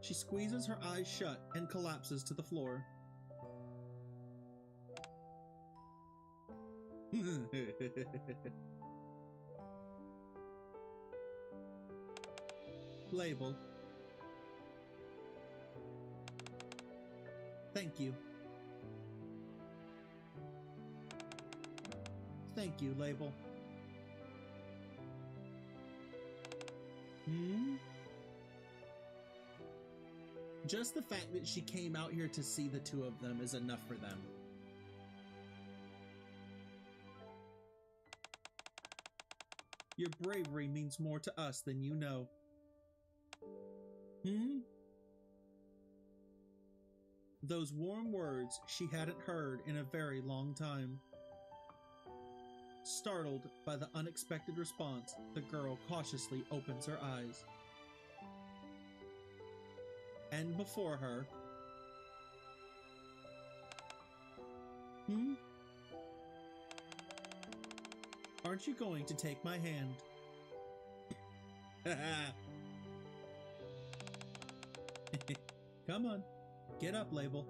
She squeezes her eyes shut and collapses to the floor. Label. Thank you. Thank you, Label. Just the fact that she came out here to see the two of them is enough for them. Your bravery means more to us than you know. Those warm words she hadn't heard in a very long time. Startled by the unexpected response, the girl cautiously opens her eyes. And before her... Aren't you going to take my hand? Come on, get up, Label.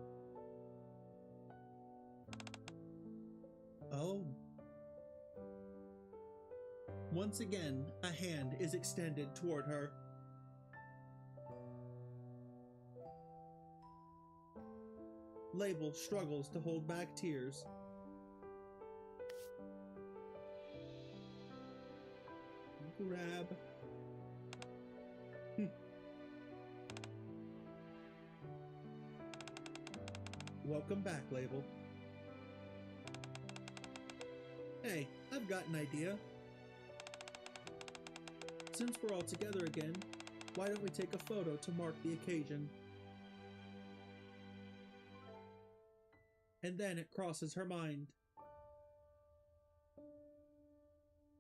Oh. Once again, a hand is extended toward her. Label struggles to hold back tears. Grab. Welcome back, Label. Hey, I've got an idea. Since we're all together again, why don't we take a photo to mark the occasion? And then it crosses her mind.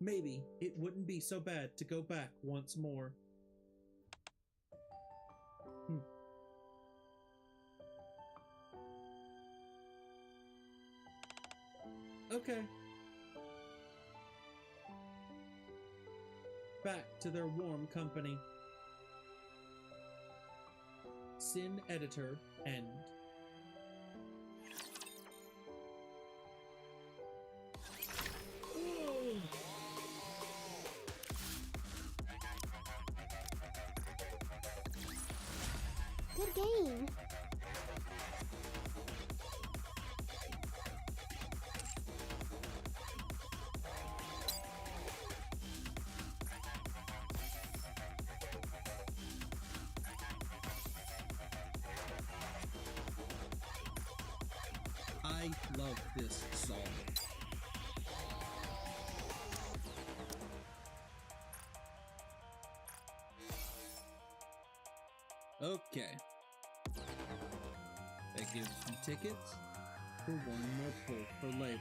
Maybe it wouldn't be so bad to go back once more. Okay. Back to their warm company. Sin Editor End. Good game. I love this song. Okay. That gives you tickets for one more pull for Label.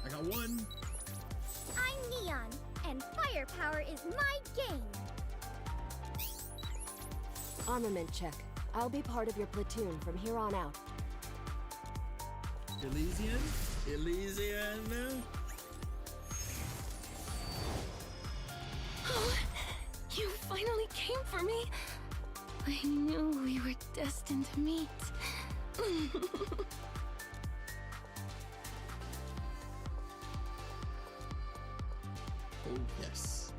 I got one. I'm Neon, and firepower is my game. Armament check. I'll be part of your platoon from here on out. Elysian? Elysian? Oh, you finally came for me. I knew we were destined to meet. Oh, yes.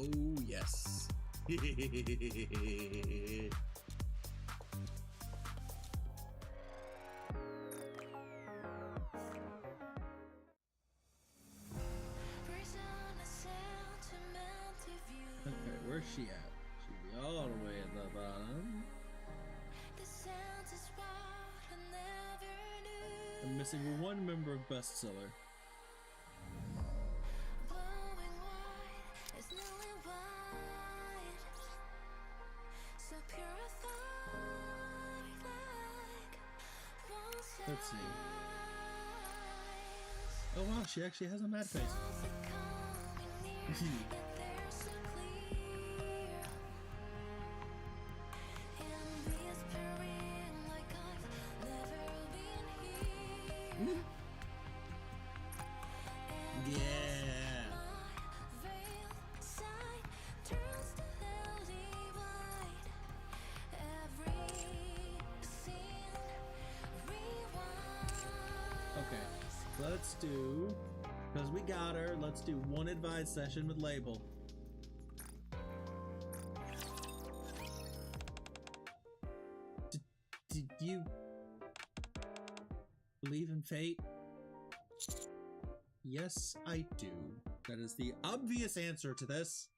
Oh, yes. Okay, where's she at? She's all the way at the bottom. I'm missing one member of bestseller. Let's see. Oh wow, she actually has a mad face. Yeah. Okay, let's do, because we got her, let's do one advice session with Label. Did you believe in fate? Yes, I do. That is the obvious answer to this.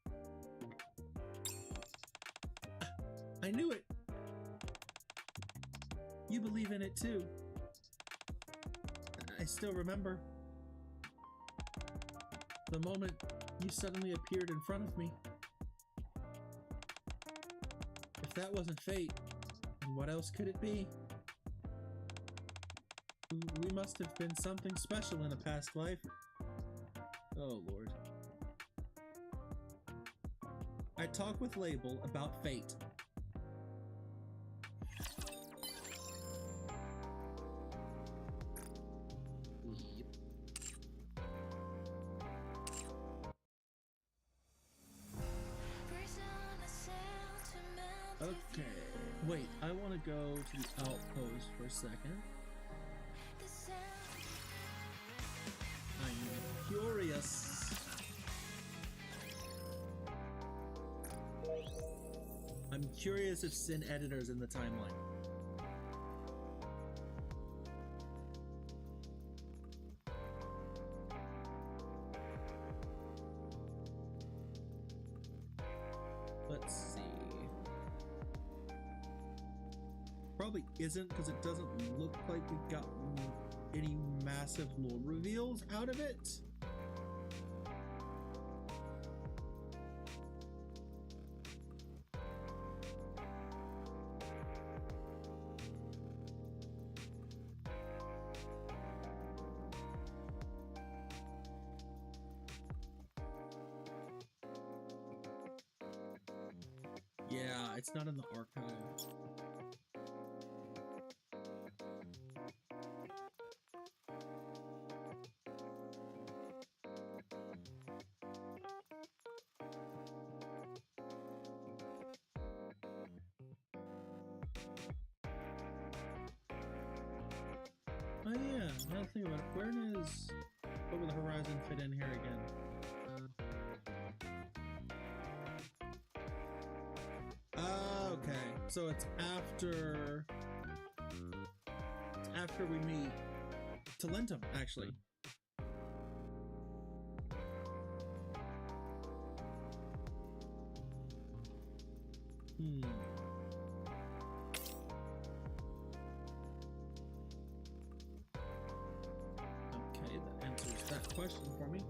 I knew it. You believe in it too. I still remember the moment you suddenly appeared in front of me. If that wasn't fate, then what else could it be? We must have been something special in a past life. Oh, Lord. I talk with Label about fate. Okay. Wait, I want to go to the outpost for a second. I'm curious. I'm curious if Sin Editor's in the timeline. Let's see. Probably isn't, because it doesn't look like we got any massive lore reveals out of it. Yeah, it's not in the archive. Oh yeah, now that I think about it, where does Over the Horizon fit in here again? Okay, so it's after we meet Talentum, actually. Okay, that answers that question for me.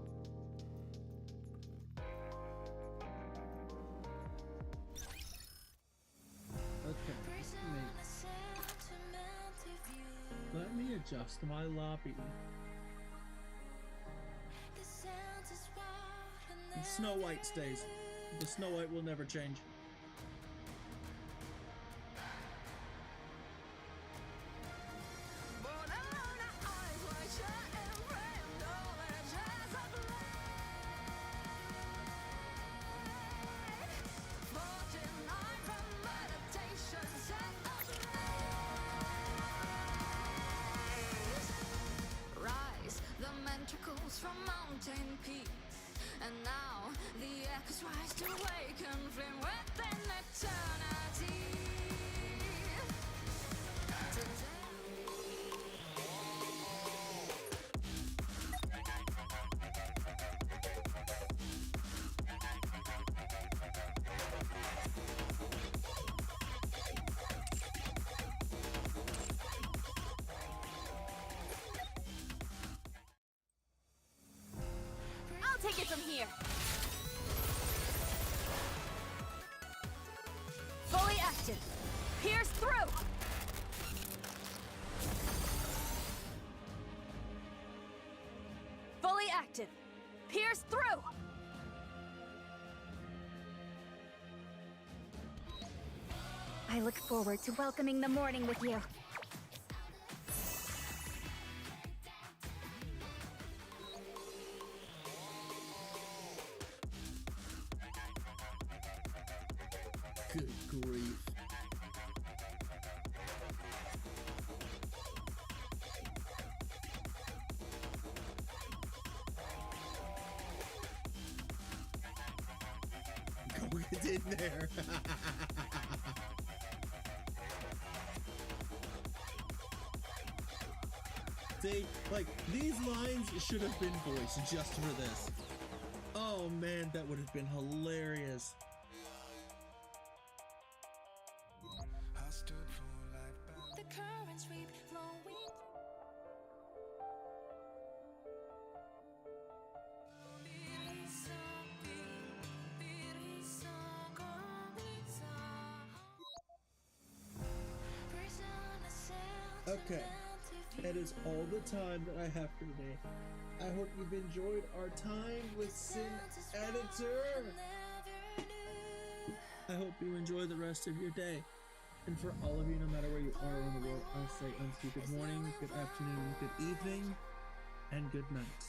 Okay, let me adjust my lobby. And Snow White stays. The Snow White will never change. From mountain peaks, and now the echoes tries to awaken flame within eternity. I'll take it from here. Fully active. Pierce through. Fully active. Pierce through. I look forward to welcoming the morning with you. Good grief. Go get in there. See, like, these lines should have been voiced just for this. Oh man, that would have been hilarious. The currents sweep flowing. Okay, that is all the time that I have for today. I hope you've enjoyed our time with Sin Editor. I hope you enjoy the rest of your day. And for all of you, no matter where you are in the world, I'll say unto you good morning, good afternoon, good evening, and good night.